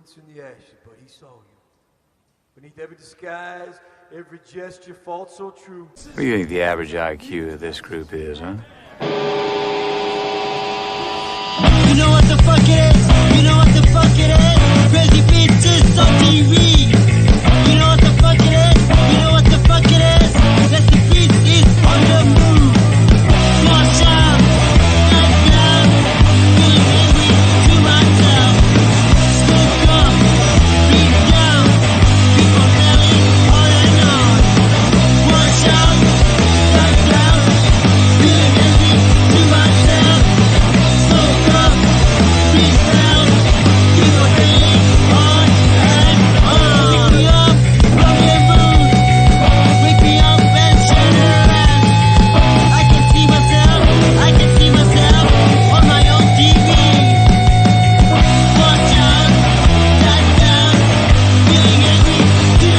footprints in the ashes, but he saw you. Beneath every disguise, every gesture fought so true. What do you think the average IQ of this group is, huh? You know what the fuck it is? You know what the fuck it is? Crazy bitches on TV. You know what the fuck it is? You know what the fuck it is? That the beat is on the move. Watch out, night down, feeling angry to myself. Smoke up, beat down, people telling on and on. Watch out, night down, feeling angry to myself. Smoke up, beat down, people telling on and on. Wake me up from your mood, wake me up and turn around. I can see myself on my own TV. Watch out, night down, feeling angry to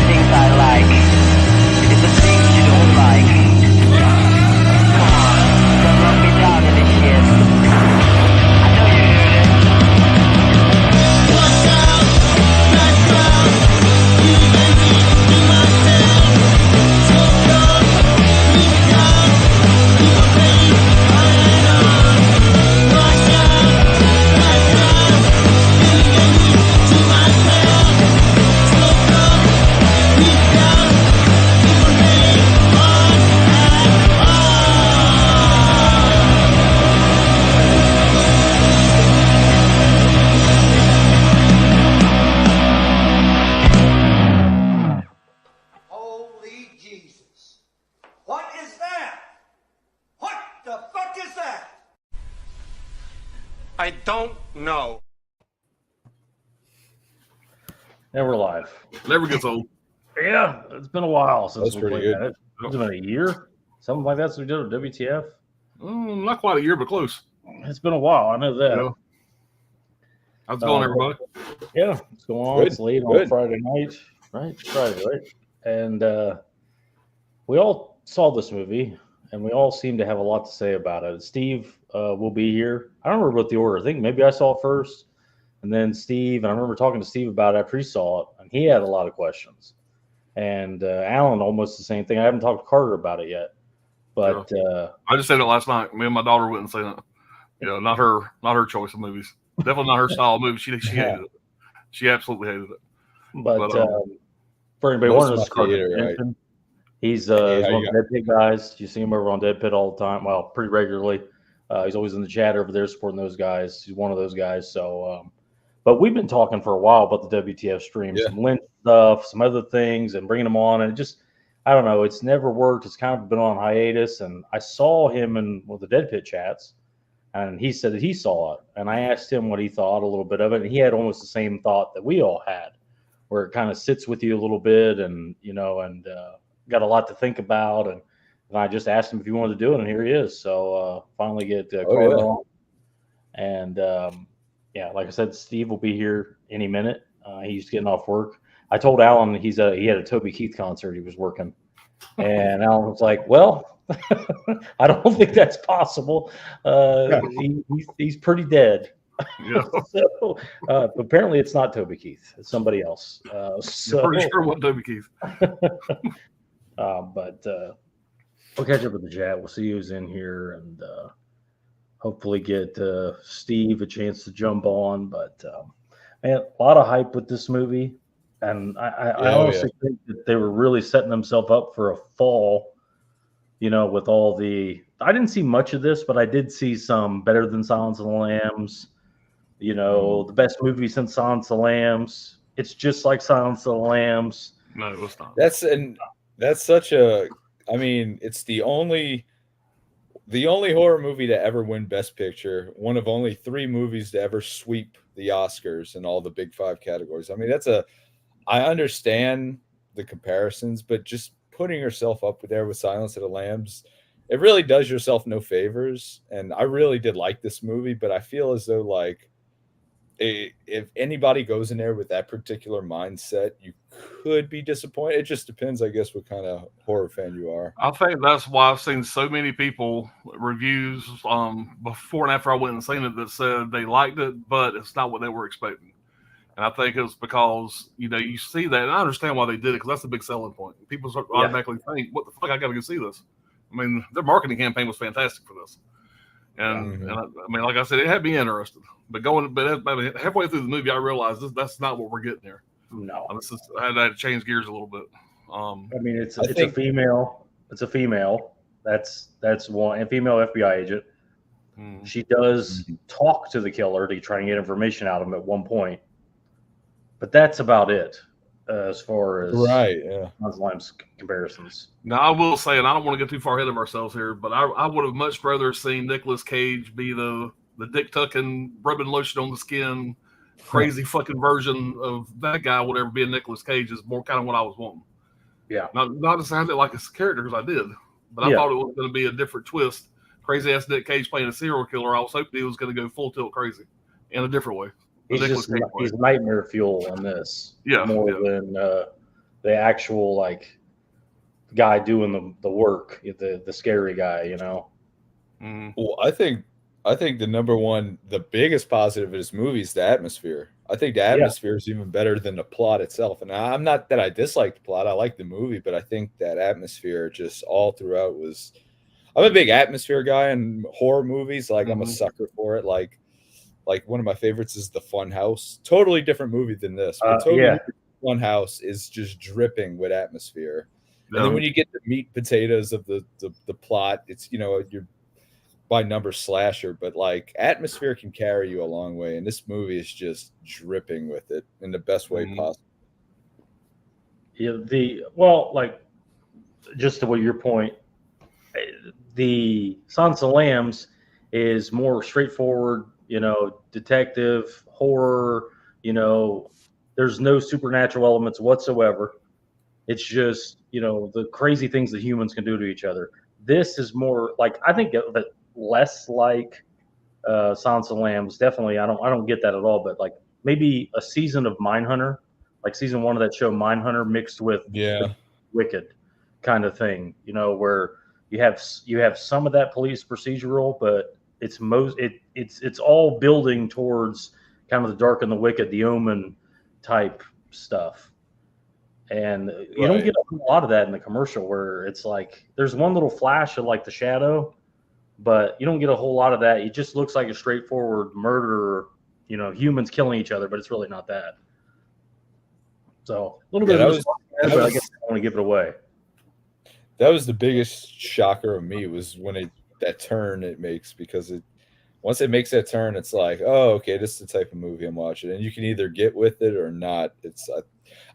things I like. It's the things you don't like. Come on, don't run me down in this shit. I know you heard it. Watch out, night down, feeling angry to myself. Smoke up, beat down, people playing on and on. Watch out, night down, feeling angry to myself. Smoke up, beat down, people playing on and on. Holy Jesus. What is that? What the fuck is that? I don't know. And we're live. Never gets old. Yeah, it's been a while since That's we pretty played good. that. It's been a year, something like that. So we did a WTF. Not quite a year, but close. It's been a while. I know that. Yeah. How's it going, everybody? Yeah, it's going on. Good, It's late on good. Friday night, right? It's Friday, right? And we all saw this movie, and we all seem to have a lot to say about it. Steve will be here. I don't remember what the order. I think maybe I saw it first, and then Steve. And I remember talking to Steve about it after he saw it, and he had a lot of questions. And Alan, almost the same thing. I haven't talked to Carter about it yet, but I just said it last night. Me and my daughter wouldn't say that. Not her choice of movies. Definitely not her style of movie. She hated it. She absolutely hated it. But for anybody most wondering, of this is my Carter theater, right? Jensen. He's Hey, how one you of the Dead Pig guys. You see him over on Dead Pit all the time. Well, pretty regularly. He's always in the chat over there supporting those guys. He's one of those guys. So, but we've been talking for a while about the WTF stream, Yeah. some Lynch stuff, some other things, and bringing them on. And it just, I don't know, it's never worked. It's kind of been on hiatus. And I saw him in one of the Dead Pit chats, and he said that he saw it. And I asked him what he thought a little bit of it, and he had almost the same thought that we all had, where it kind of sits with you a little bit, and got a lot to think about. And I just asked him if he wanted to do it, and here he is. So finally get Carter yeah. on. And like I said, Steve will be here any minute. He's getting off work. I told Alan he had a Toby Keith concert he was working, and Alan was like, "Well, I don't think that's possible. He's pretty dead." Yeah. So apparently it's not Toby Keith. It's somebody else. I'm pretty sure what Toby Keith. But we'll catch up with the chat. We'll see who's in here, and hopefully get Steve a chance to jump on. But man, a lot of hype with this movie, and I honestly think that they were really setting themselves up for a fall. With all the, I didn't see much of this, but I did see some Better Than Silence of the Lambs. The best movie since Silence of the Lambs. It's just like Silence of the Lambs. No, it was not. That's such a. I mean, it's the only horror movie to ever win Best Picture. One of only 3 movies to ever sweep the Oscars in all the big 5 categories. I mean, I understand the comparisons, but just putting herself up there with Silence of the Lambs it really does yourself no favors. And I really did like this movie, but I feel as though like if anybody goes in there with that particular mindset, you could be disappointed. It just depends, I guess, what kind of horror fan you are. I think that's why I've seen so many people reviews before and after I went and seen it that said they liked it, but it's not what they were expecting. And I think it's because, you see that, and I understand why they did it, because that's the big selling point. People automatically think, what the fuck, I got to go see this. I mean, their marketing campaign was fantastic for this. And I mean, like I said, it had me interested. But halfway through the movie, I realized that's not what we're getting here. No. I had to change gears a little bit. I mean, it's a female. It's a female. That's one. A female FBI agent. She does talk to the killer to try and get information out of him at one point. But that's about it as far as Muslims comparisons. Now, I will say, and I don't want to get too far ahead of ourselves here, but I would have much rather seen Nicolas Cage be the dick tucking, rubbing lotion on the skin, crazy fucking version of that guy. Whatever being Nicolas Cage is more kind of what I was wanting. Yeah, not to sound like his character, because I did, but I thought it was going to be a different twist. Crazy ass Nick Cage playing a serial killer. I was hoping he was going to go full tilt crazy in a different way. He's nightmare fuel in this. More than the actual like guy doing the work, the scary guy, Well, I think the biggest positive of this movie is the atmosphere. I think the atmosphere is even better than the plot itself. And I'm not that I dislike the plot. I like the movie, but I think that atmosphere just all throughout was. I'm a big atmosphere guy in horror movies. Like I'm a sucker for it. Like one of my favorites is The Fun House. Totally different movie than this. But Fun House is just dripping with atmosphere. And then when you get the meat potatoes of the plot, it's you're by number slasher, but like atmosphere can carry you a long way. And this movie is just dripping with it in the best way possible. Yeah, just to what your point, the Silence of the Lambs is more straightforward, detective horror, there's no supernatural elements whatsoever. It's just, the crazy things that humans can do to each other. This is more like, I think of it less like Silence of the Lambs. Definitely, I don't get that at all, but like maybe a season of Mindhunter, like season 1 of that show Mindhunter mixed with Wicked kind of thing, where you have some of that police procedural, but it's all building towards kind of the Dark and the Wicked, the Omen type stuff. And you don't get a lot of that in the commercial, where it's like there's one little flash of like the shadow, but you don't get a whole lot of that. It just looks like a straightforward murder, humans killing each other, but it's really not that. So a little bit but I guess I don't want to give it away. That was the biggest shocker of me, was when that turn it makes, because once it makes that turn, it's like, oh, okay, this is the type of movie I'm watching, and you can either get with it or not.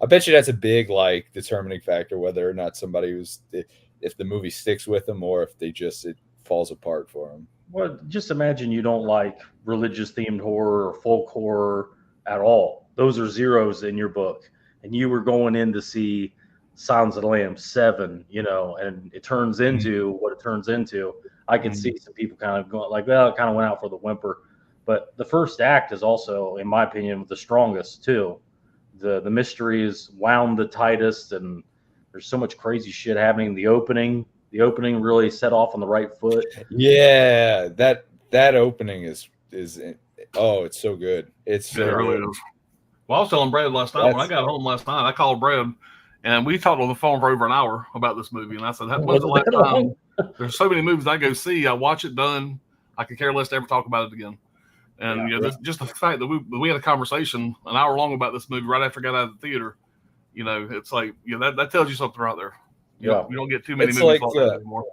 I bet you that's a big like determining factor whether or not if the movie sticks with them or if it falls apart for them. Well, just imagine you don't like religious themed horror or folk horror at all. Those are zeros in your book, and you were going in to see Silence of the Lambs 7, and it turns into what it turns into. I can see some people kind of going like, well, it kind of went out for the whimper. But the first act is also, in my opinion, the strongest too. The mystery is wound the tightest, and there's so much crazy shit happening. The opening really set off on the right foot. Yeah, that opening is it's so good. It really is. Well, I was telling Brad last night when I got home last night. I called Brad, and we talked on the phone for over an hour about this movie. And I said, "When's the last time?" There's so many movies I go see. I watch it done. I could care less to ever talk about it again. And just the fact that we had a conversation an hour long about this movie right after I got out of the theater, it's like that tells you something right there. You don't get too many movies like that anymore.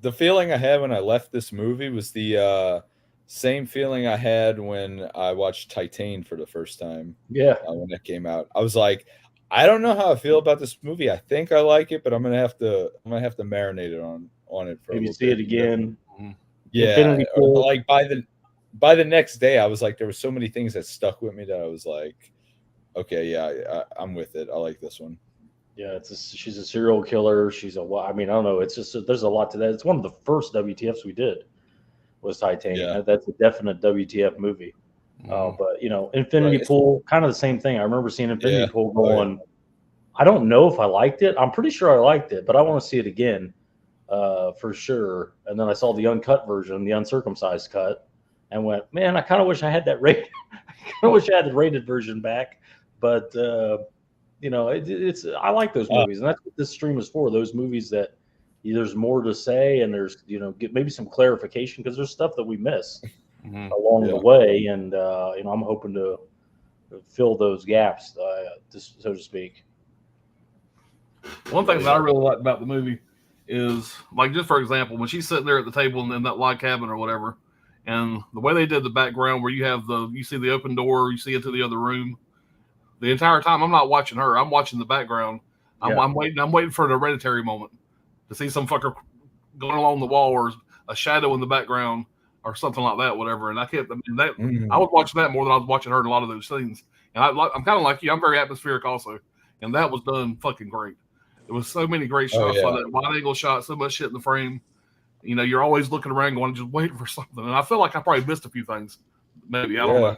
The feeling I had when I left this movie was the same feeling I had when I watched Titan for the first time. Yeah, when it came out, I was like, I don't know how I feel about this movie. I think I like it, but I'm gonna have to marinate it on it for maybe see it again. Yeah, like by the next day, I was like, there were so many things that stuck with me that I was like, okay, I'm with it. I like this one. Yeah, she's a serial killer. She's a I mean, I don't know. It's just there's a lot to that. It's one of the first WTFs we did was Titanium. Yeah. That's a definite WTF movie. But Infinity Right. Pool, kind of the same thing. I remember seeing Infinity Yeah. Pool Oh, yeah. going. I don't know if I liked it. I'm pretty sure I liked it, but I want to see it again for sure. And then I saw the uncut version, the uncircumcised cut, and went, man, I kind of wish I had that rated. I kind of wish I had the rated version back. But it's I like those movies, and that's what this stream is for. Those movies that there's more to say, and there's get maybe some clarification because there's stuff that we miss along the way, and I'm hoping to fill those gaps, so to speak. One thing that I really like about the movie is, like, just for example, when she's sitting there at the table in that log cabin or whatever, and the way they did the background where you see the open door, you see into the other room. The entire time, I'm not watching her. I'm watching the background. I'm waiting for an Hereditary moment to see some fucker going along the wall or a shadow in the background or something like that, whatever. And I was watching that more than I was watching her in a lot of those scenes. And I'm kind of like you. I'm very atmospheric also, and that was done fucking great. There was so many great shots, like that wide angle shot, so much shit in the frame. You're always looking around, going, just waiting for something. And I feel like I probably missed a few things. Maybe I don't know.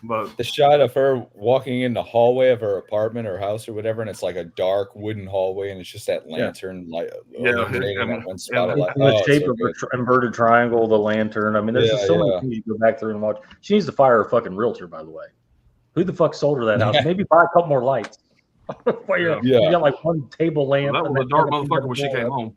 But the shot of her walking in the hallway of her apartment or house or whatever, and it's like a dark wooden hallway, and it's just that lantern that one spot of light. The shape of an inverted triangle, the lantern. I mean, there's just so many things you go back through and watch. She needs to fire a fucking realtor, by the way. Who the fuck sold her that house? Maybe buy a couple more lights. You got like one table lamp. That was a dark motherfucker when she came home.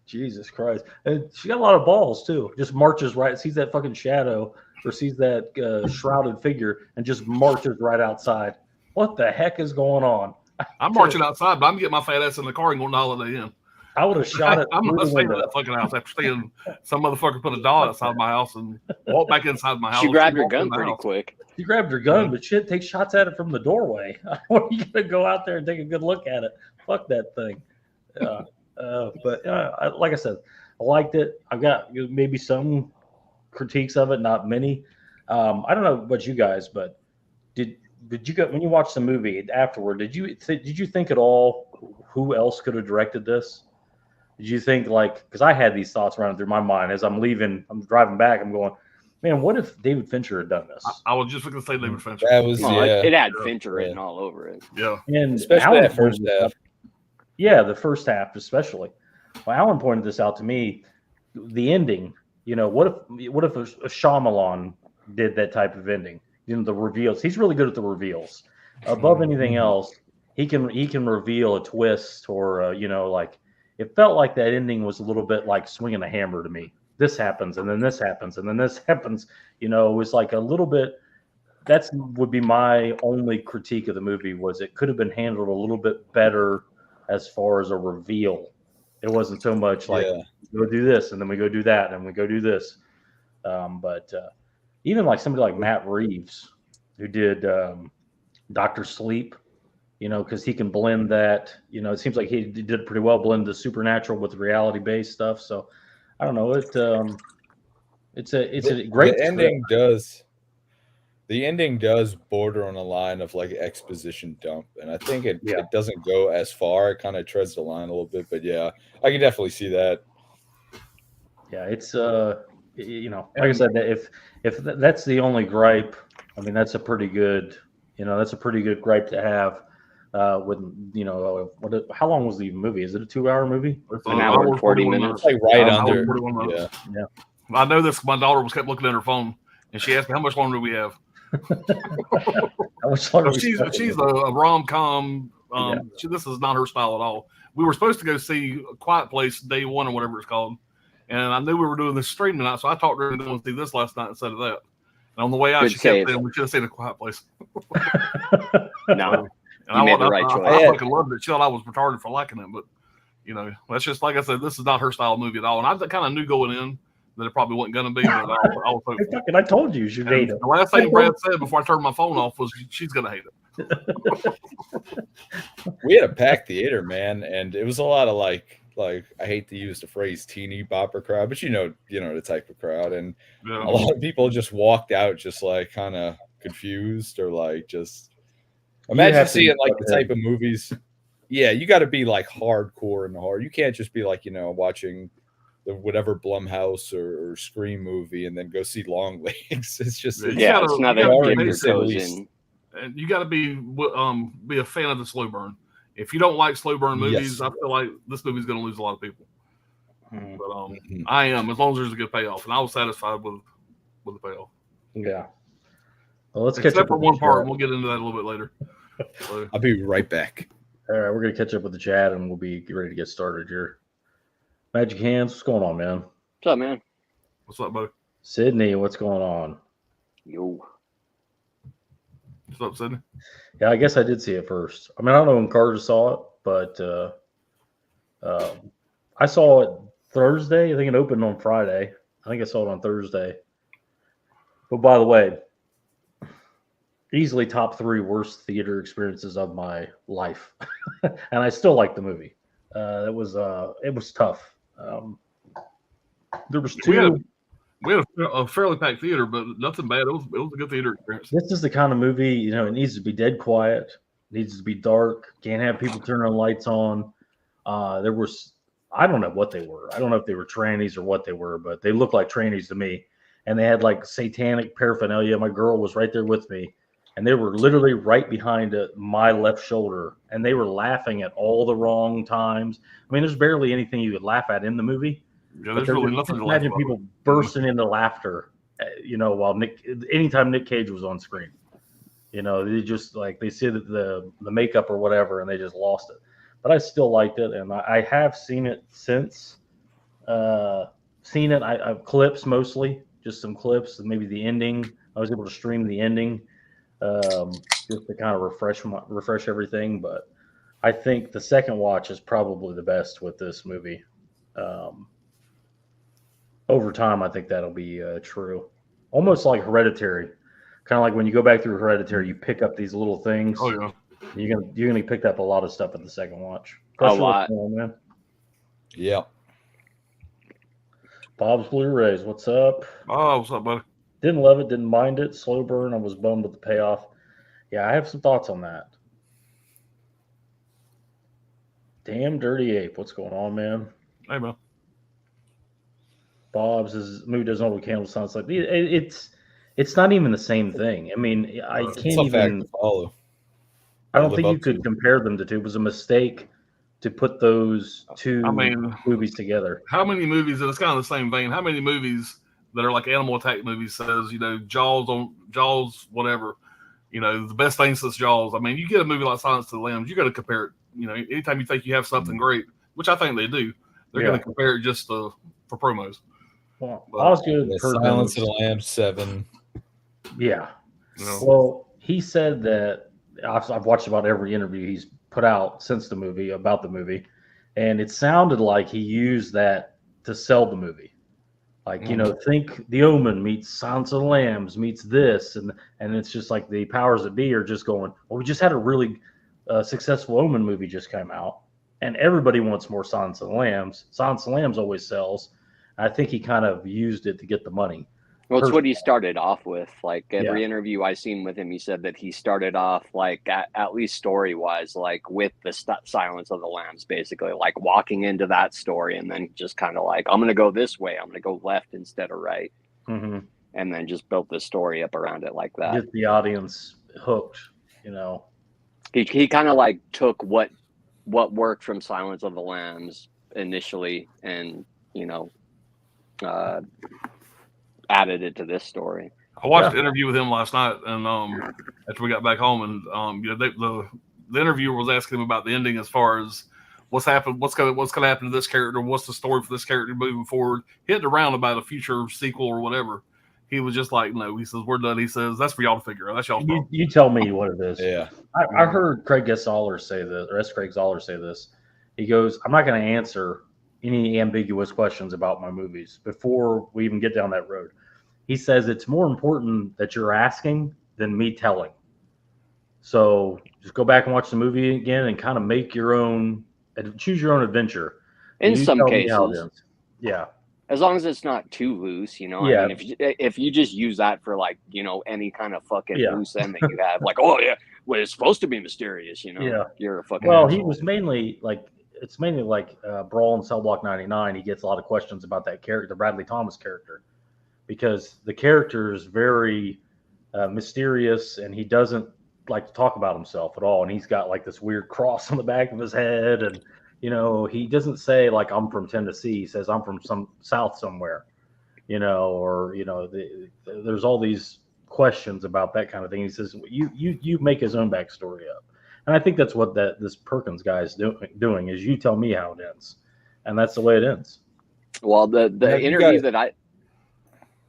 Jesus Christ. And she got a lot of balls too. Just marches right, sees that fucking shadow or sees that shrouded figure and just marches right outside. What the heck is going on? I'm marching outside, but I'm getting my fat ass in the car and going to Holiday Inn. I would have shot it. I'm not staying in that fucking house after seeing some motherfucker put a doll outside my house and walk back inside my house. She grabbed her gun pretty quick. She grabbed her gun, but shit, take shots at it from the doorway. When are you gonna go out there and take a good look at it? Fuck that thing. But like I said, I liked it. I've got maybe some critiques of it, not many. I don't know about you guys, but did you go when you watched the movie afterward? Did you think at all who else could have directed this? Did you think because I had these thoughts running through my mind as I'm leaving, I'm driving back, I'm going, man, what if David Fincher had done this? I was just going to say David Fincher. That was it had Fincher written all over it. Yeah, and especially that first half. Yeah, the first half especially. Well, Alan pointed this out to me. The ending, what if a Shyamalan did that type of ending? The reveals. He's really good at the reveals. Above anything else, he can reveal a twist or it felt like that ending was a little bit like swinging a hammer to me. This happens and then this happens and then this happens. It was like a little bit. That would be my only critique of the movie was it could have been handled a little bit better as far as a reveal. It wasn't so much like go do this and then we go do that and we go do this. But even like somebody like Matt Reeves, who did Dr. Sleep, because he can blend that. It seems like he did pretty well blend the supernatural with reality-based stuff. So I don't know. It's a great ending. The ending does border on a line of like exposition dump, and I think it doesn't go as far. It kind of treads the line a little bit, but yeah, I can definitely see that. Yeah, it's like I said, that if that's the only gripe, I mean that's a pretty good gripe to have. How long was the movie? Is it a 2-hour movie? An hour and 40 minutes. Like right under. Yeah. I know this. My daughter was kept looking at her phone, and she asked me, "How much longer do we have?" She's a rom-com. This is not her style at all. We were supposed to go see A Quiet Place Day 1 or whatever it's called, and I knew we were doing this stream tonight, so I talked to her and going to see this last night instead of that. And on the way out, she kept saying we should have seen A Quiet Place. No, and you made the right choice. I fucking loved it. She thought I was retarded for liking it, but that's just like I said. This is not her style movie at all, and I kind of knew going in that it probably wasn't going to be. But I was hopeful. I told you should hate it. The last thing Brad said before I turned my phone off was she's going to hate it. We had a packed theater, man, and it was a lot of like I hate to use the phrase teeny bopper crowd, but the type of crowd, and a lot of people just walked out just like kind of confused or like just Imagine have to seeing be like the prepared. type of movies. Yeah, you got to be like hardcore in the horror. You can't just be like watching the whatever Blumhouse or Scream movie and then go see Longlegs. It's just Yeah, Yeah, it's not you that gotta you be dip your basic, toes least. in. and you got to be a fan of the slow burn. If you don't like slow burn movies, Yes. I feel like this movie's going to lose a lot of people. Mhm. But Mhm. I am, as long as there's a good payoff, and I was satisfied with the payoff. Yeah. Well, let's catch Except up for with the one part, chat. and we'll get into that a little bit later. So, I'll be right back. All right, we're gonna catch up with the chat, and we'll be ready to get started here. Magic Hands, what's going on, man? What's up, man? what's up, buddy? Sydney, what's going on? Yo. What's up, Sydney? Yeah, I guess I did see it first. I mean, I don't know when Carter saw it, but I saw it Thursday. I think it opened on Friday. I think I saw it on Thursday. But by the way, easily top 3 worst theater experiences of my life, and I still like the movie. It was tough. There was two. We had a fairly packed theater, but nothing bad. It was a good theater experience. This is the kind of movie, it needs to be dead quiet, needs to be dark, can't have people turning lights on. There was, I don't know what they were. I don't know if they were trannies or what they were, but they looked like trannies to me. And they had like satanic paraphernalia. My girl was right there with me, and they were literally right behind my left shoulder, and they were laughing at all the wrong times. I mean, there's barely anything you could laugh at in the movie. Yeah, But there's really just nothing to laugh imagine about. people bursting into laughter, while anytime Nick Cage was on screen. They just like they see the makeup or whatever, and they just lost it. But I still liked it, and I have seen it since. I've clips mostly, just some clips, and maybe the ending. I was able to stream the ending, just to kind of refresh everything. But I think the second watch is probably the best with this movie. Over time, I think that'll be true. Almost like Hereditary, kind of like when you go back through Hereditary, you pick up these little things. Oh yeah. You're gonna pick up a lot of stuff at the second watch. A lot. What's going on, man? Yeah. Bob's Blu-rays, what's up? Oh, what's up, buddy? Didn't love it, didn't mind it. Slow burn, I was bummed with the payoff. Yeah, I have some thoughts on that. Damn Dirty Ape, what's going on, man? Hey, man. Bob's his movie doesn't hold a candle to sounds like it's not even the same thing. I mean, I It's can't tough act even. to follow. I don't live think you up could to. compare them to two. It was a mistake to put those two movies together. How many movies, and it's kind of the same vein, how many movies that are like animal attack movies says, Jaws, whatever, the best thing since Jaws. I mean, you get a movie like Silence of the Lambs, you got to compare it. Anytime you think you have something great, which I think they do, they're going to compare it just for promos. Well, Osgood Yeah, Perkins, Silence of the Lambs 7. yeah. No. Well, he said that I've watched about every interview he's put out since the movie about the movie, and it sounded like he used that to sell the movie. Like, think The Omen meets Silence of the Lambs meets this, and it's just like the powers that be are just going, well, we just had a really successful Omen movie just came out, and everybody wants more Silence of the Lambs. Silence of the Lambs always sells. I think he kind of used it to get the money. Well, it's what he started off with. Like every Yeah. interview I seen with him, he said that he started off like at least story wise, like with the Silence of the Lambs, basically like walking into that story, and then just kind of like, I'm going to go this way, I'm going to go left instead of right, Mm-hmm. and then just built the story up around it like that. Get the audience hooked. He kind of like took what worked from Silence of the Lambs initially, and added it to this story. I watched an interview with him last night, and after we got back home, and the interviewer was asking him about the ending as far as what's happened, what's gonna happen to this character, what's the story for this character moving forward, hitting around about a future sequel or whatever. He was just like, no. He says, we're done. He says, that's for y'all to figure out. That's y'all's problem. You tell me what it is. Yeah. I heard Craig Zoller say this, or S. Craig Zoller say this. He goes, I'm not going to answer any ambiguous questions about my movies before we even get down that road. He says it's more important that you're asking than me telling. So just go back and watch the movie again and kind of make your own, choose your own adventure. In some cases. Yeah. As long as it's not too loose, Yeah. I mean, if you just use that for like, any kind of fucking loose end that you have, like, oh yeah, well, it's supposed to be mysterious, you know. Yeah. You're a fucking. Well, asshole. he was mainly like it's mainly like Brawl in Cell Block 99. He gets a lot of questions about that character, the Bradley Thomas character, because the character is very mysterious and he doesn't like to talk about himself at all. And he's got like this weird cross on the back of his head, and he doesn't say like I'm from Tennessee. He says I'm from some South somewhere, or there's all these questions about that kind of thing. He says you make his own backstory up. And I think that's what this Perkins guy is doing is you tell me how it ends. And that's the way it ends. Well, the interview that I...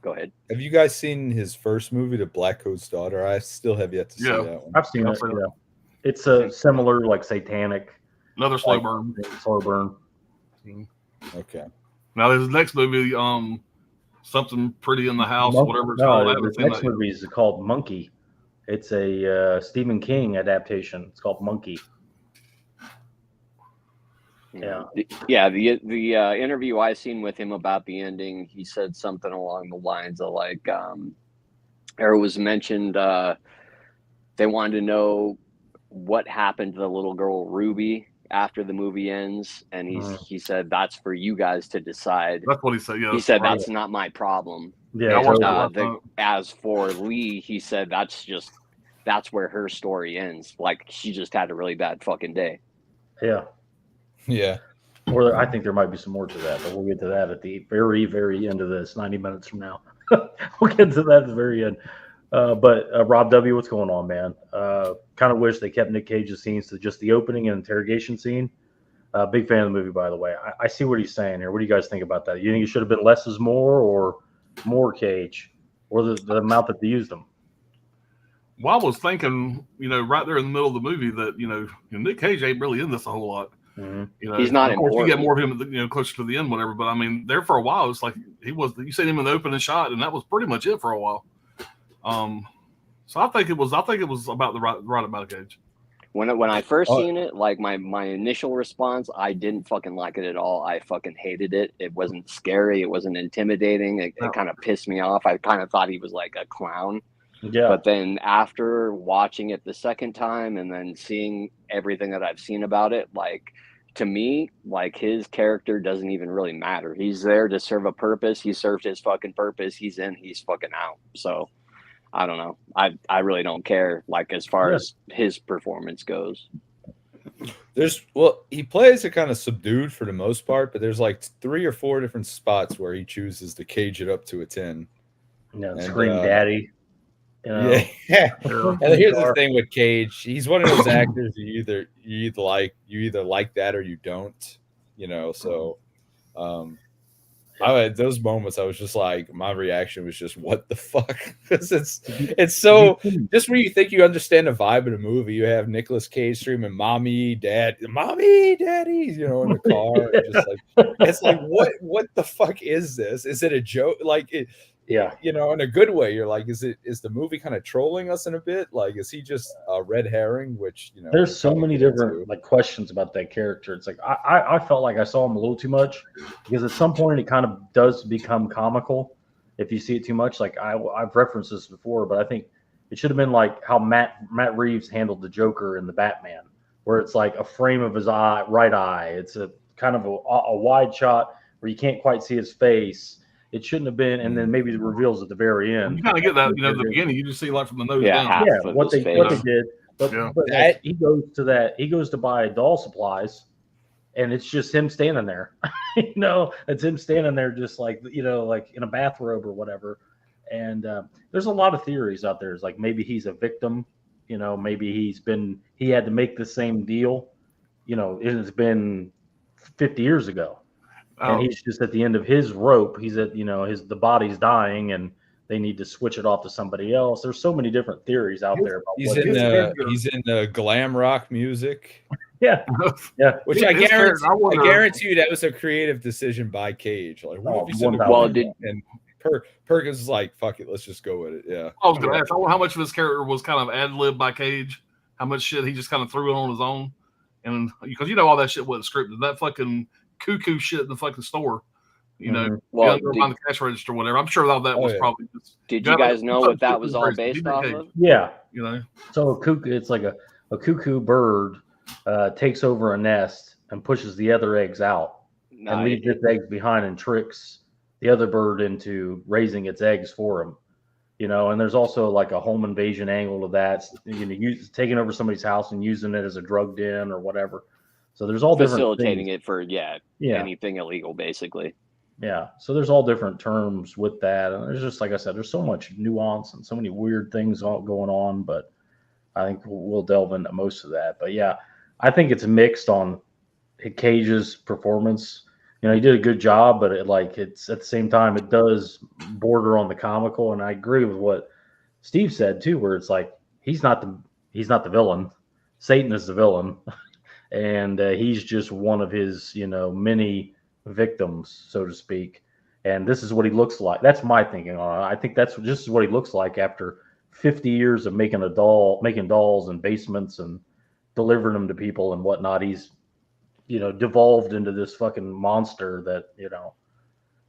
Go ahead. Have you guys seen his first movie, The Black Coat's Daughter? I still have yet to see that one. I've seen it. Yeah. It's a similar, like, satanic. Another slow burn. Slow burn. Okay. Now, there's the next movie, Something Pretty in the House, whatever it's called. The next movie is called Monkey. It's a Stephen King adaptation. It's called Monkey. Yeah. The interview I seen with him about the ending, he said something along the lines of like, or it was mentioned, they wanted to know what happened to the little girl Ruby after the movie ends, and he said that's for you guys to decide. That's what he said. Yeah, he said that's not my problem. Yeah. As for Lee, he said that's where her story ends. Like she just had a really bad fucking day. Yeah. Yeah. Or I think there might be some more to that, but we'll get to that at the very, very end of this, 90 minutes from now. We'll get to that at the very end. But Rob W., what's going on, man? Kind of wish they kept Nick Cage's scenes to just the opening and interrogation scene. Big fan of the movie, by the way. I see what he's saying here. What do you guys think about that? You think it should have been less is more, or more Cage, or the amount that they used them? Well, I was thinking, right there in the middle of the movie that, Nick Cage ain't really in this a whole lot. Mm-hmm. He's not of course, important. you get more of him, closer to the end, whatever. But I mean, there for a while, it's like you seen him in the opening shot, and that was pretty much it for a while. So I think it was about the right amount of Cage. When I first seen it, like my initial response, I didn't fucking like it at all. I fucking hated it. It wasn't scary. It wasn't intimidating. It kind of pissed me off. I kind of thought he was like a clown. Yeah. But then after watching it the second time and then seeing everything that I've seen about it, like to me, like his character doesn't even really matter. He's there to serve a purpose. He served his fucking purpose. He's in, he's fucking out. So I don't know. I really don't care, like, as far as his performance goes. He plays it kind of subdued for the most part, but there's like 3 or 4 different spots where he chooses to cage it up to a 10. Yeah, scream daddy. Yeah. And here's the thing with Cage. He's one of those actors you either like that or you don't. So I had those moments. I was just like, my reaction was just, what the fuck? Because it's so just when you think you understand the vibe of the movie, you have Nicolas Cage screaming, "Mommy, Daddy," in the car. It's like, what the fuck is this? Is it a joke? Like it. Yeah, in a good way. You're like, is the movie kind of trolling us in a bit? Like, is he just a red herring? Which there's so many different like questions about that character. It's like I felt like I saw him a little too much, because at some point it kind of does become comical if you see it too much. Like I've referenced this before, but I think it should have been like how Matt Reeves handled the Joker in the Batman, where it's like a frame of his right eye. It's a kind of a wide shot where you can't quite see his face. It shouldn't have been, and then maybe it reveals at the very end. You kind of get that, the beginning. You just see like from the nose down. Yeah, what they did. But he goes to buy doll supplies, and it's just him standing there. It's him standing there, just like like in a bathrobe or whatever. And there's a lot of theories out there. It's like maybe he's a victim. Maybe he had to make the same deal. It's been 50 years ago. And he's just at the end of his rope. He's at, the body's dying, and they need to switch it off to somebody else. There's so many different theories out there about he's in the glam rock music. Yeah. Which I guarantee you that was a creative decision by Cage. Like, and Perkins is like, fuck it, let's just go with it. Yeah. I was gonna ask how much of his character was kind of ad-libbed by Cage, how much shit he just kind of threw on his own, and because all that shit wasn't scripted. That fucking cuckoo shit in the fucking store, You know, Mhm. Well, behind the cash register or whatever. I'm sure all that Oh, was yeah. probably just. did you guys know what that was all He based did off cage, of? Yeah. You know, So a cuckoo, it's like a cuckoo bird takes over a nest and pushes the other eggs out No, and leaves its eggs behind and tricks the other bird into raising its eggs for him. You know, and there's also like a home invasion angle to that. You know, taking over somebody's house and using it as a drug den or whatever. So there's all different facilitating things. it for Yeah. anything illegal, basically. Yeah. So there's all different terms with that. And there's just, like I said, there's so much nuance and so many weird things all going on. But I think we'll delve into most of that. But yeah, I think it's mixed on Cage's performance. You know, he did a good job, but it's at the same time, it does border on the comical. And I agree with what Steve said too, where it's like, he's not the villain. Satan is the villain. And he's just one of his, many victims, so to speak. And this is what he looks like. That's my thinking on it. I think that's just what he looks like after 50 years of making dolls in basements and delivering them to people and whatnot. He's, devolved into this fucking monster that,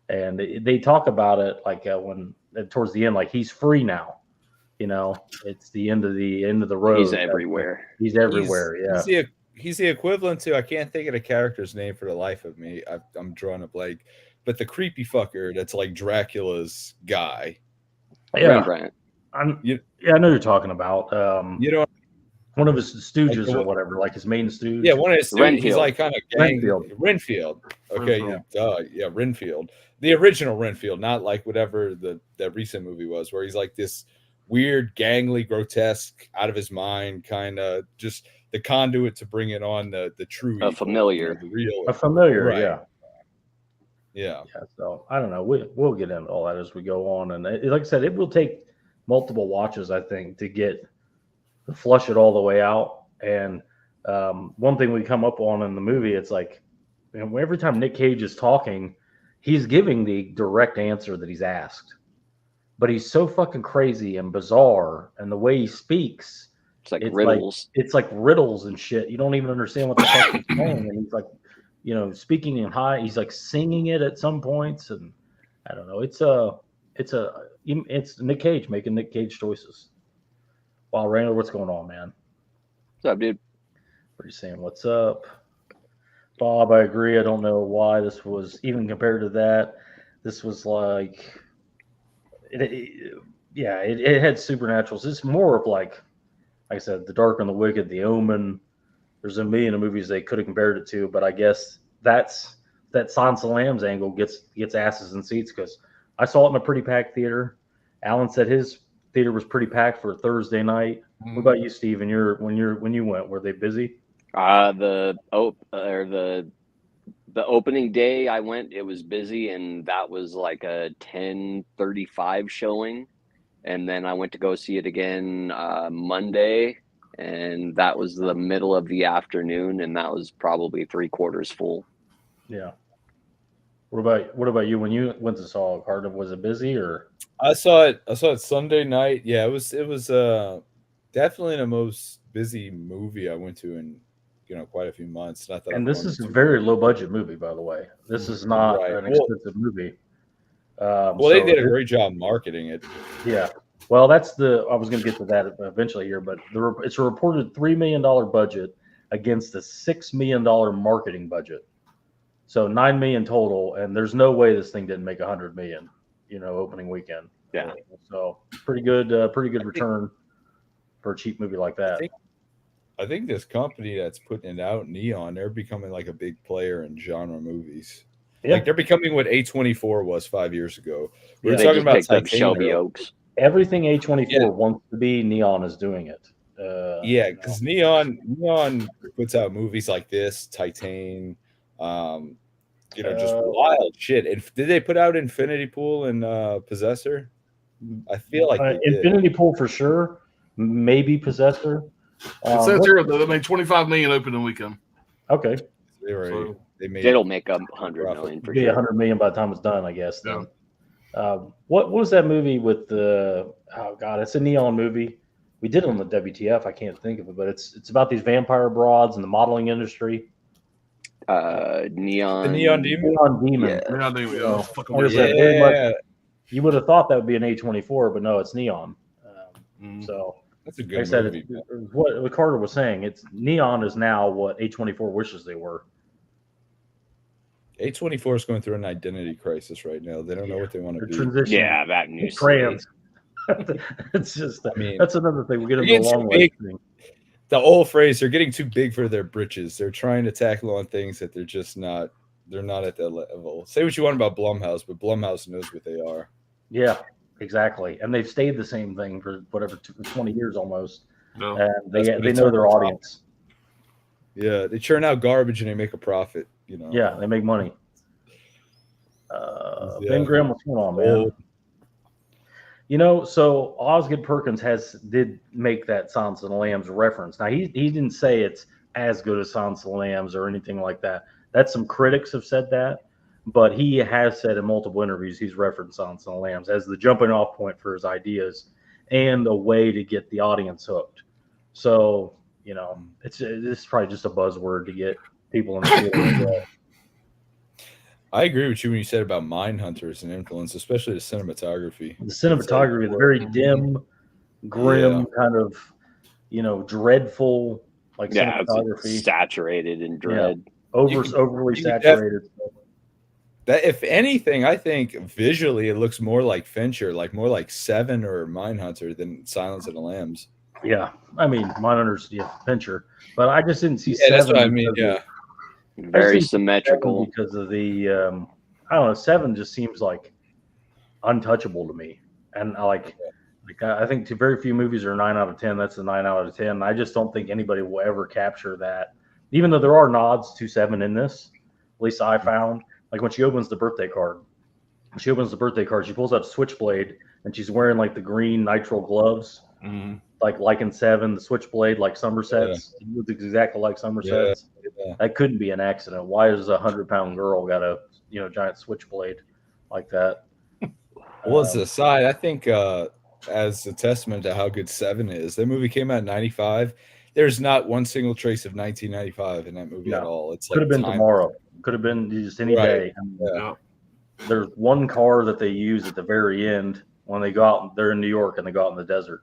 and they talk about it like when towards the end, like he's free now. It's the end of the road. He's everywhere. He's everywhere. Yeah. He's the equivalent to, I can't think of the character's name for the life of me. I'm drawing a blank, but the creepy fucker that's like Dracula's guy. Yeah. Rembrandt. I know you're talking about. You know, one of his stooges like or whatever, like his main stooge. yeah, one of his Renfield. He's like kind of Renfield. Okay, Renfield. yeah, Renfield. The original Renfield, not like whatever the recent movie was, where he's like this weird, gangly, grotesque, out of his mind, kind of just the conduit to bring it on the true evil, familiar. the real, A familiar, right. yeah. Yeah. So I don't know. We'll get into all that as we go on, and like I said, it will take multiple watches, I think, to flush it all the way out. And one thing we come up on in the movie, it's like, every time Nick Cage is talking, he's giving the direct answer that he's asked, but he's so fucking crazy and bizarre, and the way he speaks, It's like riddles. it's like riddles and shit. You don't even understand what the fuck he's saying, and he's like, speaking in high. He's like singing it at some points, and I don't know. It's Nick Cage making Nick Cage choices. Wow, Randall, what's going on, man? What's up, dude? What are you saying? What's up, Bob? I agree. I don't know why this was even compared to that. This was like, it had supernaturals. It's more of like I said, The Dark and the Wicked, The Omen. There's a million of movies they could have compared it to, but I guess that Silence of the Lambs angle gets asses in seats, because I saw it in a pretty packed theater. Alan said his theater was pretty packed for a Thursday night. Mm-hmm. What about you, Steve? And when you went, were they busy? The opening day I went, it was busy, and that was like a 10:35 showing. And then I went to go see it again Monday, and that was the middle of the afternoon, and that was probably 3/4 full. Yeah. What about you when you went to saw Cardiff? Was it busy or? I saw it Sunday night. Yeah, it was definitely the most busy movie I went to in quite a few months. Not that. And this is a very low budget movie, by the way. This is not an expensive movie. They did a great job marketing it. Yeah. Well, I was going to get to that eventually here, but it's a reported $3 million budget against a $6 million marketing budget. So $9 million total, and there's no way this thing didn't make $100 million, opening weekend. Yeah. So pretty good return for a cheap movie like that. I think this company that's putting it out, Neon, they're becoming like a big player in genre movies. Yeah. Like they're becoming what A24 was 5 years ago. We were talking about like Shelby Oaks. Everything A24 wants to be, Neon is doing it. Because Neon puts out movies like this, Titan, just wild shit. And did they put out Infinity Pool and Possessor? I feel like Infinity Pool for sure. Maybe Possessor. It says here that they made $25 million opening weekend. Okay. It'll make $100 million for sure. $100 million by the time it's done, I guess. Yeah. What was that movie with the? Oh God, it's a Neon movie. We did it on the WTF. I can't think of it, but it's about these vampire broads in the modeling industry. Neon. The Neon Demon. Neon Demon. Yeah. Man, I think it was fucking Like I weird. said, very much, you would have thought that would be an A24, but no, it's Neon. So, That's a like I good said, movie. what Carter was saying, it's Neon is now what A24 wishes they were. A24 is going through an identity crisis right now. They don't know what they want to They're be. transitioning. Yeah, that new Trans. It's just I mean, that's another thing. We get they're into the getting too long big. thing. The old phrase, they're getting too big for their britches. They're trying to tackle on things that they're just not. They're not at that level. Say what you want about Blumhouse, but Blumhouse knows what they are. Yeah, exactly. And they've stayed the same thing for whatever 20 years almost. No. And they That's what they it's know their all about. audience. Yeah, they churn out garbage and they make a profit. You know. Yeah, they make money. Yeah. Ben Grimm, what's going on, man? Old. You know, so Osgood Perkins did make that Silence of the Lambs reference. Now he didn't say it's as good as Silence of the Lambs or anything like that. That's some critics have said that, but he has said in multiple interviews he's referenced Silence of the Lambs as the jumping off point for his ideas and a way to get the audience hooked. So, you know, this is probably just a buzzword to get people in the theater. I agree with you when you said about Mindhunters and influence, especially the cinematography. The cinematography, the very dim, grim, kind of, you know, dreadful, like Yeah, it's cinematography. saturated in dread. Overly you saturated. That, if anything, I think visually it looks more like Fincher, like more like Seven or Mindhunter than Silence of the Lambs. Yeah, I mean, Mindhunter's Fincher, but I just didn't see Yeah, that's Seven. what I mean. Yeah, Very symmetrical. because of the I don't know. Seven just seems like untouchable to me, and I think very few movies are 9 out of 10. That's a 9 out of 10. I just don't think anybody will ever capture that, even though there are nods to Seven in this. At least I found, like when she opens the birthday card, she pulls out a switchblade, and she's wearing like the green nitrile gloves. Mm-hmm. Like in Seven, the switchblade, like Somerset's, it looks exactly like Somerset's. Yeah. That couldn't be an accident. Why does a 100-pound girl got a giant switchblade like that? Well, as an aside, I think as a testament to how good Seven is, that movie came out in '95. There's not one single trace of 1995 in that movie at all. It's could like have been tomorrow. Could have been just any day. Yeah. There's one car that they use at the very end when they go out. They're in New York and they go out in the desert.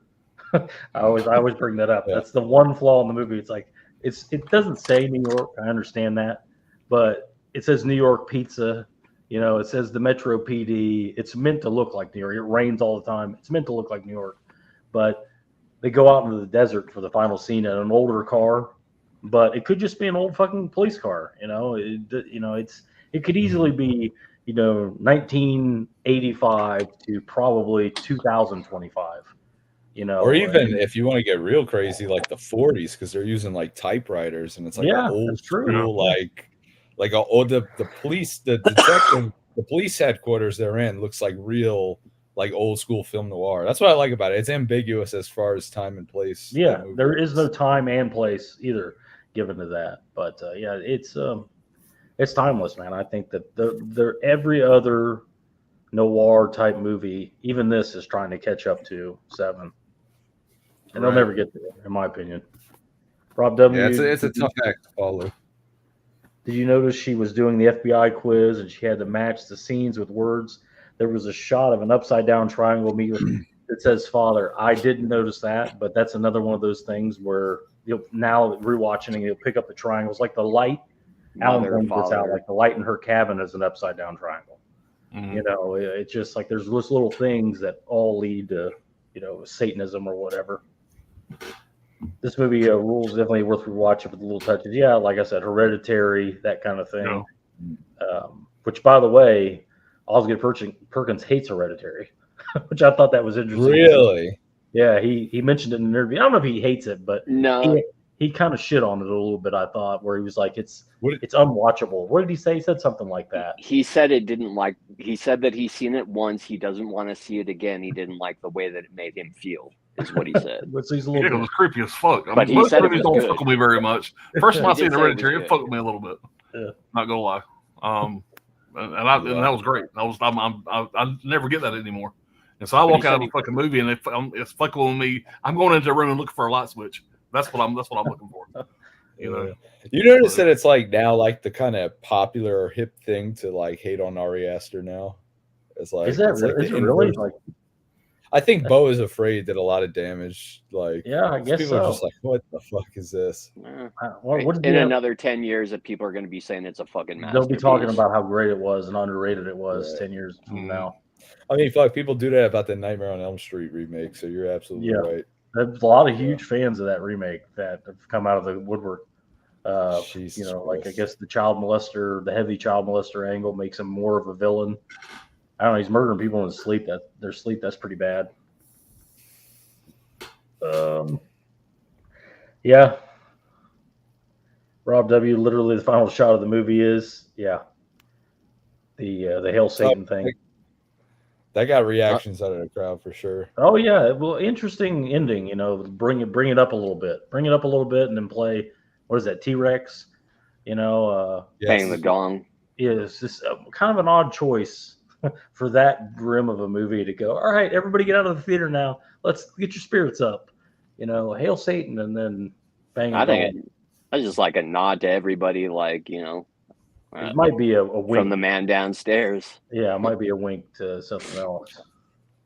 I always bring that up. Yeah. That's the one flaw in the movie. It's like it doesn't say New York. I understand that, but it says New York Pizza. You know, it says the Metro PD. It's meant to look like New York. It rains all the time. It's meant to look like New York, but they go out into the desert for the final scene in an older car. But it could just be an old fucking police car. You know, it could easily be 1985 to probably 2025. Or even if you want to get real crazy, like the 40s, because they're using like typewriters, and it's like an old school, the police, the detective, the police headquarters they're in looks like real, like old school film noir. That's what I like about it. It's ambiguous as far as time and place. Yeah, there is no time and place either given to that. But it's timeless, man. I think that every other noir type movie, even this, is trying to catch up to Seven. And they'll never get there, in my opinion. Rob W. Yeah, it's a tough act to follow. Did you notice she was doing the FBI quiz and she had to match the scenes with words? There was a shot of an upside down triangle that says father. I didn't notice that, but that's another one of those things where now rewatching it, you'll pick up the triangles, like the light. Alan puts out like the light in her cabin is an upside down triangle. Mm-hmm. It's just like there's those little things that all lead to Satanism or whatever. This movie rules definitely worth rewatching with the little touches. Yeah, like I said, Hereditary, that kind of thing. Which, by the way, Osgood Perkins hates Hereditary, which I thought that was interesting. Really? Yeah, he mentioned it in an interview. I don't know if he hates it, but no, he kind of shit on it a little bit. I thought, where he was like, it's unwatchable. What did he say? He said something like that. He said he said that he's seen it once. He doesn't want to see it again. He didn't like the way that it made him feel. Is what he said. It was creepy as fuck. But he said it was don't good. fuck with me very much. First time I seen Hereditary, it good. fucked with me a little bit. Yeah. Not gonna lie. And that was great. I never get that anymore. And so I walk out of a fucking movie and it's fucking with me. I'm going into the room and looking for a light switch. That's what I'm looking for. You know, You notice that it's like now like the kind of popular or hip thing to like hate on Ari Aster now. It's like Is that it's like is the it really inverse. like? I think Bo is afraid that a lot of damage. Like Yeah, I guess people are just so. like, what the fuck is this? What did In you have? another 10 years, that people are going to be saying it's a fucking They'll masterpiece. be talking about how great it was and underrated it was Right. 10 years from now. I mean, fuck, people do that about the Nightmare on Elm Street remake, so you're absolutely Yeah. right. There's a lot of huge fans of that remake that have come out of the woodwork. Jesus You know, like I Christ. guess the child molester, the heavy child molester angle makes him more of a villain. I don't know. He's murdering people in his sleep. Their sleep. That's pretty bad. Yeah. Rob W. Literally, the final shot of the movie is the Hail Satan thing. That got reactions out of the crowd for sure. Oh yeah, well, interesting ending. You know, bring it up a little bit, and then play what is that T-Rex? You know, Bang the gong. Yeah, it's just kind of an odd choice for that grim of a movie to go. All right, everybody, get out of the theater now. Let's get your spirits up. You know, Hail Satan, and then bang. I think that's just like a nod to everybody. Like, you know, it might be a wink from the man downstairs. Yeah, it might be a wink to something else.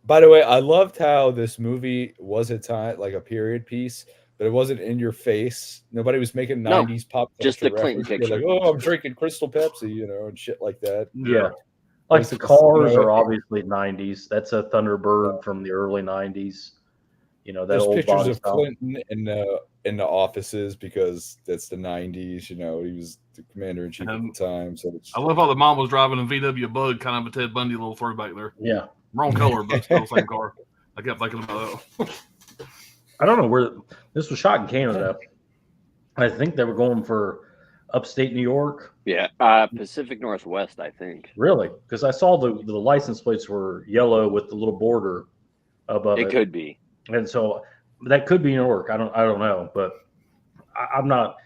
By the way, I loved how this movie was at time like a period piece, but it wasn't in your face. Nobody was making 90s pop culture just the Clinton references. picture. Like, oh, I'm drinking Crystal Pepsi, you know, and shit like that. Yeah. Like the It's, cars you know, are obviously 90s. That's a Thunderbird from the early 90s. You know, that there's old pictures body of style. Clinton in the offices because that's the 90s. You know, he was the commander in chief at the time. So I love how the mom was driving a VW Bug, kind of a Ted Bundy little throwback there. Yeah. Wrong color, but still the same car. I kept thinking about that. I don't know where this was shot in Canada. I think they were going for upstate New York. Yeah, Pacific Northwest, I think. Really? Because I saw the license plates were yellow with the little border above it. It could be. And so that could be New York. I don't know, but I'm not.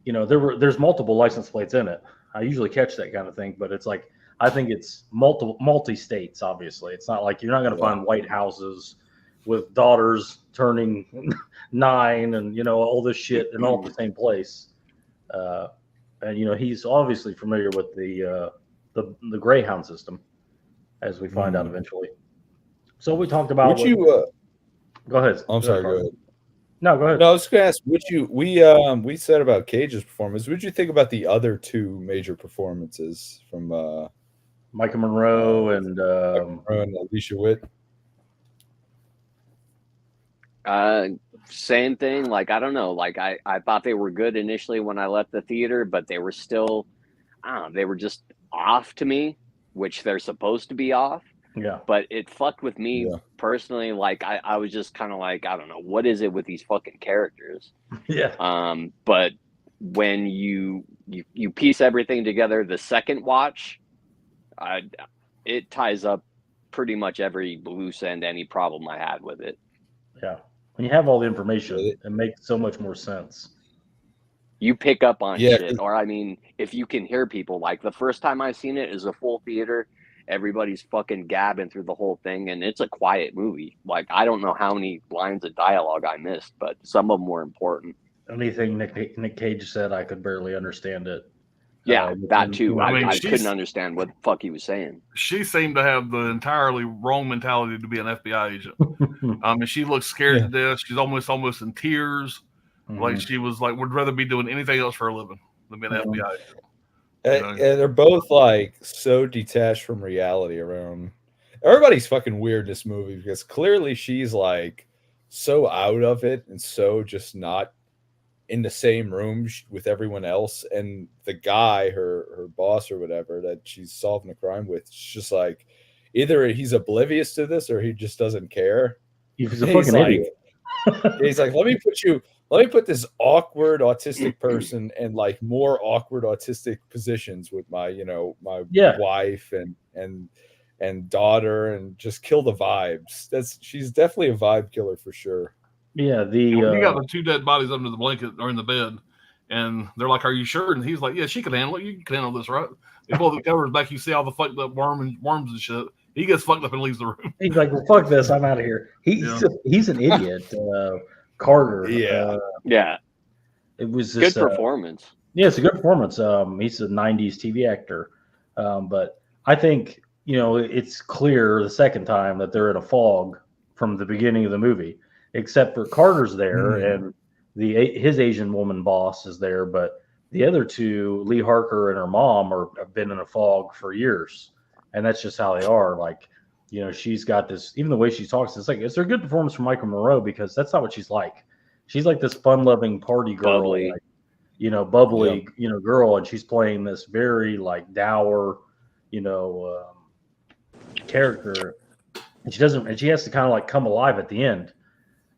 You know, there's multiple license plates in it. I usually catch that kind of thing, but it's like I think it's multi states. Obviously, it's not like you're not going to find white houses with daughters turning 9 and you know all this shit in all the same place. And you know he's obviously familiar with the Greyhound system, as we find out eventually. So we talked about. Go ahead. I'm sorry. Go ahead. No, go ahead. No, I was going to ask. We said about Cage's performance. What did you think about the other two major performances from Micah Monroe and Alicia Witt? Same thing. Like, I don't know. Like, I thought they were good initially when I left the theater, but they were still, I don't know, they were just off to me, which they're supposed to be off. Yeah. But it fucked with me personally. Like, I was just kind of like, I don't know, what is it with these fucking characters? Yeah. But when you piece everything together, the second watch, it ties up pretty much every loose end, any problem I had with it. Yeah. When you have all the information, it makes so much more sense. You pick up on shit. Or, I mean, if you can hear people, like the first time I seen it is a full theater. Everybody's fucking gabbing through the whole thing, and it's a quiet movie. Like, I don't know how many lines of dialogue I missed, but some of them were important. Anything Nick Cage said, I could barely understand it. Yeah, that too. I mean, I couldn't understand what the fuck he was saying. She seemed to have the entirely wrong mentality to be an FBI agent. And she looked scared to death. She's almost in tears. Like she was like, would rather be doing anything else for a living than being an FBI agent. And they're both like so detached from reality around. Everybody's fucking weird in this movie because clearly she's like so out of it and so just not in the same room with everyone else. And the guy, her boss or whatever that she's solving a crime with, it's just like either he's oblivious to this or he just doesn't care. He's a fucking idiot. He's like, let me put this awkward autistic person in like more awkward autistic positions with my, you know, my wife and daughter and just kill the vibes. She's definitely a vibe killer for sure. Yeah. You got the two dead bodies under the blanket or in the bed and they're like, are you sure? And he's like, yeah, she can handle it. You can handle this, right? They pull the covers back. You see all the fucked up worms and shit. He gets fucked up and leaves the room. He's like, well, fuck this. I'm out of here. He's an idiot. Carter. Yeah. It was Good this. performance. Yeah, it's a good performance. He's a '90s TV actor, but I think it's clear the second time that they're in a fog from the beginning of the movie, except for Carter's there and his Asian woman boss is there, but the other two, Lee Harker and her mom, have been in a fog for years, and that's just how they are. Like, she's got this. Even the way she talks, it's a good performance from Michael Monroe because that's not what she's like. She's like this fun-loving party girl. Bubbly. Like, bubbly, girl, and she's playing this very like dour, character, and she has to kind of like come alive at the end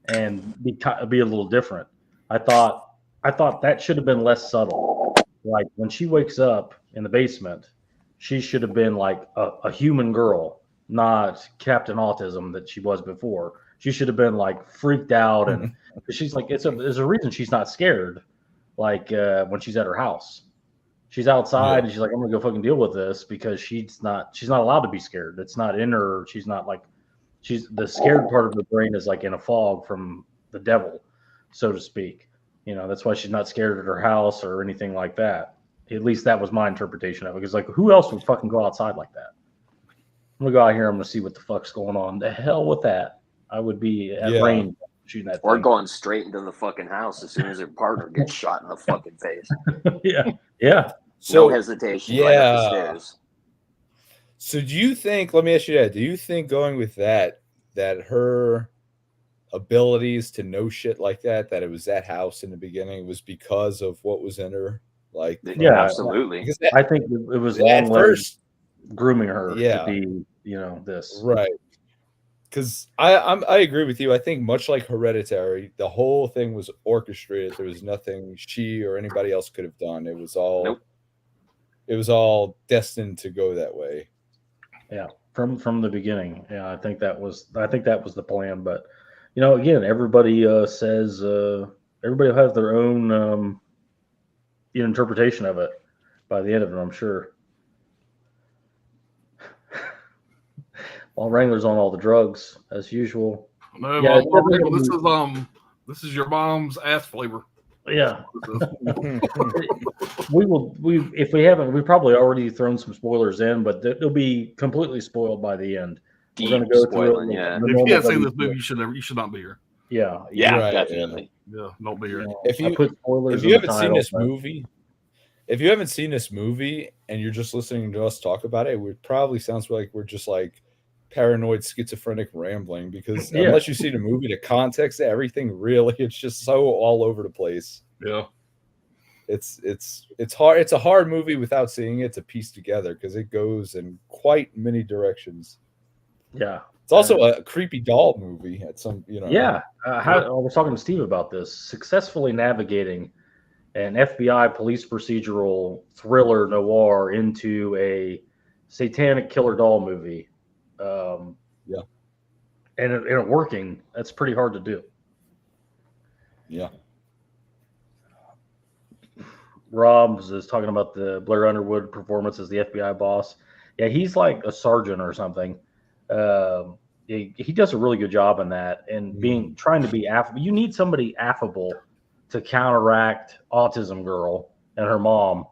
and be a little different. I thought that should have been less subtle. Like when she wakes up in the basement, she should have been like a human girl, not Captain Autism that she was before. She should have been like freaked out, and she's like, there's a reason she's not scared. Like when she's at her house, she's outside and she's like, I'm gonna go fucking deal with this because she's not allowed to be scared. It's not in her. She's not like, she's the scared part of the brain is like in a fog from the devil, so to speak. That's why she's not scared at her house or anything like that. At least that was my interpretation of it. Because like, who else would fucking go outside like that? I'm gonna go out here. I'm gonna see what the fuck's going on. The hell with that. I would be at range shooting that or thing. going straight into the fucking house as soon as their partner gets shot in the fucking face. Yeah. So, no hesitation. Right up the stairs. So do you think? Let me ask you that. Do you think going with that her abilities to know shit like that it was that house in the beginning was because of what was in her? Like, yeah, absolutely. I think it was Longlegs grooming her to be, this right. Because I agree with you. I think much like Hereditary, the whole thing was orchestrated. There was nothing she or anybody else could have done. It was all it was all destined to go that way. Yeah, from the beginning. Yeah, I think that was the plan. But again, everybody says everybody will have their own interpretation of it by the end of it, I'm sure. While Wrangler's on all the drugs as usual. No, this is your mom's ass flavor. Yeah. If we haven't, we probably already thrown some spoilers in, but they'll be completely spoiled by the end. We're going to go through it. If you haven't seen this movie, you should not be here. Yeah. Right, definitely. Yeah, don't be here. If you haven't seen this movie, if you haven't seen this movie and you're just listening to us talk about it, it probably sounds like we're just like paranoid schizophrenic rambling because unless you see the movie, the context of everything, really, it's just so all over the place. Yeah. It's hard. It's a hard movie without seeing it to piece together because it goes in quite many directions. Yeah. It's also a creepy doll movie at some, Yeah. I was talking to Steve about this. Successfully navigating an FBI police procedural thriller noir into a satanic killer doll movie. And it working, that's pretty hard to do. Yeah. Rob is talking about the Blair Underwood performance as the FBI boss. Yeah, he's like a sergeant or something. He does a really good job in that, and trying to be affable. You need somebody affable to counteract Autism Girl and her mom.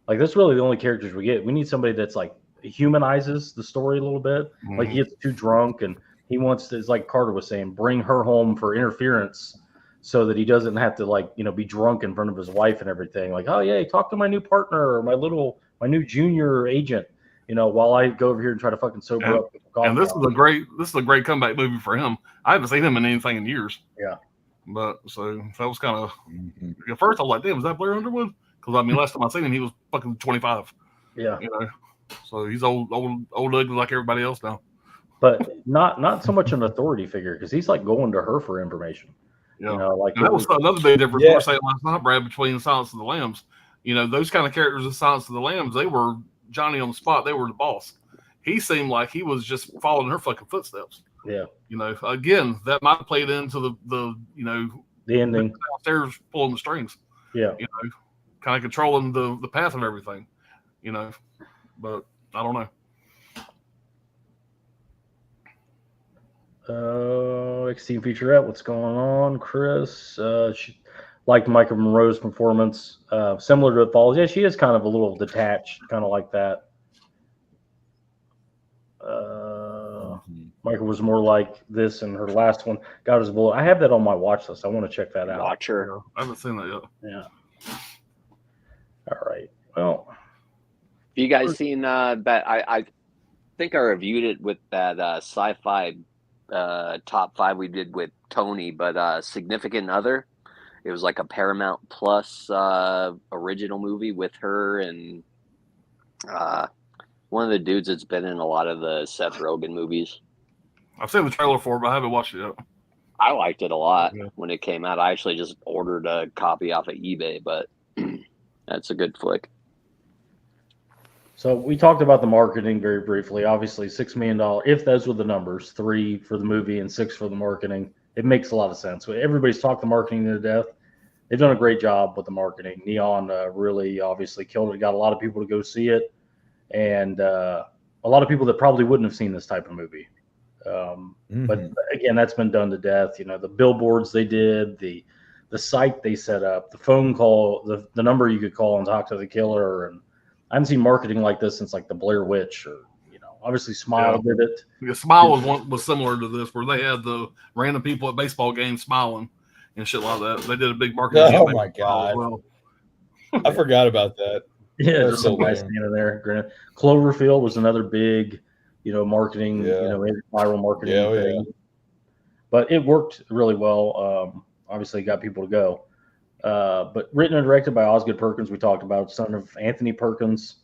Like, that's really the only characters we get. We need somebody that's like humanizes the story a little bit. Like, he gets too drunk and he wants to, it's like Carter was saying, bring her home for interference so that he doesn't have to be drunk in front of his wife and everything. Like, oh yeah, talk to my new partner or my new junior agent, while I go over here and try to fucking sober up. And this is a great comeback movie for him. I haven't seen him in anything in years. Yeah. But so that was kind of at first I was like, damn, was that Blair Underwood? Because last time I seen him, he was fucking 25. Yeah. So he's old ugly like everybody else now. But not so much an authority figure because he's like going to her for information. Yeah. That was another big difference. We were saying last night, Brad, between Silence of the Lambs. Those kind of characters in Silence of the Lambs, they were Johnny on the spot. They were the boss. He seemed like he was just following her fucking footsteps. Yeah. Again, that might have played into the ending downstairs pulling the strings. Yeah. Kind of controlling the path of everything. But I don't know. Extreme featurette. What's going on, Chris? liked Michael Monroe's performance, similar to Falls. Yeah, she is kind of a little detached, kind of like that. Michael was more like this in her last one. God is Bullet. I have that on my watch list. I want to check that out. Watcher. Yeah, I haven't seen that yet. Yeah. All right. Well, Have you guys seen that? I think I reviewed it with that sci-fi top 5 we did with Tony, but Significant Other. It was like a Paramount Plus original movie with her and one of the dudes that's been in a lot of the Seth Rogen movies. I've seen the trailer for it, but I haven't watched it yet. I liked it a lot Yeah. when it came out. I actually just ordered a copy off of eBay, but that's a good flick. so we talked about the marketing very briefly. Obviously, $6 million. If those were the numbers, 3 for the movie and 6 for the marketing, it makes a lot of sense. Everybody's talked the marketing to death. They've done a great job with the marketing. Neon really obviously killed it. Got a lot of people to go see it, and a lot of people that probably wouldn't have seen this type of movie. But again, that's been done to death. You know, the billboards they did, the site they set up, the phone call, the number you could call and talk to the killer. And I haven't seen marketing like this since like the Blair Witch, or obviously Smile did it. Yeah, Smile was similar to this, where they had the random people at baseball games smiling and shit like that. They did a big marketing. Oh campaign my for Smile as God. well. I forgot about that. Yeah, That's just so some guy lame. standing there. Granted, Cloverfield was another big, marketing, Yeah. viral marketing Yeah, oh, thing. But it worked really well. Obviously, got people to go. But written and directed by Osgood Perkins, we talked about, son of Anthony Perkins.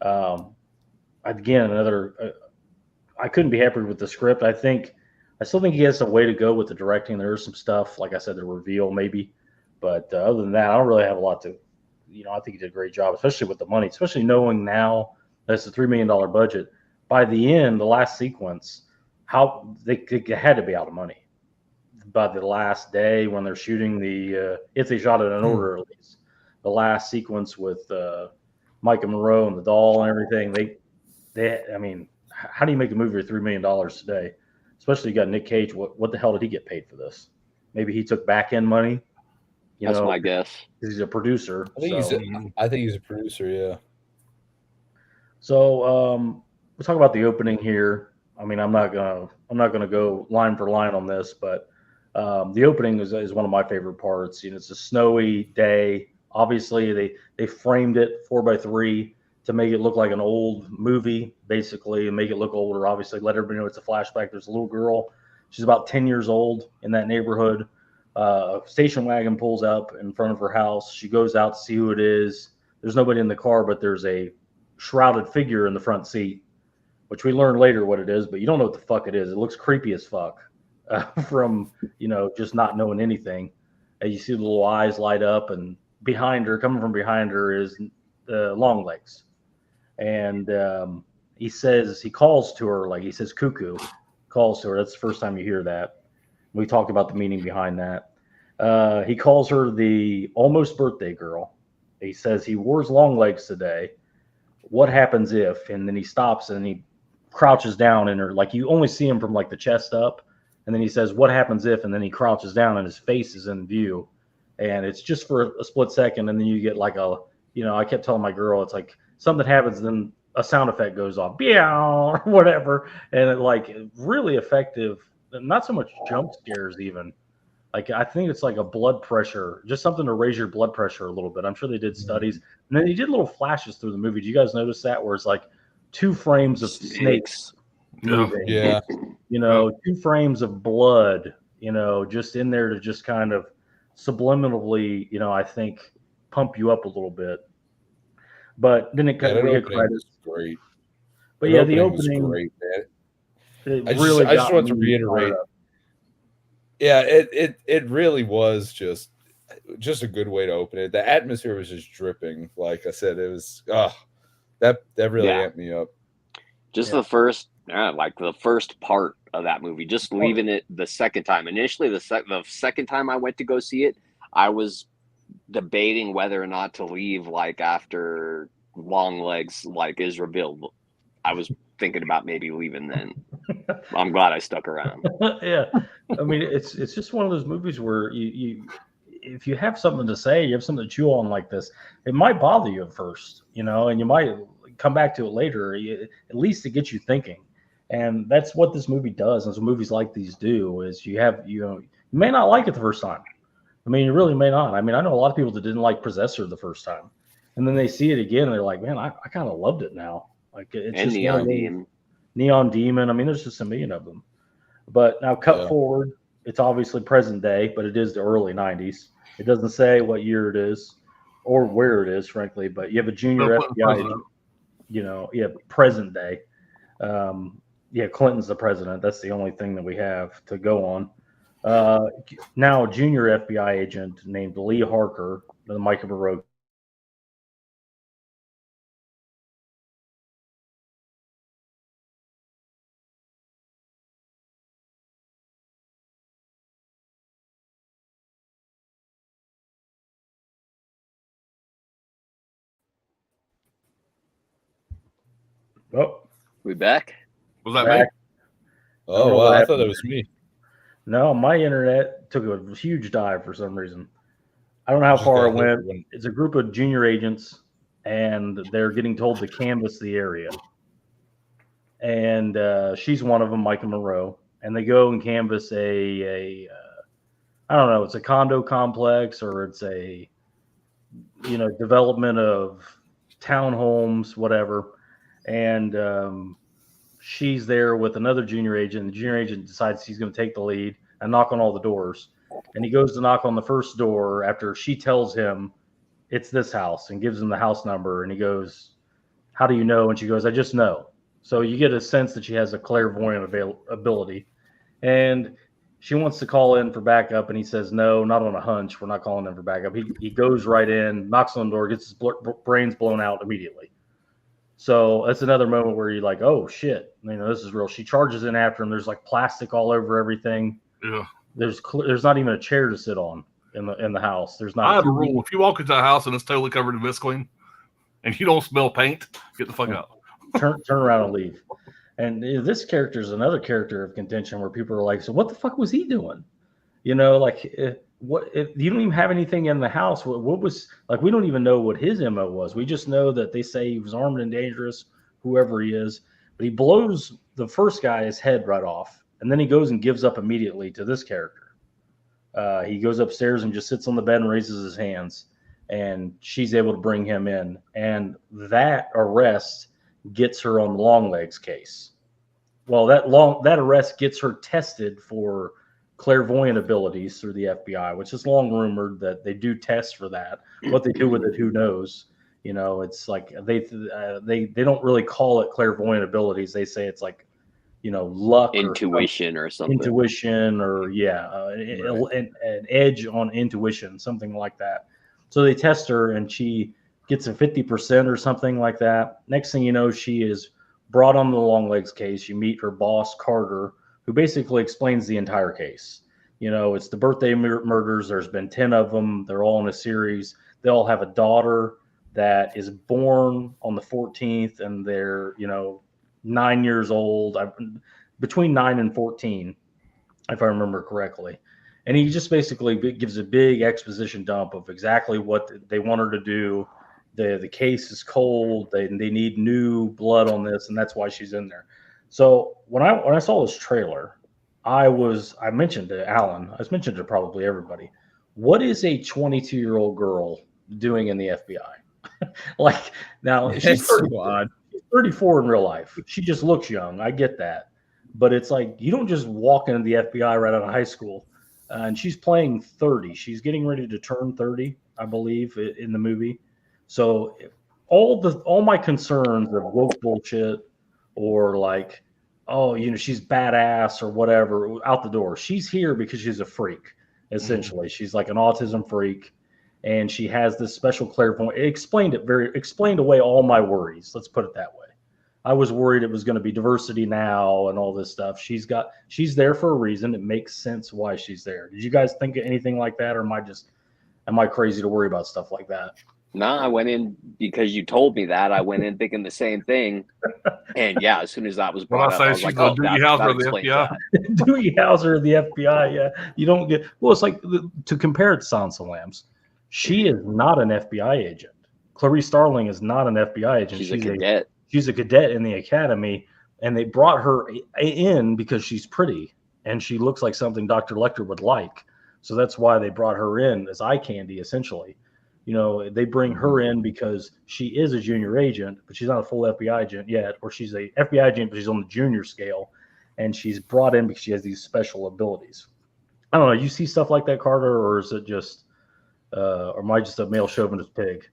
Again, another. I couldn't be happier with the script. I still think he has some way to go with the directing. There is some stuff, like I said, the reveal maybe. But other than that, I don't really have a lot to. I think he did a great job, especially with the money, especially knowing now that's a $3 million budget. By the end, the last sequence, how they had to be out of money by the last day when they're shooting if they shot it in order at least, the last sequence with Micah Monroe and the doll and everything. I mean, how do you make a movie for $3 million today? Especially you got Nick Cage. What the hell did he get paid for this? Maybe he took back end money. That's my guess. He's a producer. I think he's a producer. Yeah. So we'll talk about the opening here. I mean, I'm not gonna go line for line on this, but the opening is one of my favorite parts. It's a snowy day. Obviously, they framed it 4x3 to make it look like an old movie, basically, and make it look older. Obviously, let everybody know it's a flashback. There's a little girl. She's about 10 years old in that neighborhood. A station wagon pulls up in front of her house. She goes out to see who it is. There's nobody in the car, but there's a shrouded figure in the front seat, which we learn later what it is, but you don't know what the fuck it is. It looks creepy as fuck from, just not knowing anything. And you see the little eyes light up, and coming from behind her is Longlegs. And he calls to her, like he says cuckoo, calls to her. That's the first time you hear that. We talked about the meaning behind that. He calls her the almost birthday girl. He says he wears long legs today. What happens if? And then he stops and he crouches down in her, like you only see him from like the chest up. And then he says, what happens if? And then he crouches down and his face is in view. And it's just for a split second. And then you get like I kept telling my girl, it's like something happens, and then a sound effect goes off, or whatever. And it really effective. Not so much jump scares even. Like I think it's like a blood pressure, just something to raise your blood pressure a little bit. I'm sure they did studies. And then he did little flashes through the movie. Did you guys notice that? Where it's like 2 frames of snakes moving. Yeah. 2 frames of blood, just in there to just kind of subliminally, I think pump you up a little bit. But then it kind of was great. But the opening was great, man. I just want to reiterate. Yeah, it really was just a good way to open it. The atmosphere was just dripping. Like I said, it was that really amped me up. Just the first part of that movie, just leaving it the second time. Initially, the second time I went to go see it, I was debating whether or not to leave after Longlegs is revealed. I was thinking about maybe leaving then. I'm glad I stuck around. Yeah. I mean, it's just one of those movies where you if you have something to say, you have something to chew on like this, it might bother you at first, and you might come back to it later. At least it gets you thinking. And that's what this movie does. And so movies like these do is you may not like it the first time. I mean, you really may not. I mean, I know a lot of people that didn't like Possessor the first time. And then they see it again and they're like, man, I kind of loved it now. Like it's And just Neon Demon. Neon Demon. I mean, there's just a million of them. But now cut forward, it's obviously present day, but it is the early 90s. It doesn't say what year it is or where it is, frankly, but you have a junior FBI agent, you have present day. Clinton's the president. That's the only thing that we have to go on. Now a junior FBI agent named Lee Harker, the Micah Monroe. Oh, We back? Was that me? Oh, wow. I thought it was me. No, my internet took a huge dive for some reason. I don't know how far it went. It's a group of junior agents, and they're getting told to canvass the area. And she's one of them, Micah Monroe. And they go and canvass I don't know, it's a condo complex or it's a, development of townhomes, whatever. And she's there with another junior agent. The junior agent decides he's going to take the lead and knock on all the doors. And he goes to knock on the first door after she tells him it's this house and gives him the house number. And he goes, how do you know? And she goes, I just know. So you get a sense that she has a clairvoyant ability. And she wants to call in for backup. And he says, no, not on a hunch. We're not calling in for backup. He goes right in, knocks on the door, gets his brains blown out immediately. So that's another moment where you're like, oh shit, this is real. She charges in after him. There's like plastic all over everything. Yeah. There's not even a chair to sit on in the house. There's not. I have a rule: if you walk into a house and it's totally covered in visqueen, and you don't smell paint, get the fuck out. Turn around and leave. And this character is another character of contention where people are like, so what the fuck was he doing? What if you don't even have anything in the house? What was like? We don't even know what his MO was. We just know that they say he was armed and dangerous, whoever he is. But he blows the first guy's head right off, and then he goes and gives up immediately to this character. He goes upstairs and just sits on the bed and raises his hands, and she's able to bring him in. And that arrest gets her on the Longlegs case. Well, that arrest gets her tested for clairvoyant abilities through the FBI, which is long rumored that they do tests for that. What they do with it, who knows? It's like they don't really call it clairvoyant abilities. They say it's like, luck, intuition or something. Intuition or an edge on intuition, something like that. So they test her and she gets a 50% or something like that. Next thing you know, she is brought on the Longlegs case. You meet her boss, Carter, who basically explains the entire case. It's the birthday murders. There's been 10 of them. They're all in a series. They all have a daughter that is born on the 14th, and they're, 9 years old, between 9 and 14, if I remember correctly. And he just basically gives a big exposition dump of exactly what they want her to do. The case is cold. They need new blood on this, and that's why she's in there. So when I saw this trailer, I mentioned to Alan, I mentioned to probably everybody, what is a 22-year-old girl doing in the FBI? Like, now she's 34 in real life. She just looks young. I get that. But it's like, you don't just walk into the FBI right out of high school. And she's playing 30. She's getting ready to turn 30, I believe, in the movie. So all my concerns of woke bullshit or like, oh, she's badass or whatever, out the door. She's here because she's a freak, essentially. She's like an autism freak, and she has this special clairvoyant. It explained away all my worries. Let's put it that way. I was worried it was going to be diversity now and all this stuff. She's there for a reason. It makes sense why she's there. Did you guys think of anything like that, or am I crazy to worry about stuff like that? No, I went in because you told me that. I went in thinking the same thing. And yeah, as soon as that was When brought I up, I say was she's like, the oh, Doogie that Howser of the explains FBI. that. Dewey Hauser of the FBI. Yeah, you don't get. Well, it's like to compare it to Silence of the Lambs. She is not an FBI agent. Clarice Starling is not an FBI agent. She's a cadet. She's a cadet in the academy, and they brought her in because she's pretty and she looks like something Dr. Lecter would like. So that's why they brought her in as eye candy, essentially. You know, they bring her in because she is a junior agent, but she's not a full FBI agent yet, or she's a FBI agent, but she's on the junior scale, and she's brought in because she has these special abilities. I don't know. You see stuff like that, Carter, or is it just, or am I just a male chauvinist pig?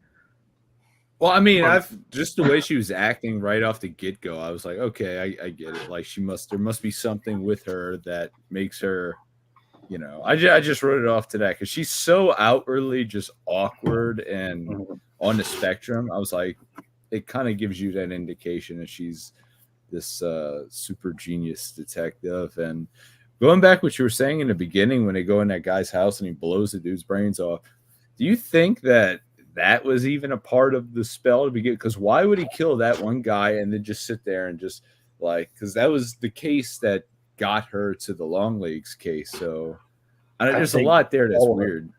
Well, I mean, I've just the way she was acting right off the get go. I was like, okay, I get it. Like there must be something with her that makes her, you know. I just wrote it off to that because she's so outwardly just awkward and on the spectrum. I was like, it kind of gives you that indication that she's this super genius detective. And going back what you were saying in the beginning when they go in that guy's house and he blows the dude's brains off, do you think that was even a part of the spell to begin? Because why would he kill that one guy and then just sit there and just like, because that was the case that got her to the Longlegs case. So there's a lot there that's weird.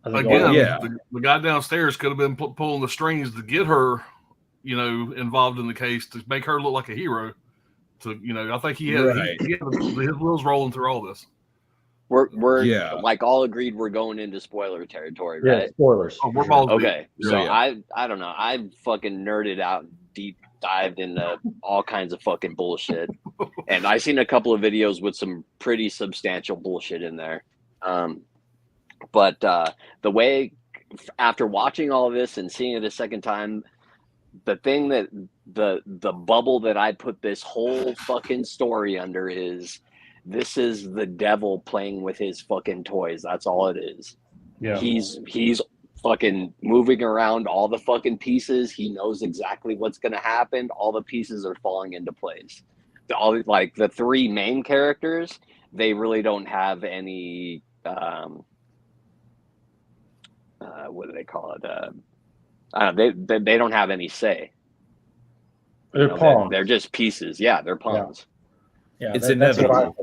Again, yeah, the guy downstairs could have been pulling the strings to get her, you know, involved in the case to make her look like a hero. To, you know, I think he had his wheels rolling through all this. We're like all agreed we're going into spoiler territory, right? Yeah, spoilers. Oh, we're balls okay. deep. So I don't know. I fucking nerded out, deep dived into all kinds of fucking bullshit, and I seen a couple of videos with some pretty substantial bullshit in there. But the way after watching all of this and seeing it a second time, the thing that the bubble that I put this whole fucking story under is this is the devil playing with his fucking toys. That's all it is. Yeah. He's fucking moving around all the fucking pieces. He knows exactly what's going to happen. All the pieces are falling into place. All like the three main characters, they really don't have any what do they call it? They don't have any say. They're pawns. They're just pieces. Yeah, they're pawns. Yeah, it's inevitable.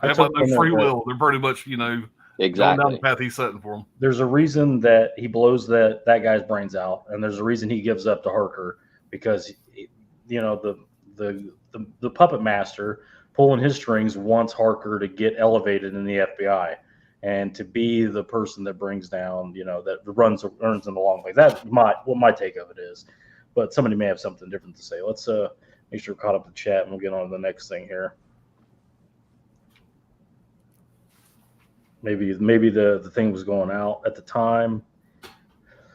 They have no free will. They're pretty much, you know, exactly going down the path he's setting for them. There's a reason that he blows that guy's brains out, and there's a reason he gives up to Harker because, you know, the puppet master pulling his strings wants Harker to get elevated in the FBI and to be the person that brings down, you know, that runs in the long way. That's what my take of it is. But somebody may have something different to say. Let's make sure we're caught up in the chat, and we'll get on to the next thing here. Maybe the thing was going out at the time.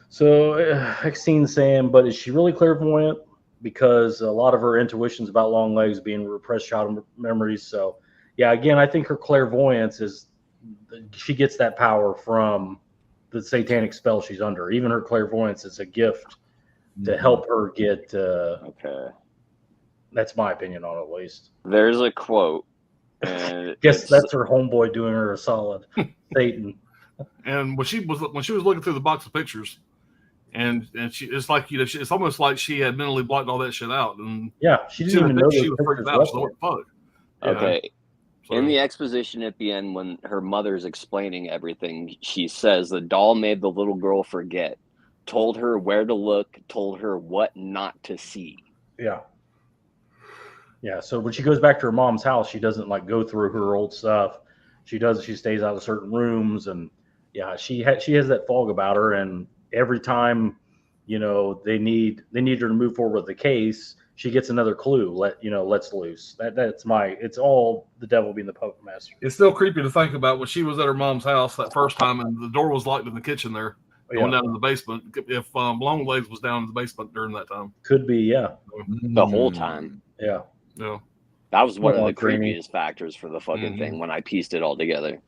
So Maxine saying, but is she really clairvoyant? Because a lot of her intuitions about Longlegs being repressed childhood memories. So yeah, again, I think her clairvoyance is she gets that power from the satanic spell she's under. Even her clairvoyance is a gift to help her get. Okay. That's my opinion on it, at least. There's a quote. Guess that's her homeboy doing her a solid. Satan. And when she was looking through the box of pictures, and it's like, you know, it's almost like she had mentally blocked all that shit out, and yeah, she didn't even know she was freaked out. So what the fuck? Okay. So, in the exposition at the end, when her mother's explaining everything, she says the doll made the little girl forget, told her where to look, told her what not to see. Yeah. Yeah. So when she goes back to her mom's house, she doesn't like go through her old stuff. She stays out of certain rooms, and yeah, she has that fog about her. And every time, you know, they need her to move forward with the case, she gets another clue. Let's loose. It's all the devil being the puppet master. It's still creepy to think about when she was at her mom's house that first time, and the door was locked in the kitchen there, going down to the basement. If Longlegs was down in the basement during that time, could be, yeah, the whole time. Yeah. Yeah. That was one of the creepiest factors for the fucking thing when I pieced it all together.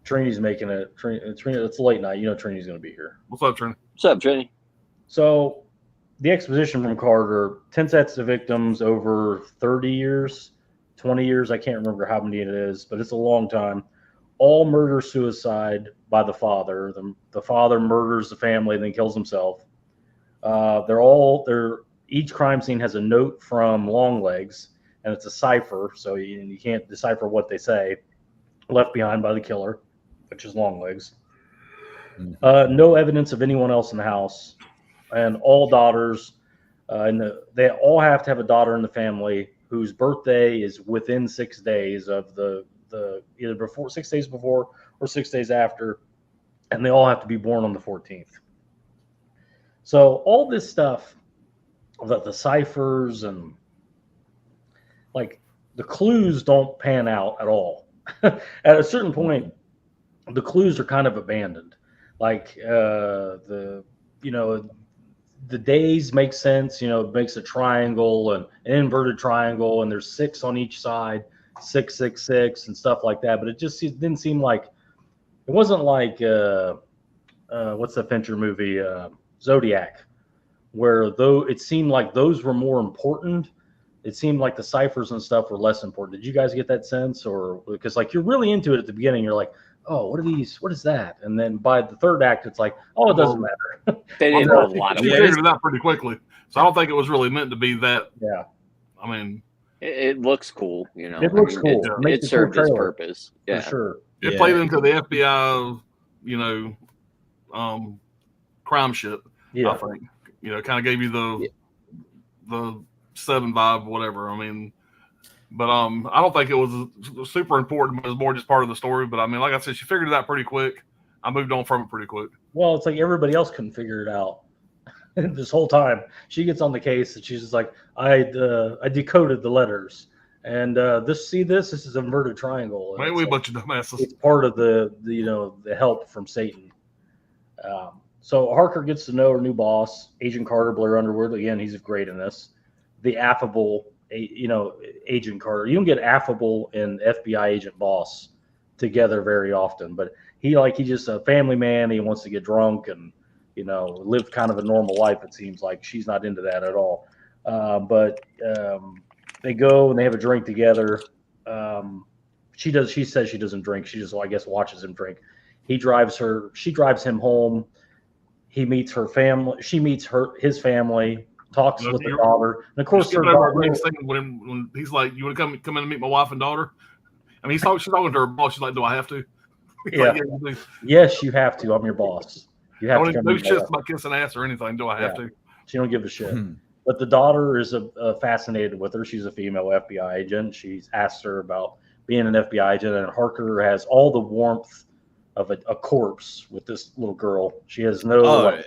Trini's making it. Trini, it's late night. You know Trini's going to be here. What's up, Trini? What's up, Trini? So the exposition from Carter, 10 sets of victims over 30 years, 20 years. I can't remember how many it is, but it's a long time. all murder-suicide by the father. The father murders the family and then kills himself. Each crime scene has a note from Longlegs, and it's a cipher, so you can't decipher what they say. Left behind by the killer, which is Longlegs. No evidence of anyone else in the house, and all daughters. They all have to have a daughter in the family whose birthday is within 6 days of the either before 6 days before or 6 days after, and they all have to be born on the 14th. So all this stuff, the ciphers and like the clues don't pan out at all. At a certain point, the clues are kind of abandoned. Like the days make sense. It makes a triangle and an inverted triangle, and there's 6 on each side, 666 and stuff like that. But it just didn't seem like it wasn't like what's the Fincher movie Zodiac, where though it seemed like those were more important. It seemed like the ciphers and stuff were less important. Did you guys get that sense? Or because like you're really into it at the beginning, you're like, oh, what are these? What is that? And then by the third act, it's like, oh, it doesn't matter. They didn't know a lot of You figured it out pretty quickly. So I don't think it was really meant to be that. Yeah. I mean, it looks cool, It looks cool. It served its purpose. Yeah. For sure. It played into the FBI, crime shit. Yeah. I think kind of gave you the 7 vibe, whatever. I mean, but I don't think it was super important. It was more just part of the story. But I mean, like I said, she figured it out pretty quick. I moved on from it pretty quick. Well, it's like everybody else couldn't figure it out this whole time. She gets on the case and she's just like, I decoded the letters, and this is a inverted triangle. Man, we a bunch of dumbasses. It's part of the help from Satan. So Harker gets to know her new boss, Agent Carter, Blair Underwood. Again, he's great in this. The affable, Agent Carter. You don't get affable and FBI agent boss together very often, but he's just a family man. He wants to get drunk and live kind of a normal life. It seems like she's not into that at all. But they go and they have a drink together. She says she doesn't drink. She just, I guess, watches him drink. She drives him home. He meets her family. She meets his family. Talks with the daughter, and of course, when he's like, "You want to come in and meet my wife and daughter?" I mean, she's talking to her boss. She's like, "Do I have to?" Yeah. Like, yes, you have to. I'm your boss. You have to. No shit about kissing ass or anything. Do I have to? She don't give a shit. But the daughter is fascinated with her. She's a female FBI agent. She's asked her about being an FBI agent, and Harker has all the warmth of a corpse with this little girl. She has no.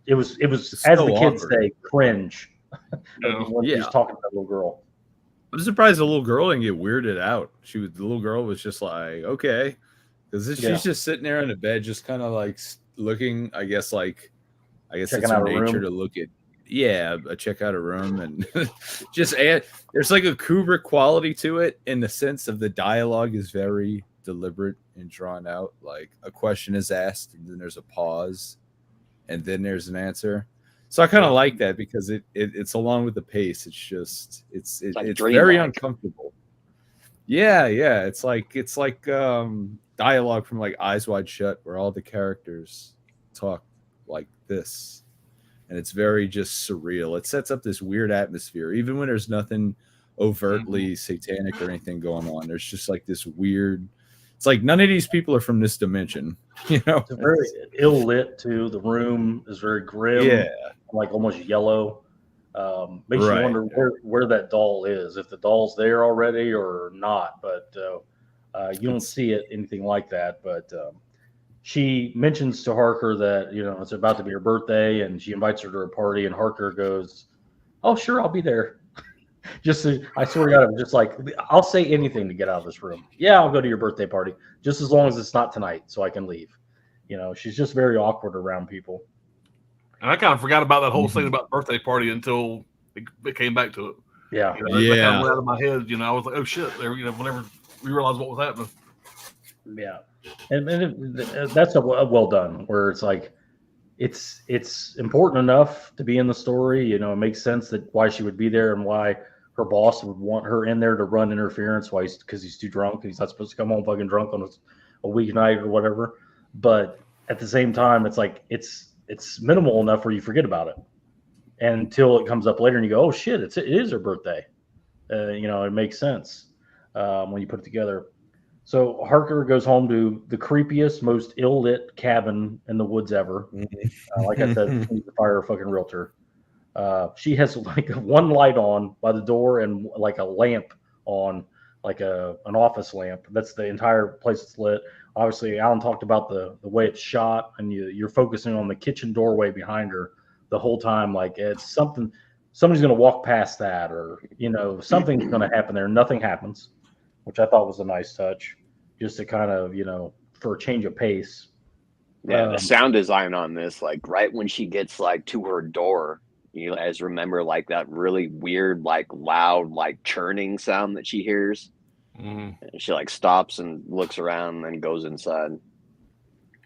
It was so as the kids say, cringe. When she's talking to that little girl. I'm surprised the little girl didn't get weirded out. The little girl was just like, okay, because she's just sitting there in the bed, just kind of like looking. I guess it's her nature to look at. Yeah, check out a room and just add. There's like a Kubrick quality to it in the sense of the dialogue is very deliberate and drawn out. Like a question is asked, and then there's a pause. And then there's an answer. So I kind of like that because it's along with the pace. It's just it's very uncomfortable. Yeah. It's like dialogue from like Eyes Wide Shut, where all the characters talk like this, and it's very just surreal. It sets up this weird atmosphere, even when there's nothing overtly satanic or anything going on. There's just like this weird. It's like none of these people are from this dimension, It's very ill lit too. The room is very grim, like almost yellow. Makes you wonder where that doll is, if the doll's there already or not. But you don't see anything like that. But she mentions to Harker that it's about to be her birthday, and she invites her to a party, and Harker goes, "Oh, sure, I'll be there." I swear to God, I'm just like, I'll say anything to get out of this room. Yeah, I'll go to your birthday party, just as long as it's not tonight, so I can leave. She's just very awkward around people. And I kind of forgot about that whole scene about the birthday party until it came back to it. Yeah, That kind of went out of my head. I was like, oh shit! There, whenever we realized what was happening. Yeah, and that's a well done. Where it's like, it's important enough to be in the story. It makes sense that why she would be there and why her boss would want her in there to run interference because he's too drunk. He's not supposed to come home fucking drunk on a weeknight or whatever. But at the same time, it's like it's minimal enough where you forget about it, and until it comes up later and you go, oh shit, it is her birthday. It makes sense when you put it together. So Harker goes home to the creepiest, most ill-lit cabin in the woods ever. Like I said, she's the fire fucking realtor. She has like one light on by the door and like a lamp on, like an office lamp. That's the entire place that's lit. Obviously, Alan talked about the way it's shot, and you're focusing on the kitchen doorway behind her the whole time. Like it's something, somebody's going to walk past that, or something's going to happen there. Nothing happens, which I thought was a nice touch, just to kind of for a change of pace. Yeah, the sound design on this, like right when she gets like to her door, you guys remember like that really weird, like loud, like churning sound that she hears. And she like stops and looks around and then goes inside.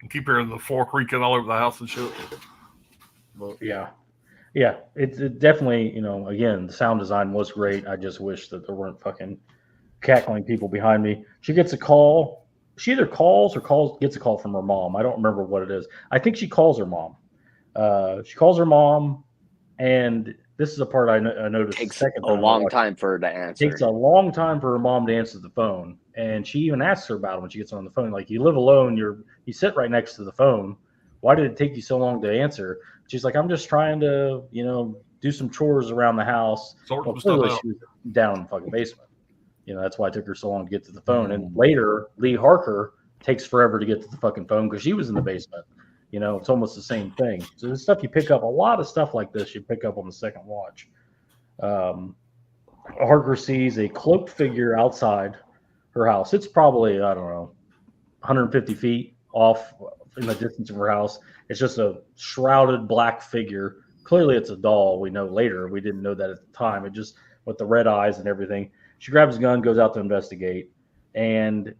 You keep hearing the floor creaking all over the house and shit. Well, yeah. It definitely, again, the sound design was great. I just wish that there weren't fucking cackling people behind me. She gets a call. She either gets a call from her mom. I don't remember what it is. I think she calls her mom. She calls her mom, and this is a part I noticed. Takes a long time for her to answer. Takes a long time for her mom to answer the phone, and she even asks her about it when she gets on the phone. Like, you live alone, you sit right next to the phone. Why did it take you so long to answer? She's like, I'm just trying to, do some chores around the house. Well, she was down in the fucking basement. That's why it took her so long to get to the phone. And later, Lee Harker takes forever to get to the fucking phone because she was in the basement. It's almost the same thing. So the stuff you pick up, a lot of stuff like this, you pick up on the second watch. Harker sees a cloaked figure outside her house. It's probably, I don't know, 150 feet off in the distance of her house. It's just a shrouded black figure. Clearly it's a doll. We know later. We didn't know that at the time. It just, with the red eyes and everything. She grabs a gun, goes out to investigate, and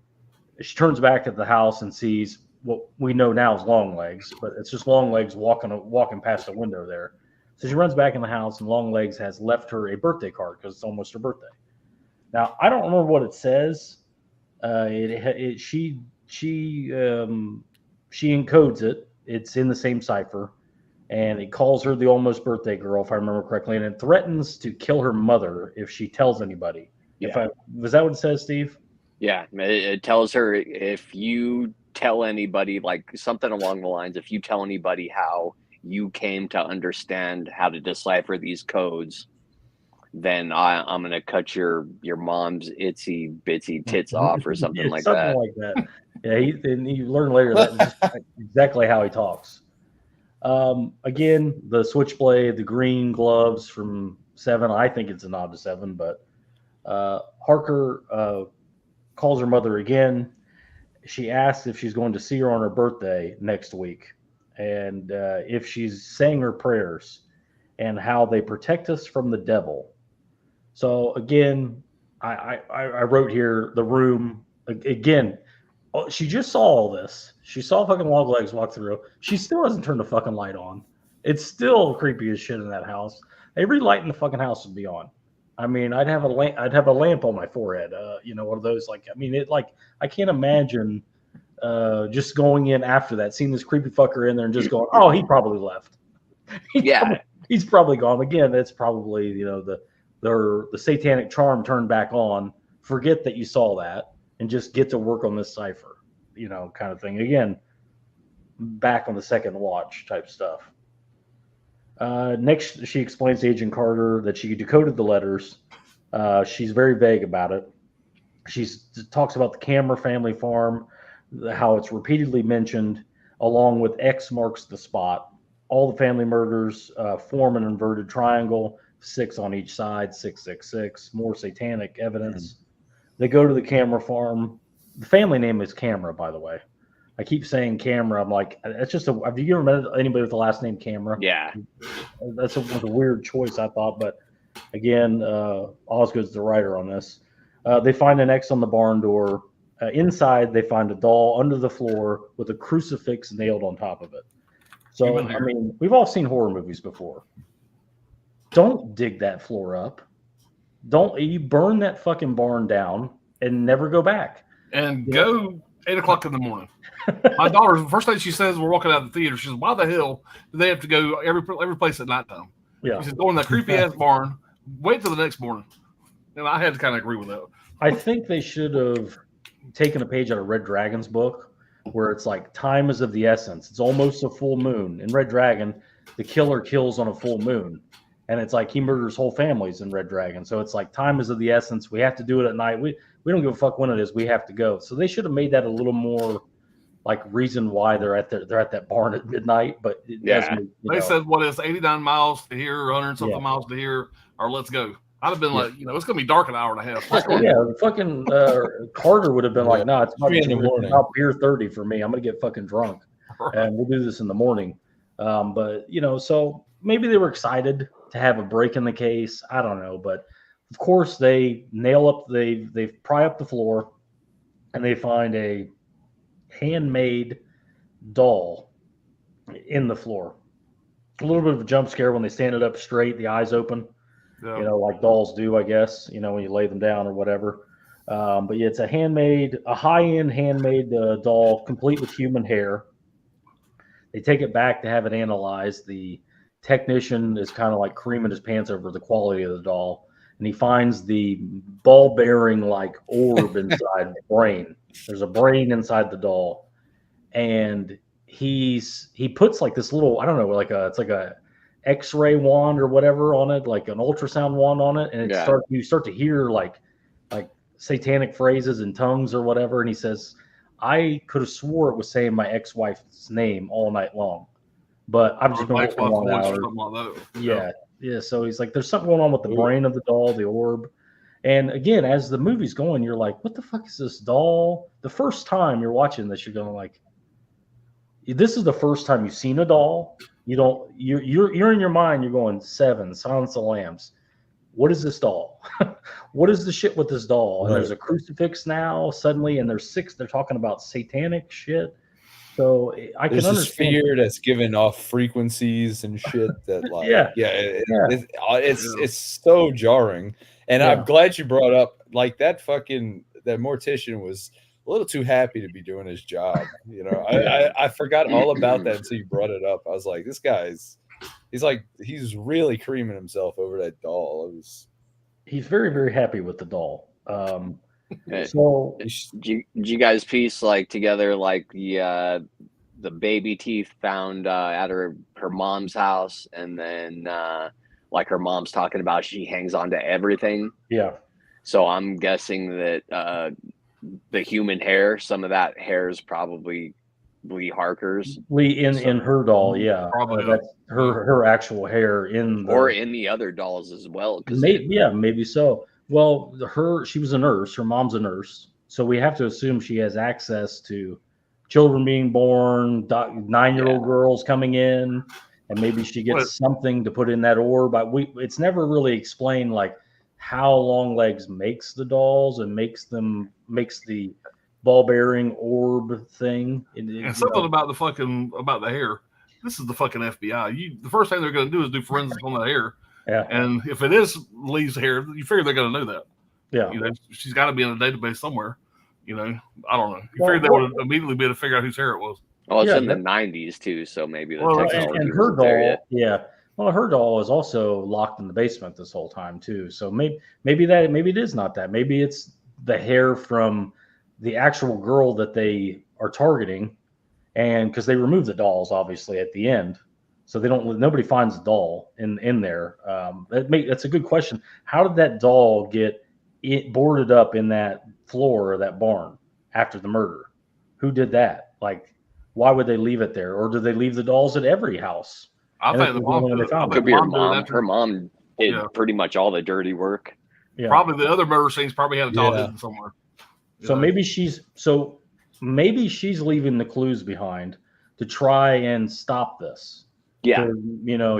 she turns back at the house and sees what we know now is Longlegs, but it's just Longlegs walking past the window there. So she runs back in the house, and Longlegs has left her a birthday card because it's almost her birthday. Now, I don't remember what it says. She encodes it. It's in the same cipher, and it calls her the almost birthday girl, if I remember correctly, and it threatens to kill her mother if she tells anybody. Yeah. Was that what it says, Steve? Yeah, it tells her if you tell anybody, like something along the lines, if you tell anybody how you came to understand how to decipher these codes, then I'm going to cut your mom's itsy bitsy tits off or something like that. Something like that. Yeah, you learn later that's exactly how he talks. Again, the switchblade, the green gloves from 7. I think it's a nod to 7, but Harker calls her mother again. She asks if she's going to see her on her birthday next week, and if she's saying her prayers and how they protect us from the devil. So again, I wrote here the room again. She just saw all this. She saw fucking Longlegs walk through. She still hasn't turned the fucking light on. It's still creepy as shit in that house. Every light in the fucking house would be on. I mean, I'd have a lamp on my forehead. One of those. Like, I mean, I can't imagine just going in after that, seeing this creepy fucker in there and just going, oh, he probably left. He's probably gone. Again, that's probably the satanic charm turned back on. Forget that you saw that and just get to work on this cipher, kind of thing. Again, back on the second watch type stuff. Next, she explains to Agent Carter that she decoded the letters. She's very vague about it. She talks about the Camera family farm, how it's repeatedly mentioned, along with X marks the spot. All the family murders form an inverted triangle, 6 on each side, 666. More satanic evidence. They go to the Camera farm. The family name is Camera, by the way. I keep saying Camera. I'm like, that's just have you ever met anybody with the last name Camera? Yeah. Was a weird choice, I thought. But again, Osgood's the writer on this. They find an X on the barn door. Inside, they find a doll under the floor with a crucifix nailed on top of it. So, I mean, we've all seen horror movies before. Don't dig that floor up. Don't you burn that fucking barn down and never go back. And go 8 o'clock in the morning. My daughter, the first thing she says, we're walking out of the theater. She says, "Why the hell do they have to go every place at nighttime?" Yeah. She says, "Go in that creepy ass barn. Wait till the next morning." And I had to kind of agree with that. I think they should have taken a page out of Red Dragon's book, where it's like time is of the essence. It's almost a full moon. In Red Dragon, the killer kills on a full moon, and it's like he murders whole families in Red Dragon. So it's like time is of the essence. We have to do it at night. We don't give a fuck when it is. We have to go. So they should have made that a little more like reason why they're at that barn at midnight. But it does make, they said what is 89 miles to here, 100 something miles to here, or let's go. I'd have been like, it's gonna be dark an hour and a half. The fucking Carter would have been like, no, it's about 3 in the morning. About beer 30 for me. I'm gonna get fucking drunk, and we'll do this in the morning. But so maybe they were excited to have a break in the case. I don't know, but of course they they pry up the floor, and they find a handmade doll in the floor. A little bit of a jump scare when they stand it up straight, the eyes open. Yeah. Like dolls do, I guess, when you lay them down or whatever. But yeah, it's a high-end handmade doll, complete with human hair. They take it back to have it analyzed. The technician is kind of like creaming his pants over the quality of the doll, and he finds the ball-bearing like orb inside the brain. There's a brain inside the doll, and he puts like this little, I don't know, it's like a X-ray wand or whatever on it, like an ultrasound wand on it, and you start to hear like satanic phrases in tongues or whatever. And he says, "I could have swore it was saying my ex-wife's name all night long, but I've just been working long hours." Yeah. So he's like, "There's something going on with the brain of the doll, the orb." And again, as the movie's going, you're like, "What the fuck is this doll?" The first time you're watching this, you're going like, "This is the first time you've seen a doll." You're in your mind, you're going, 7, Silence of the Lambs. What is this doll? What is the shit with this doll? And there's a crucifix now suddenly, and there's 6. They're talking about satanic shit. So I can understand. There's a sphere that's giving off frequencies and shit that like it's so jarring. And I'm glad you brought up like that mortician was a little too happy to be doing his job. I forgot all about that until you brought it up. I was like, this guy's he's really creaming himself over that doll. He's very, very happy with the doll. So did you guys piece like together like the baby teeth found at her mom's house, and then like her mom's talking about she hangs on to everything. Yeah. So I'm guessing that the human hair, some of that hair is probably Lee Harker's. In her doll, yeah. Probably that's her actual hair in the other dolls as well. Maybe so. Well, she was a nurse. Her mom's a nurse, so we have to assume she has access to children being born, 9-year-old girls coming in, and maybe she gets something to put in that orb. It's never really explained like how Longlegs makes the dolls and makes the ball-bearing orb thing. And something about the hair. This is the fucking FBI. The first thing they're going to do is do forensics on the hair. Yeah. And if it is Lee's hair, you figure they're going to know that. Yeah. She's got to be in a database somewhere. I don't know. You figured they would immediately be able to figure out whose hair it was. Well, it's in the 90s too, so maybe the technology and her wasn't there doll, yet. yeah. Well, her doll is also locked in the basement this whole time too. So maybe it is not that. Maybe it's the hair from the actual girl that they are targeting, and because they remove the dolls obviously at the end, so nobody finds the doll in there. That's a good question. How did that doll get boarded up in that floor of that barn after the murder? Who did that? Like, why would they leave it there, or do they leave the dolls at every house? I think the mom could be her mom. Her mom did pretty much all the dirty work. Yeah. Probably the other murder scenes probably had a doll hidden somewhere. So maybe she's leaving the clues behind to try and stop this. Yeah.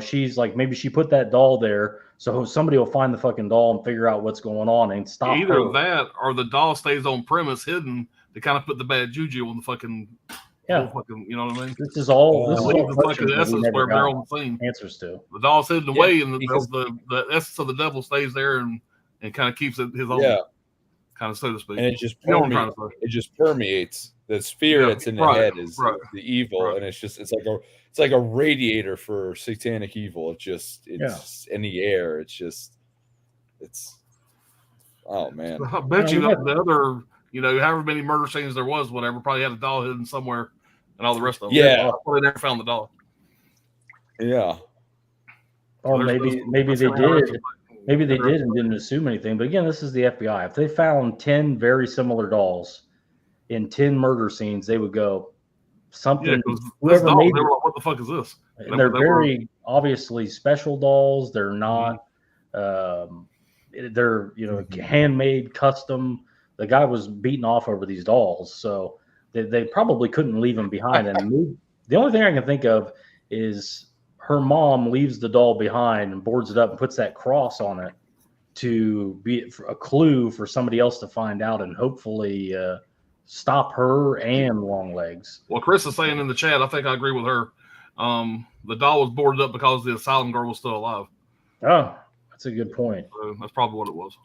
She's like, maybe she put that doll there so somebody will find the fucking doll and figure out what's going on and stop Either her. that or the doll stays on premise hidden to kind of put the bad juju on the fucking fucking, you know what I mean? This is all the fucking essence where they're on the scene. Answers to. The doll's hidden away and the essence of the devil stays there and and kind of keeps it his own. Yeah. Kind of, so to speak. And it just You know what I'm trying to say. it just permeates. The sphere that's in the head is the evil, and it's like a radiator for satanic evil. It's in the air. It's oh man. I bet you that the other, however many murder scenes there was, whatever, probably had a doll hidden somewhere, and all the rest of them. Yeah, they never found the doll. Yeah, or maybe they did. Maybe they did and didn't assume anything. But again, this is the FBI. If they found 10 very similar dolls in 10 murder scenes, they would go something. Yeah, whoever doll, made they were like, "What the fuck is this?" And they're very obviously special dolls. They're not. They're handmade, custom. The guy was beaten off over these dolls, so they probably couldn't leave him behind. And the only thing I can think of is her mom leaves the doll behind and boards it up and puts that cross on it to be a clue for somebody else to find out and hopefully stop her and Longlegs. Well, Chris is saying in the chat, I think I agree with her. The doll was boarded up because the asylum girl was still alive. Oh, that's a good point. So that's probably what it was.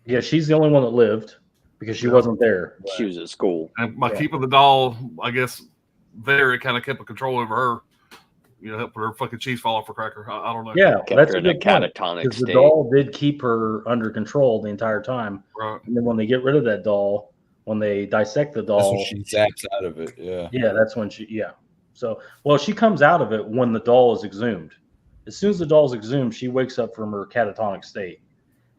Yeah, she's the only one that lived because she wasn't there. She was at school. And by keeping the doll, I guess, there, it kind of kept a control over her. Help her fucking cheese fall off her cracker. I don't know. Yeah, that's a good catatonic because state. The doll did keep her under control the entire time. Right. And then when they get rid of that doll, when they dissect the doll, that's when she zaps out of it. Yeah. Yeah, that's when So, she comes out of it when the doll is exhumed. As soon as the doll is exhumed, she wakes up from her catatonic state,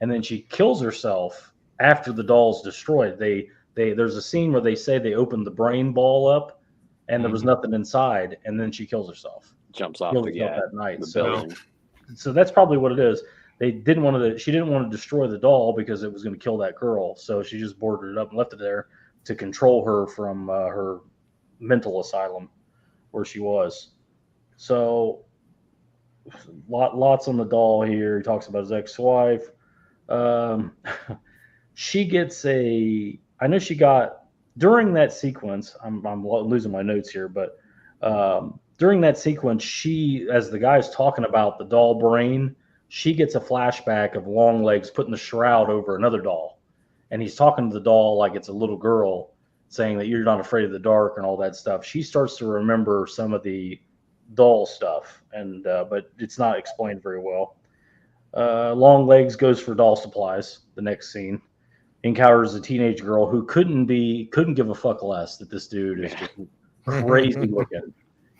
and then she kills herself after the doll's destroyed. There's a scene where they say they opened the brain ball up, and there was nothing inside, and then she kills herself. Jumps off that night. So that's probably what it is. She didn't want to destroy the doll because it was going to kill that girl. So she just boarded it up and left it there to control her from her mental asylum where she was. So lots on the doll here. He talks about his ex-wife. She gets I know she got during that sequence. I'm losing my notes here, but during that sequence, she, as the guy's talking about the doll brain, she gets a flashback of Longlegs putting the shroud over another doll. And he's talking to the doll like it's a little girl, saying that you're not afraid of the dark and all that stuff. She starts to remember some of the doll stuff, but it's not explained very well. Longlegs goes for doll supplies. The next scene encounters a teenage girl who couldn't give a fuck less that this dude is just crazy looking.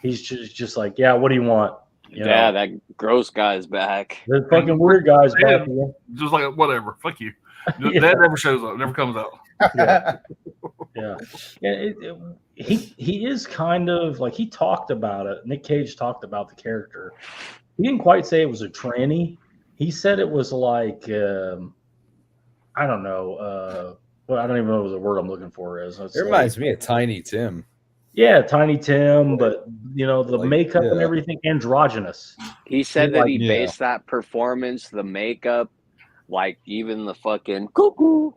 He's just like, yeah, what do you want? That gross guy's back. The fucking weird guy's back. Just like, whatever. Fuck you. That never shows up. Never comes out. Yeah. He is kind of like, he talked about it. Nick Cage talked about the character. He didn't quite say it was a tranny. He said it was like, I don't know. I don't even know what the word I'm looking for is. It reminds me of Tiny Tim. Yeah, Tiny Tim, but the makeup and everything, androgynous. He said that he based that performance, the makeup, like even the fucking cuckoo.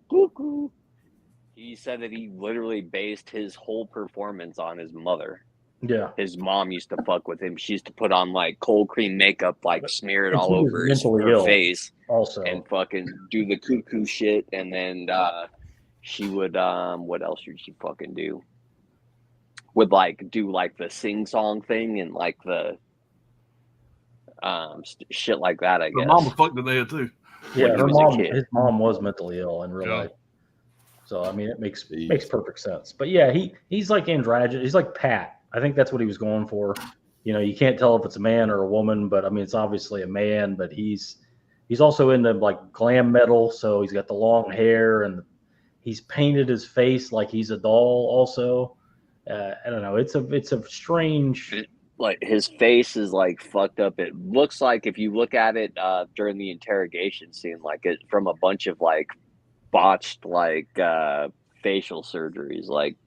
He said that he literally based his whole performance on his mother. Yeah. His mom used to fuck with him. She used to put on like cold cream makeup, like smear it all over her face. Also. And fucking do the cuckoo shit. And then she would, what else would she fucking do? Would like do like the sing song thing and like the shit like that, I guess. Her mom was fucked in there too. Yeah, his mom was mentally ill in real life. So I mean, it makes perfect sense. But yeah, he's like androgynous. He's like Pat. I think that's what he was going for. You can't tell if it's a man or a woman, but I mean, it's obviously a man. But he's also into like glam metal, so he's got the long hair and he's painted his face like he's a doll. Also, I don't know. It's a strange. Like his face is like fucked up. It looks like if you look at it during the interrogation scene, like it from a bunch of like botched like facial surgeries, like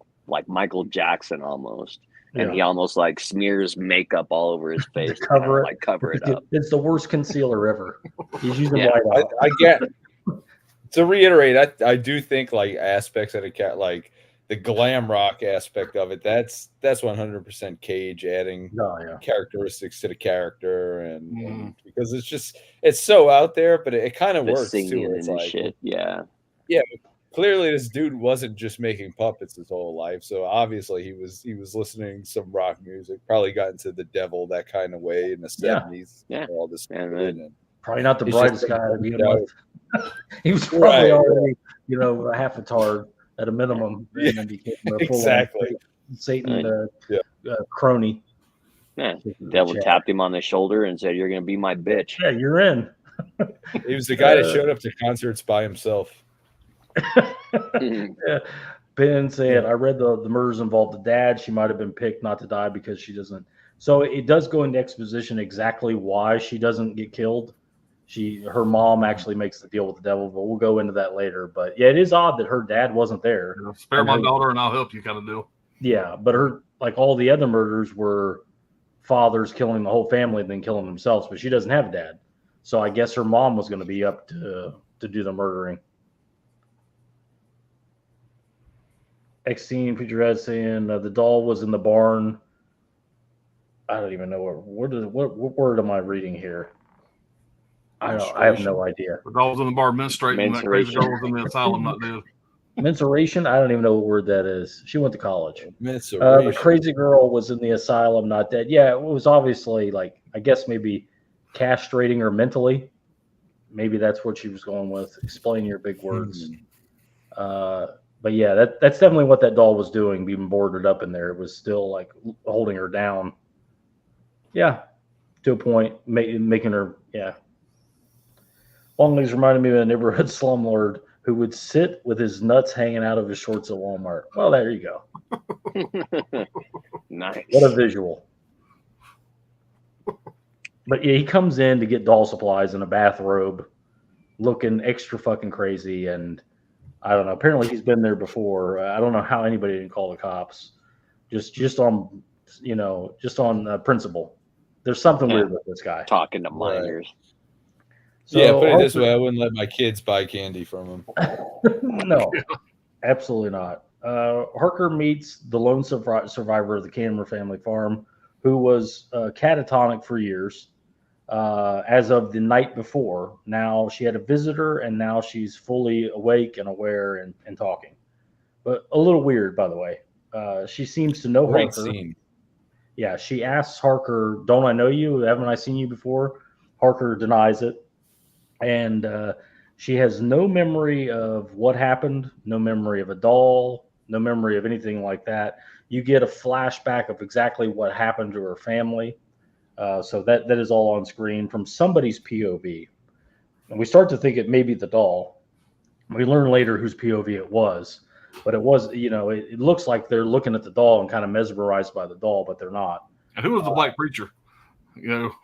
Michael Jackson almost. And he almost like smears makeup all over his face to cover it up. It's the worst concealer ever. He's using white out. I get to reiterate. I do think like aspects of the cat, like the glam rock aspect of it. That's 100% Cage adding characteristics to the character, and because it's so out there, but it kind of The works singing too. It's and like, shit. Yeah. Clearly this dude wasn't just making puppets his whole life, so obviously he was listening to some rock music. Probably got into the devil that kind of way in the 70s. Yeah. All this probably not the he's brightest just guy to begin out. with. He was probably Right. already, a half a tard at a minimum, and then became a Exactly. Satan crony. Yeah. Devil tapped him on the shoulder and said, "You're going to be my bitch." Yeah, you're in. He was the guy that showed up to concerts by himself. Yeah. Ben said, I read the murders involved the dad. She might have been picked not to die because she doesn't. So it does go into exposition exactly why she doesn't get killed. Her mom actually makes the deal with the devil, but we'll go into that later. But yeah, it is odd that her dad wasn't there. Spare my daughter and I'll help you kind of deal. Yeah, but her, like all the other murders, were fathers killing the whole family and then killing themselves, but she doesn't have a dad. So I guess her mom was going to be up to do the murdering. X-Scene featurette saying the doll was in the barn. I don't even know what word am I reading here? I have no idea. The doll was in the bar menstruating, and that crazy girl was in the asylum not dead. Mensuration? I don't even know what word that is. She went to college. Mensuration. The crazy girl was in the asylum not dead. Yeah, it was obviously like, I guess maybe castrating her mentally. Maybe that's what she was going with. Explain your big words. But yeah, that's definitely what that doll was doing, being boarded up in there. It was still like holding her down. Yeah, to a point, making her, yeah. Longlegs reminded me of a neighborhood slumlord who would sit with his nuts hanging out of his shorts at Walmart. Well, there you go. Nice. What a visual. But yeah, he comes in to get doll supplies in a bathrobe, looking extra fucking crazy, and I don't know. Apparently, he's been there before. I don't know how anybody didn't call the cops. Just on, principle. There's something weird with this guy. Talking to minors. So, put it this way: I wouldn't let my kids buy candy from him. No, absolutely not. Harker meets the lone survivor of the Cameron family farm, who was catatonic for years. As of the night before, now she had a visitor, and now she's fully awake and aware and talking. But a little weird, by the way. She seems to know Great Harker. scene. Yeah, she asks Harker, "Don't I know you? Haven't I seen you before?" Harker denies it. And she has no memory of what happened, no memory of a doll, no memory of anything like that. You get a flashback of exactly what happened to her family. So that is all on screen from somebody's POV. And we start to think it may be the doll. We learn later whose POV it was. But it was, it looks like they're looking at the doll and kind of mesmerized by the doll, but they're not. And who was the black preacher?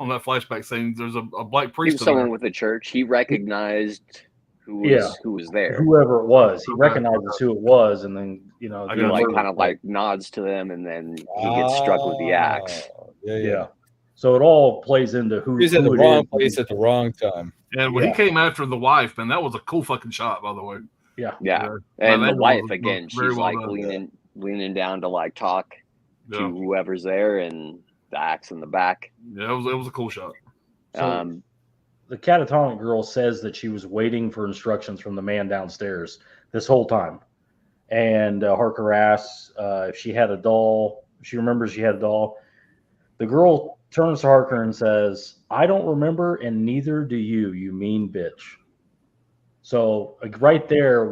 On that flashback scene, there's a black priest. He was someone with a church. He recognized who was there. Whoever it was, he recognizes who it was, and then he kind of nods to them, and then he gets struck with the axe. Yeah. So it all plays into who. He's at the wrong place at the wrong time. And when he came after the wife, man, that was a cool fucking shot, by the way. Yeah. And the wife again, she's like leaning down to like talk to whoever's there, and the axe in the back. Yeah, it was a cool shot. So the catatonic girl says that she was waiting for instructions from the man downstairs this whole time. And Harker asks if she had a doll. She remembers she had a doll. The girl turns to Harker and says, "I don't remember, and neither do you, you mean bitch." So right there,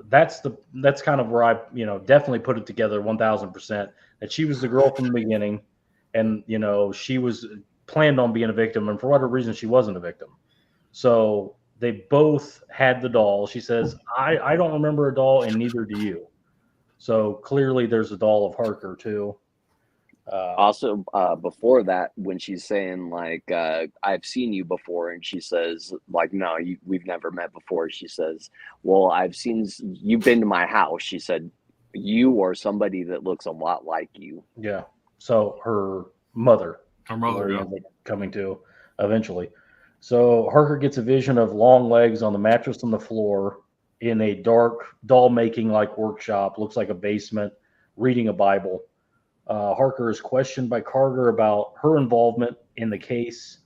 that's kind of where I definitely put it together 1000% that she was the girl from the beginning. And, she was planned on being a victim, and for whatever reason, she wasn't a victim. So they both had the doll. She says, I don't remember a doll, and neither do you. So clearly there's a doll of Harker, too. Also, before that, when she's saying, like, I've seen you before, and she says, like, no, we've never met before. She says, well, you've been to my house. She said, you or somebody that looks a lot like you. Yeah. So her mother yeah. coming to eventually. So Harker gets a vision of Longlegs on the mattress on the floor in a dark doll making like workshop, looks like a basement, reading a Bible. Harker is questioned by Carter about her involvement in the case.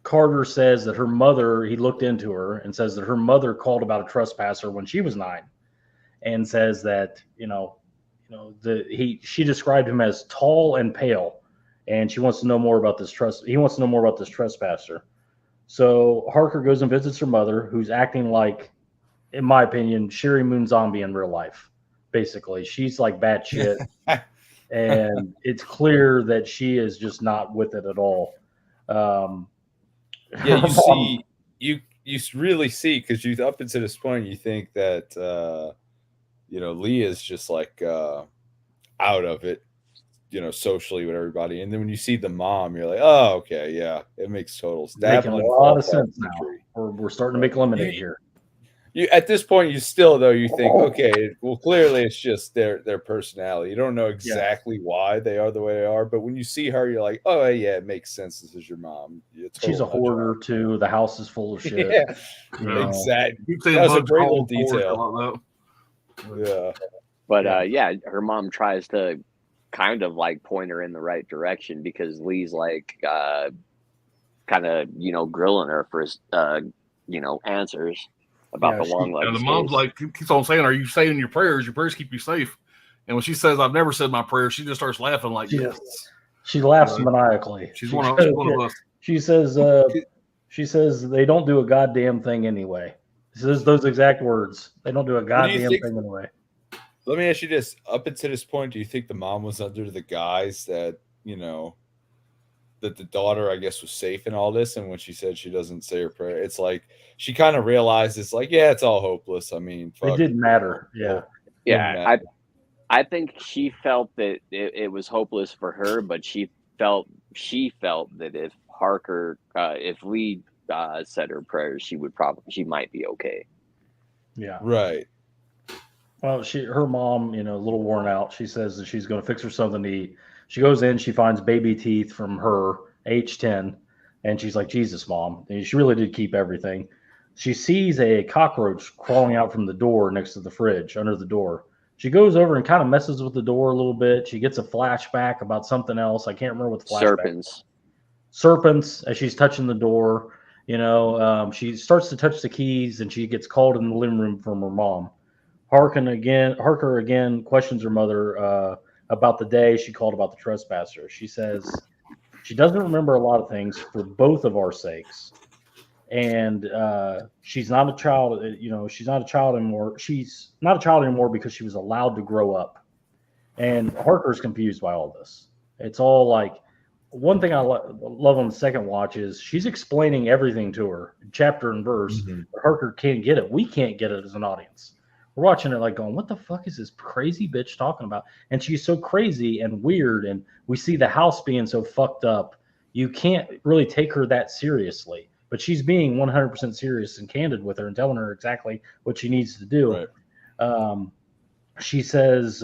Carter says that her mother, he looked into her and says that her mother called about a trespasser when she was 9, and says that, she described him as tall and pale, and she wants to know more about this he wants to know more about this trespasser. So Harker goes and visits her mother, who's acting like, in my opinion, Sherry Moon Zombie in real life. Basically, she's like bad shit, and it's clear that she is just not with it at all. Yeah, you see, you really see, because you up until this point you think that Lee is just like out of it, socially with everybody, and then when you see the mom, you're like, oh, okay, yeah, it makes total making a lot of sense now. We're starting to make lemonade here. You at this point, you still though you think, okay, well, clearly it's just their personality. You don't know exactly why they are the way they are, but when you see her, you're like, oh yeah, it makes sense. This is your mom. She's a hoarder too. The house is full of shit. Yeah, exactly. That's a great little detail. Yeah, but her mom tries to kind of like point her in the right direction, because Lee's like kind of grilling her for answers about the Longlegs. And the mom's like keeps on saying, "Are you saying your prayers? Your prayers keep you safe." And when she says, "I've never said my prayers," she just starts laughing like this. She laughs maniacally. She's one of us. She says, they don't do a goddamn thing anyway. She says those exact words. They don't do a goddamn thing anyway. Let me ask you this: up until this point, do you think the mom was under the guise that that the daughter, I guess, was safe in all this? And when she said she doesn't say her prayer, it's like she kind of realizes, like, yeah, it's all hopeless. I mean, it didn't matter. Yeah. I think she felt that it was hopeless for her, but she felt that if if Lee said her prayers, she might be okay. Yeah. Right. Well, her mom, a little worn out. She says that she's going to fix her something to eat. She goes in, she finds baby teeth from her H10, and she's like, Jesus, Mom. And she really did keep everything. She sees a cockroach crawling out from the door next to the fridge, under the door. She goes over and kind of messes with the door a little bit. She gets a flashback about something else. I can't remember what the flashback was. Serpents, as she's touching the door. She starts to touch the keys, and she gets called in the living room from her mom. Harker again questions her mother about the day she called about the trespasser. She says she doesn't remember a lot of things for both of our sakes, and she's not a child. She's not a child anymore. She's not a child anymore because she was allowed to grow up. And Harker's confused by all this. It's all like, one thing I love on the second watch is she's explaining everything to her, chapter and verse. Mm-hmm. But Harker can't get it. We can't get it as an audience. We're watching it like going, what the fuck is this crazy bitch talking about? And she's so crazy and weird, and we see the house being so fucked up. You can't really take her that seriously, but she's being 100% serious and candid with her and telling her exactly what she needs to do. Right. She says,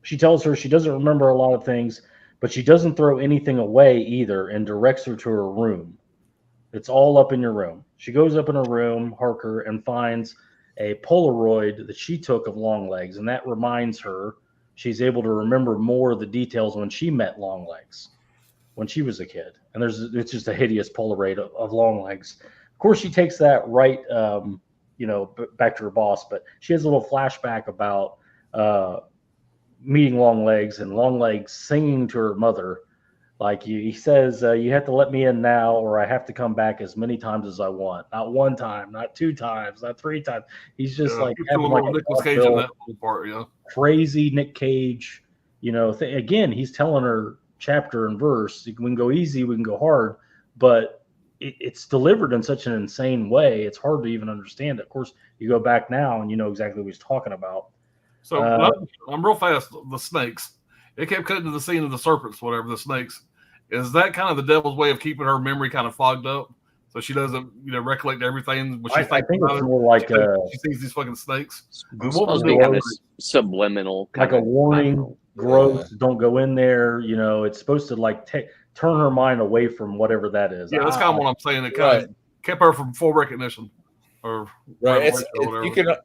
she tells her she doesn't remember a lot of things, but she doesn't throw anything away either, and directs her to her room. It's all up in your room. She goes up in her room, Harker, and finds a Polaroid that she took of Longlegs, and that reminds her she's able to remember more of the details when she met Longlegs when she was a kid. And it's just a hideous Polaroid of Longlegs. Of course, she takes that right, back to her boss, but she has a little flashback about meeting Longlegs, and Longlegs singing to her mother. Like he says, you have to let me in now, or I have to come back as many times as I want. Not one time, not 2 times, not 3 times. He's just like having like Nicolas Cage in that part, crazy Nick Cage. Again, he's telling her chapter and verse. We can go easy, we can go hard, but it's delivered in such an insane way. It's hard to even understand it. Of course, you go back now and you know exactly what he's talking about. So I'm real fast. The snakes. It kept cutting to the scene of the serpents, whatever, the snakes. Is that kind of the devil's way of keeping her memory kind of fogged up, so she doesn't, recollect everything? When I think it's more like she sees these fucking snakes. It's supposed to be kind of subliminal, like a warning. Gross! Don't go in there. It's supposed to like turn her mind away from whatever that is. Yeah, that's kind of what I'm saying. It kind kept her from full recognition, or Right. revelation or You whatever.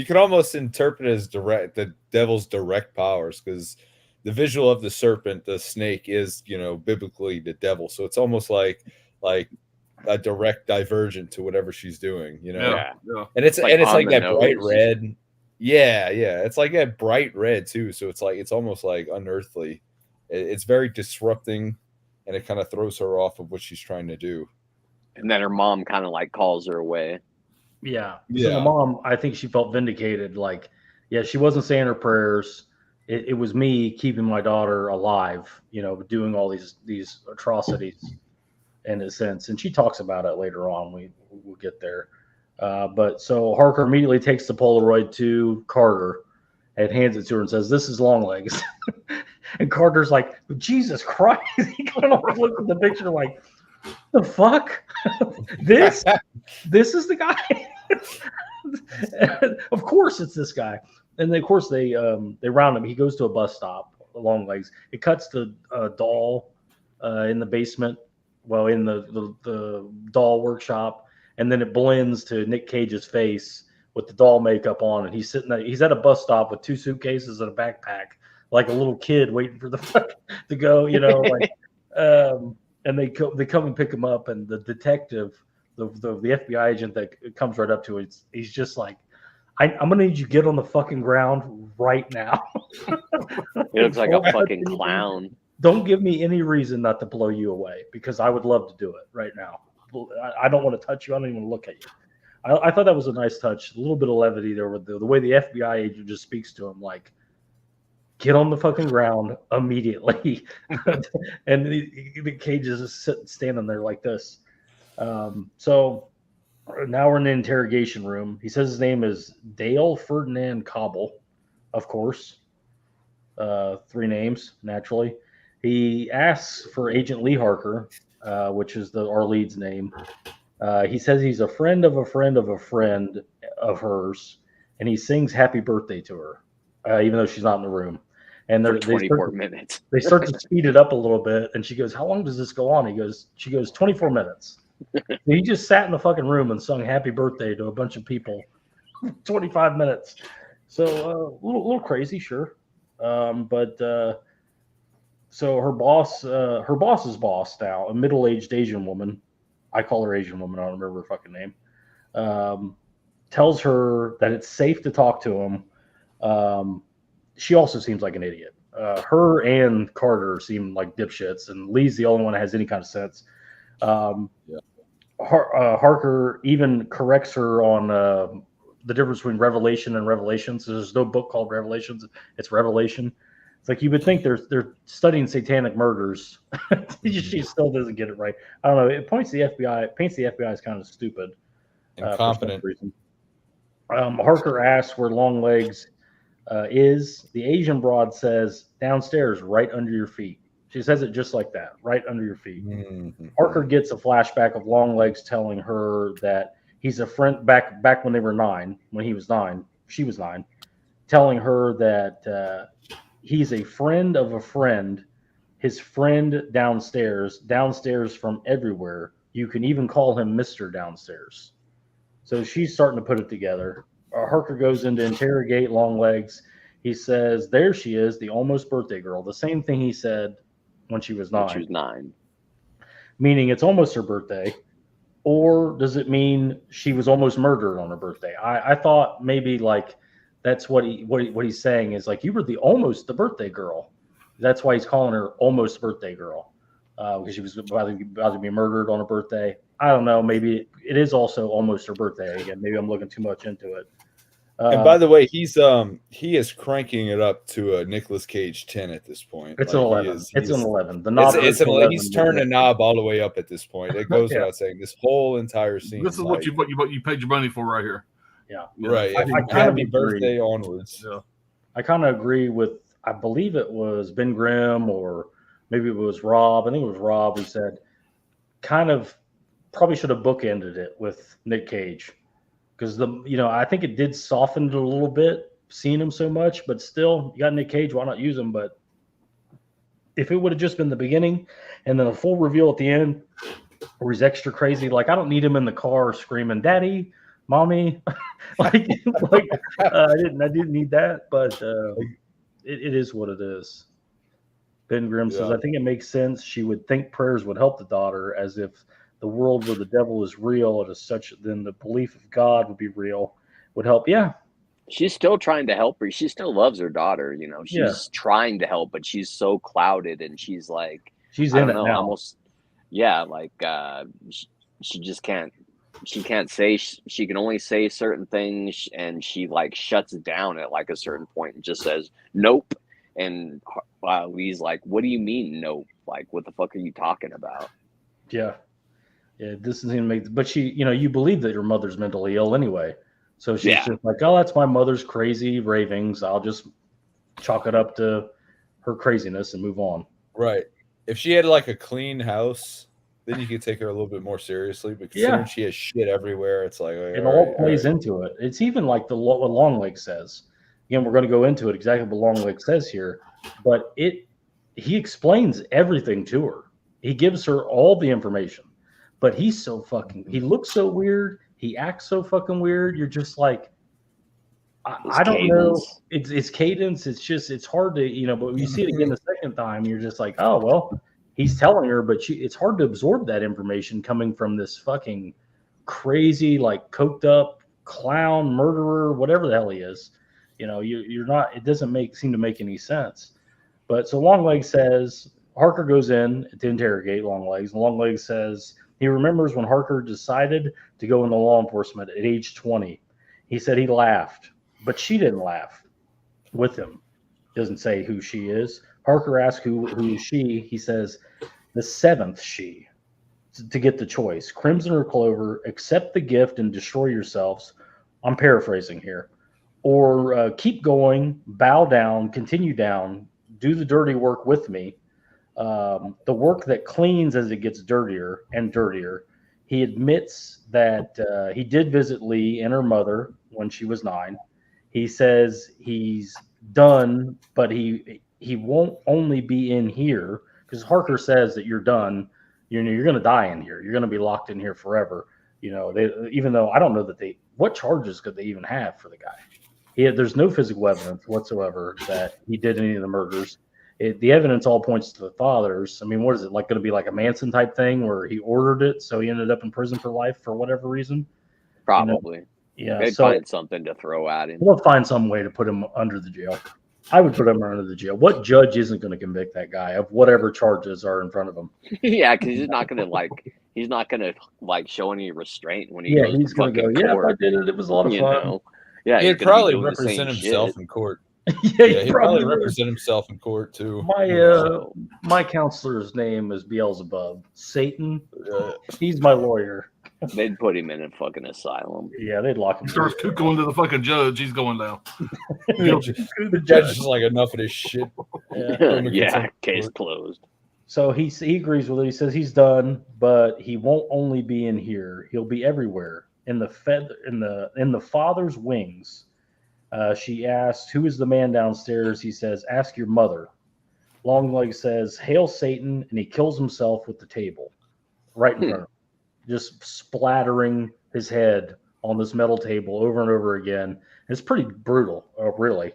can almost interpret it as the devil's direct powers, because the visual of the serpent, the snake, is biblically the devil. So it's almost like a direct divergent to whatever she's doing. Yeah. And it's Like on like the that bright nose. red. Yeah. It's like that bright red too. So it's almost like unearthly. It's very disrupting, and it kind of throws her off of what she's trying to do. And then her mom kind of like calls her away. Yeah. So Yeah. the mom, I think she felt vindicated. Like, yeah, she wasn't saying her prayers. It was me keeping my daughter alive, doing all these atrocities in a sense. And she talks about it later on. We'll get there. But so Harker immediately takes the Polaroid to Carter and hands it to her and says, "This is Longlegs." And Carter's like, "Jesus Christ." He kind of looked at the picture like, "The fuck? This is the guy." Of course it's this guy. And then, of course they round him. He goes to a bus stop, Longlegs. It cuts to a doll in the basement, well, in the doll workshop, and then it blends to Nick Cage's face with the doll makeup on, and he's at a bus stop with 2 suitcases and a backpack, like a little kid waiting for the fuck to go, and they come and pick him up, and the detective, the FBI agent that comes right up to it, he's just like, I'm gonna need you to get on the fucking ground right now. He looks like a fucking clown. Don't give me any reason not to blow you away, because I would love to do it right now. I don't want to touch you. I don't even want to look at you. I thought that was a nice touch. A little bit of levity there with the way the FBI agent just speaks to him, like, get on the fucking ground immediately. And the Cage is just standing there like this. So now we're in the interrogation room. He says his name is Dale Ferdinand Cobble, of course. 3 names, naturally. He asks for Agent Lee Harker, which is our lead's name. He says he's a friend of a friend of a friend of hers, and he sings "Happy Birthday" to her, even though she's not in the room. And For 24 minutes. They start to speed it up a little bit, and she goes, "How long does this go on?" She goes, 24 minutes. He just sat in the fucking room and sung "Happy Birthday" to a bunch of people, 25 minutes. So a little crazy, sure. So her boss's boss now, a middle-aged Asian woman, I call her Asian woman, I don't remember her fucking name, tells her that it's safe to talk to him. She also seems like an idiot. Her and Carter seem like dipshits, and Lee's the only one that has any kind of sense. Harker even corrects her on the difference between Revelation and Revelations. There's no book called Revelations; it's Revelation. It's like you would think they're studying satanic murders. She still doesn't get it right. I don't know. It paints the FBI as kind of stupid, Incompetent. for some reason. Harker asks where Longlegs is. The Asian broad says downstairs, right under your feet. She says it just like that, right under your feet. Mm-hmm. Harker gets a flashback of Longlegs telling her that he's a friend back when they were 9, when he was 9, she was 9, telling her that he's a friend of a friend, his friend downstairs from everywhere. You can even call him Mr. Downstairs. So she's starting to put it together. Harker goes in to interrogate Longlegs. He says, there she is, the almost birthday girl. The same thing he said when she was 9. She was 9. Meaning it's almost her birthday. Or does it mean she was almost murdered on her birthday? I thought maybe like that's what he's saying is like, you were the birthday girl. That's why he's calling her almost birthday girl, because she was about to be murdered on her birthday. I don't know. Maybe it is also almost her birthday again. Maybe I'm looking too much into it. And by the way, he is cranking it up to a Nicolas Cage 10 at this point. It's like an 11. It's an 11. The knob it's is an 11. He's turned the knob all the way up at this point. It goes Yeah. without saying. This whole entire scene. This is what you paid your money for right here. Yeah. Right. I kind of Happy agree. birthday onwards. Yeah. I kind of agree with, I believe it was Ben Grimm or maybe it was Rob. I think it was Rob who said kind of probably should have bookended it with Nick Cage. Because I think it did soften it a little bit, seeing him so much, but still, you got Nick Cage, why not use him? But if it would have just been the beginning and then a full reveal at the end, where he's extra crazy. Like, I don't need him in the car screaming, "Daddy, Mommy." like, I didn't need that, but it is what it is. Ben Grimm says, Yeah. I think it makes sense. She would think prayers would help the daughter, as if the world where the devil is real, and as such, then the belief of God would be real, would help. Yeah, She's still trying to help her. She still loves her daughter, you know. yeah. She's trying to help, but she's so clouded, and she's like, She's I in don't it know, now. almost, yeah, like she just can't. She can't say. She can only say certain things, and she like shuts down at like a certain point and just says nope. And Lee's like, "What do you mean nope? Like, what the fuck are you talking about?" Yeah. Yeah, this doesn't even make. But she, you believe that your mother's mentally ill anyway. So she's Yeah. just like, oh, that's my mother's crazy ravings. I'll just chalk it up to her craziness and move on. Right. If she had like a clean house, then you could take her a little bit more seriously. But considering she has shit everywhere, it's like It all plays into it. It's even like what Longlegs says. Again, we're going to go into it exactly what Longlegs says here, but he explains everything to her. He gives her all the information, but he looks so weird. He acts so fucking weird. You're just like, I don't know. It's cadence. It's hard to, but when you see it again the second time, you're just like, oh, well, he's telling her, but it's hard to absorb that information coming from this fucking crazy, like coked up clown murderer, whatever the hell he is. You're not, it doesn't seem to make any sense. But so Longlegs says, Harker goes in to interrogate Longlegs, and Longlegs says he remembers when Harker decided to go into law enforcement at age 20. He said he laughed, but she didn't laugh with him. Doesn't say who she is. Harker asks who is she. He says the seventh she, to get the choice. Crimson or Clover, accept the gift and destroy yourselves. I'm paraphrasing here. Or keep going, bow down, continue down, do the dirty work with me. The work that cleans as it gets dirtier and dirtier. He admits that he did visit Lee and her mother when she was 9. He says he's done, but he won't only be in here, because Harker says that you're done. You're going to die in here. You're going to be locked in here forever. Even though I don't know what charges could they even have for the guy? There's no physical evidence whatsoever that he did any of the murders. The evidence all points to the fathers. I mean, what is it like? Going to be like a Manson type thing where he ordered it, so he ended up in prison for life for whatever reason? Probably. Yeah, they'd find something to throw at him. We'll find some way to put him under the jail. I would put him under the jail. What judge isn't going to convict that guy of whatever charges are in front of him? Yeah, because he's not going to show any restraint when he goes. He's going to go. Yeah, if I did it. It was a lot of fun. Yeah, he'd probably represent himself in court. He'd probably represent himself in court too. My counselor's name is Beelzebub. Satan. He's my lawyer. They'd put him in a fucking asylum. Yeah, they'd lock him. He starts going to the fucking judge. He's going down. The judge is like, enough of this shit. Yeah, case closed. So he agrees with it. He says he's done, but he won't only be in here. He'll be everywhere. In the Father's wings. She asks, who is the man downstairs? He says, ask your mother. Longlegs says, hail Satan, and he kills himself with the table right in front of him, just splattering his head on this metal table over and over again. It's pretty brutal, really.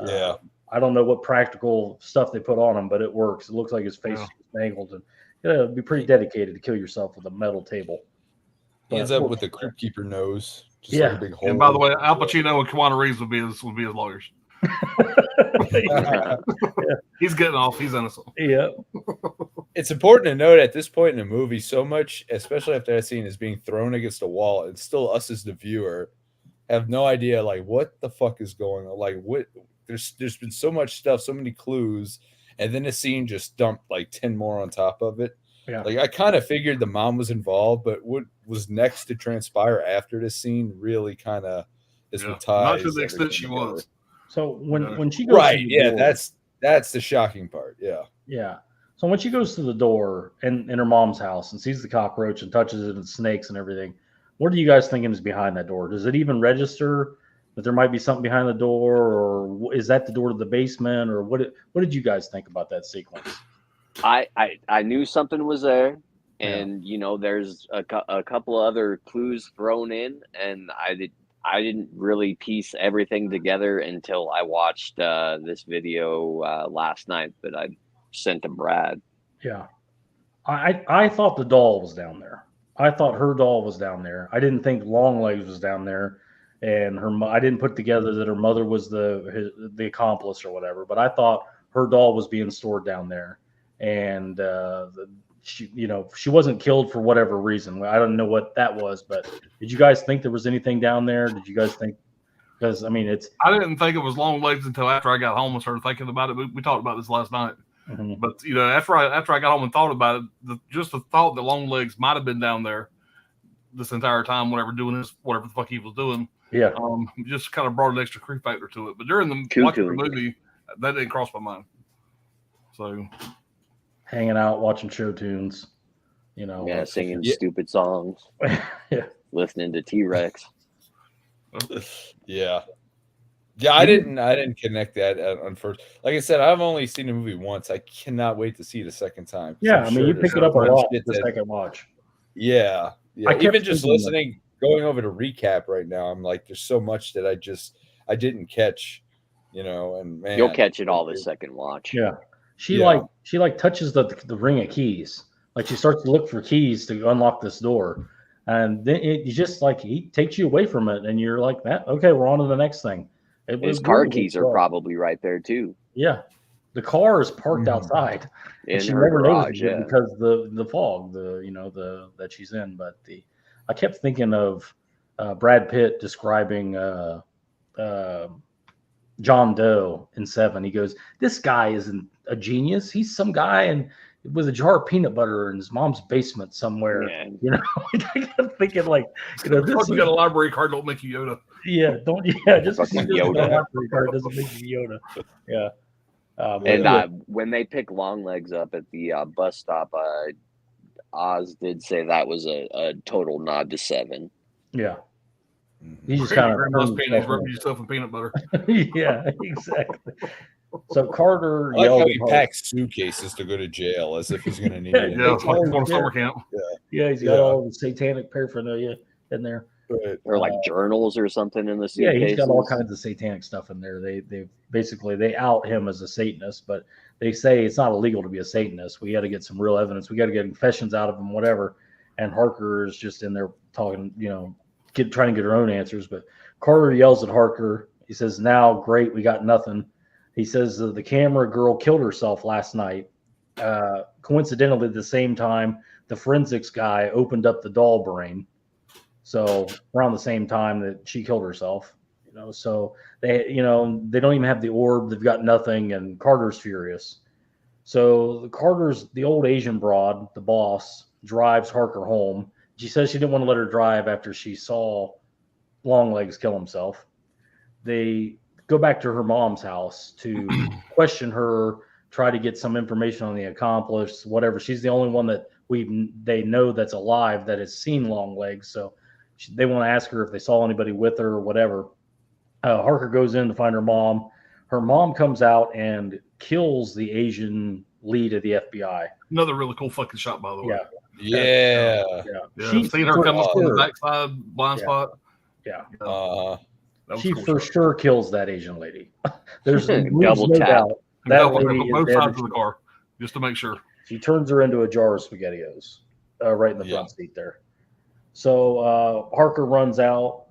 Yeah. I don't know what practical stuff they put on him, but it works. It looks like his face is mangled, and it'd be pretty dedicated to kill yourself with a metal table. He ends up with a crypt keeper nose. Just like a big hole. And by the way, Al Pacino and Keanu Reeves would be his lawyers. He's getting off. He's innocent. Yeah. It's important to note at this point in the movie, so much, especially after that scene is being thrown against a wall, it's still us as the viewer have no idea like what the fuck is going on. Like what there's been so much stuff, so many clues, and then the scene just dumped like 10 more on top of it. Yeah. Like I kind of figured the mom was involved, but what was next to transpire after this scene really kind of is what ties. Not to the extent she was. So when she goes right, to the yeah, door, that's the shocking part. Yeah. Yeah. So when she goes to the door in her mom's house and sees the cockroach and touches it and snakes and everything, what are you guys thinking is behind that door? Does it even register that there might be something behind the door, or is that the door to the basement, or what did you guys think about that sequence? I knew something was there. and you know, there's a couple other clues thrown in, and I didn't really piece everything together until I watched this video last night that I sent to Brad. Yeah. I thought the doll was down there. I thought her doll was down there. I didn't think Longlegs was down there, and I didn't put together that her mother was the accomplice or whatever. But I thought her doll was being stored down there, and she wasn't killed for whatever reason. I don't know what that was, but did you guys think there was anything down there? Did you guys think? Because I mean, I didn't think it was Longlegs until after I got home and started thinking about it. We talked about this last night. Mm-hmm. But you know, after I got home and thought about it, just the thought that Longlegs might have been down there this entire time, whatever the fuck he was doing, just kind of brought an extra creep factor to it. But during watching the movie, that didn't cross my mind. So, hanging out, watching show tunes, singing stupid songs, listening to T-Rex. Yeah. Yeah, I didn't connect that on first. Like I said, I've only seen the movie once. I cannot wait to see it a second time. Yeah, I mean, you pick it up a lot the second watch. Yeah. Even just listening, going over to recap right now, I'm like, there's so much that I didn't catch, and man, you'll catch it all the second watch. Yeah, she touches the ring of keys, like she starts to look for keys to unlock this door, and then he takes you away from it, and you're like, that okay, we're on to the next thing. His car keys are probably right there too. Yeah, the car is parked outside in her garage. Yeah, because the fog, that she's in. But I kept thinking of Brad Pitt describing John Doe in Seven. He goes, "This guy isn't a genius. He's some guy with a jar of peanut butter in his mom's basement somewhere." Yeah. I kept thinking this you got a library card, don't make you Yoda. Yeah, just because you got a library card doesn't make you Yoda. Yeah. When they pick Longlegs up at the bus stop, Oz did say that was a total nod to Seven. Yeah. He just kind of rubbing yourself in peanut butter. Yeah, exactly. So Carter I like how he packs suitcases to go to jail as if he's going to need it. Yeah, it's like going to summer camp. Yeah, he's got all the satanic paraphernalia in there. Or like journals or something in the suitcases. Yeah, he's got all kinds of satanic stuff in there. They out him as a Satanist, but they say it's not illegal to be a Satanist. We got to get some real evidence. We got to get confessions out of him, whatever. And Harker is just in there talking, trying to get her own answers. But Carter yells at Harker. He says, "Now, great, we got nothing." He says the camera girl killed herself last night. Coincidentally, at the same time, the forensics guy opened up the doll brain. So around the same time that she killed herself, so they don't even have the orb. They've got nothing. And Carter's furious. So the old Asian broad, the boss, drives Harker home. She says she didn't want to let her drive after she saw Longlegs kill himself. They go back to her mom's house to question her, try to get some information on the accomplice, whatever. She's the only one that they know that's alive that has seen Longlegs. So they want to ask her if they saw anybody with her or whatever. Harker goes in to find her mom. Her mom comes out and kills the Asian lead of the FBI. Another really cool fucking shot, by the way. Yeah. She's seen her come up from the backside blind spot. Yeah. She for sure kills that Asian lady. There's double no tap. doubt. That lady both is sides of the car, just to make sure. She turns her into a jar of SpaghettiOs right in the front seat there. So Harker runs out.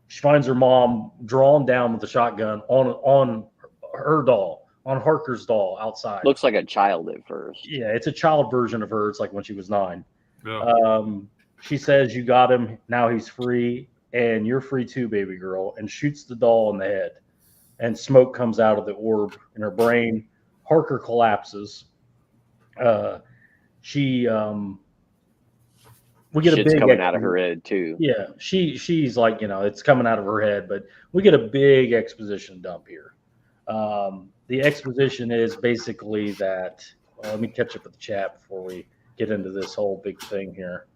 She finds her mom drawn down with a shotgun on her doll, on Harker's doll outside. Looks like a child at first. Yeah, it's a child version of her. It's like when she was 9. Yeah. She says, "You got him. Now he's free. And you're free too, baby girl," and shoots the doll in the head. And smoke comes out of the orb in her brain. Harker collapses. We get Shit's a big coming out of her head too. Yeah, she's like, it's coming out of her head, but we get a big exposition dump here. The exposition is basically that. Let me catch up with the chat before we get into this whole big thing here.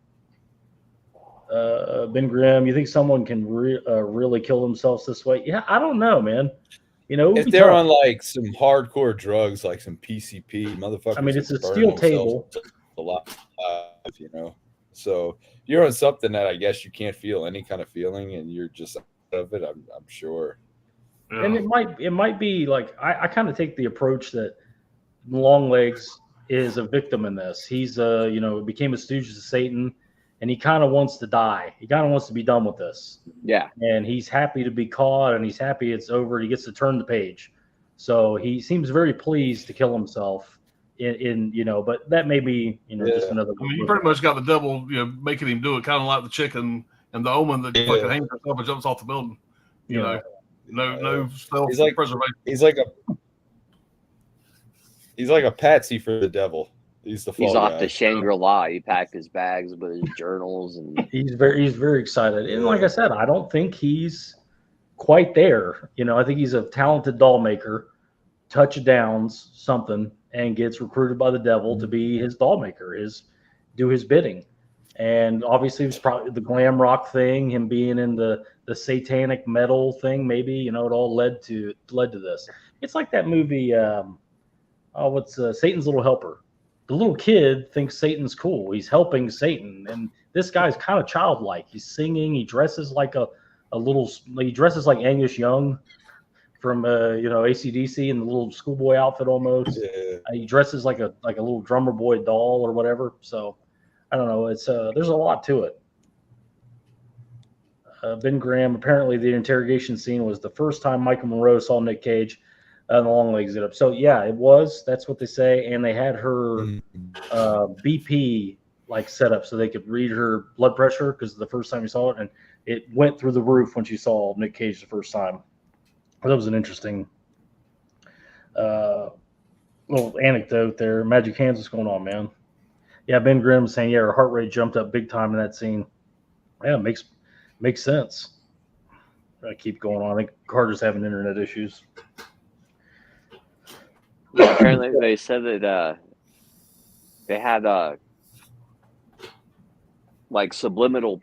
Ben Grimm, you think someone can really kill themselves this way? Yeah, I don't know, man. If they're on like some hardcore drugs, like some PCP, motherfuckers. I mean, it's a steel table. alive, you know. So you're on something that I guess you can't feel any kind of feeling, and you're just out of it. I'm sure. Yeah. And it might be like I kind of take the approach that Longlegs is a victim in this. He's became a stooge of Satan, and he kind of wants to die. He kind of wants to be done with this. Yeah. And he's happy to be caught, and he's happy it's over. He gets to turn the page. So he seems very pleased to kill himself. But that may be just another. I mean, you pretty much got the devil, making him do it, kind of like the chicken and the omen that fucking hangs himself and jumps off the building. You know, no self preservation. He's like a patsy for the devil. He's off to Shangri-La. He packed his bags with his journals, and he's very excited. And like I said, I don't think he's quite there. I think he's a talented doll maker, touchdowns something, and gets recruited by the devil to be his doll maker, do his bidding. And obviously, it was probably the glam rock thing, him being in the satanic metal thing. Maybe it all led to this. It's like that movie. What's Satan's Little Helper? The little kid thinks Satan's cool. He's helping Satan, and this guy's kind of childlike. He's singing. He dresses like he dresses like Angus Young from AC/DC in the little schoolboy outfit almost. Yeah. He dresses like a little drummer boy doll or whatever. So I don't know. It's there's a lot to it. Ben Graham, apparently the interrogation scene was the first time Michael Monroe saw Nick Cage and the Longlegs get up. So yeah, it was. That's what they say. And they had her BP set up so they could read her blood pressure because the first time you saw it, and it went through the roof when she saw Nick Cage the first time. That was an interesting little anecdote there. Magic Hands, what's going on, man? Yeah, Ben Grimm saying, her heart rate jumped up big time in that scene. Yeah, it makes sense. I keep going on. I think Carter's having internet issues. Yeah, apparently they said that they had subliminal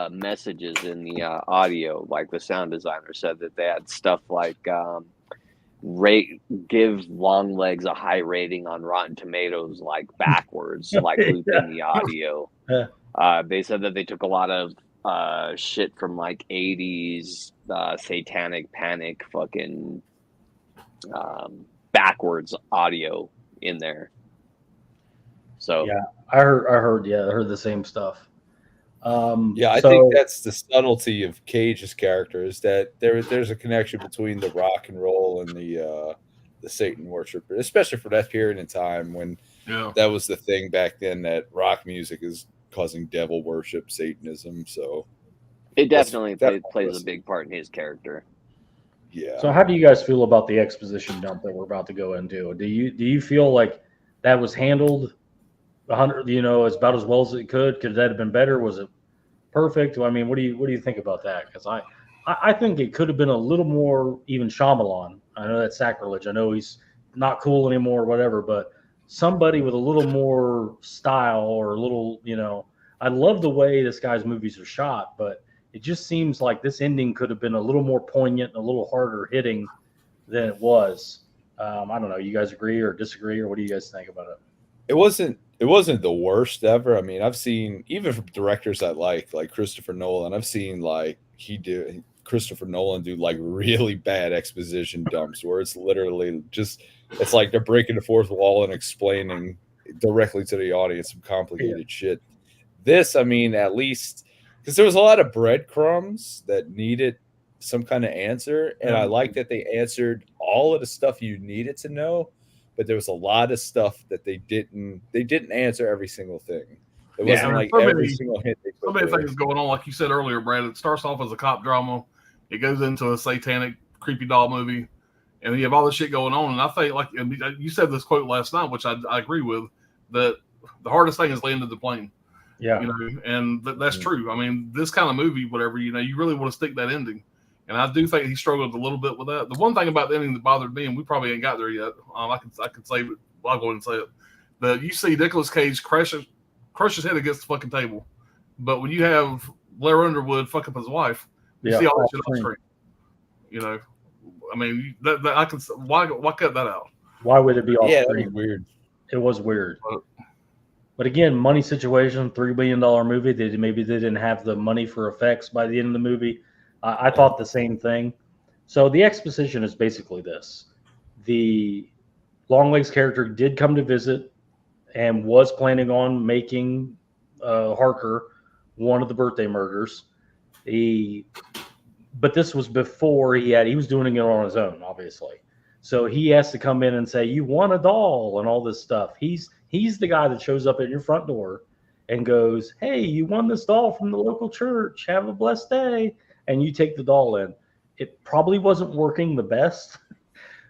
messages in the audio. Like the sound designer said that they had stuff like give Longlegs a high rating on Rotten Tomatoes, like backwards, like looping the audio. They said that they took a lot of shit from like 80s satanic panic fucking backwards audio in there. So yeah, I heard the same stuff. I think that's the subtlety of Cage's character, is that there's a connection between the rock and roll and the Satan worship, especially for that period in time when that was the thing back then, that rock music is causing devil worship, Satanism. So it definitely plays a big part in his character. Yeah. So how do you guys feel about the exposition dump that we're about to go into? Do you feel like that was handled 100, as about as well as it could? Could that have been better? Was it perfect? I mean, what do you think about that? Because I think it could have been a little more even Shyamalan. I know that's sacrilege. I know he's not cool anymore or whatever, but somebody with a little more style or a little, I love the way this guy's movies are shot, but it just seems like this ending could have been a little more poignant and a little harder hitting than it was. I don't know. You guys agree or disagree, or what do you guys think about it? It wasn't the worst ever. I mean, I've seen, even from directors I like Christopher Nolan, I've seen Christopher Nolan do like really bad exposition dumps where it's literally just, it's like they're breaking the fourth wall and explaining directly to the audience some complicated shit. This, I mean, at least, because there was a lot of breadcrumbs that needed some kind of answer, and I like that they answered all of the stuff you needed to know, but there was a lot of stuff that they didn't answer every single thing. It wasn't like every single hint they put. So many things going on, like you said earlier, Brad. It starts off as a cop drama, it goes into a satanic, creepy doll movie, and you have all this shit going on. And I think, like you said this quote last night, which I agree with, that the hardest thing is landing the plane. Yeah. And that's true. I mean, this kind of movie, whatever, you really want to stick that ending. And I do think he struggled a little bit with that. The one thing about the ending that bothered me, and we probably ain't got there yet, I can say it. I'll go ahead and say it. That you see Nicolas Cage crush his head against the fucking table. But when you have Blair Underwood fuck up his wife, you see all that shit on screen. I mean, that I can. Why cut that out? Why would it be off screen? Weird. It was weird. But again, money situation, $3 billion movie. Maybe they didn't have the money for effects by the end of the movie. I thought the same thing. So the exposition is basically this: the Longlegs character did come to visit and was planning on making Harker one of the birthday murders. But this was before he was doing it on his own, obviously. So he has to come in and say, "You want a doll," and all this stuff. He's the guy that shows up at your front door and goes, "Hey, you won this doll from the local church. Have a blessed day." And you take the doll in. It probably wasn't working the best.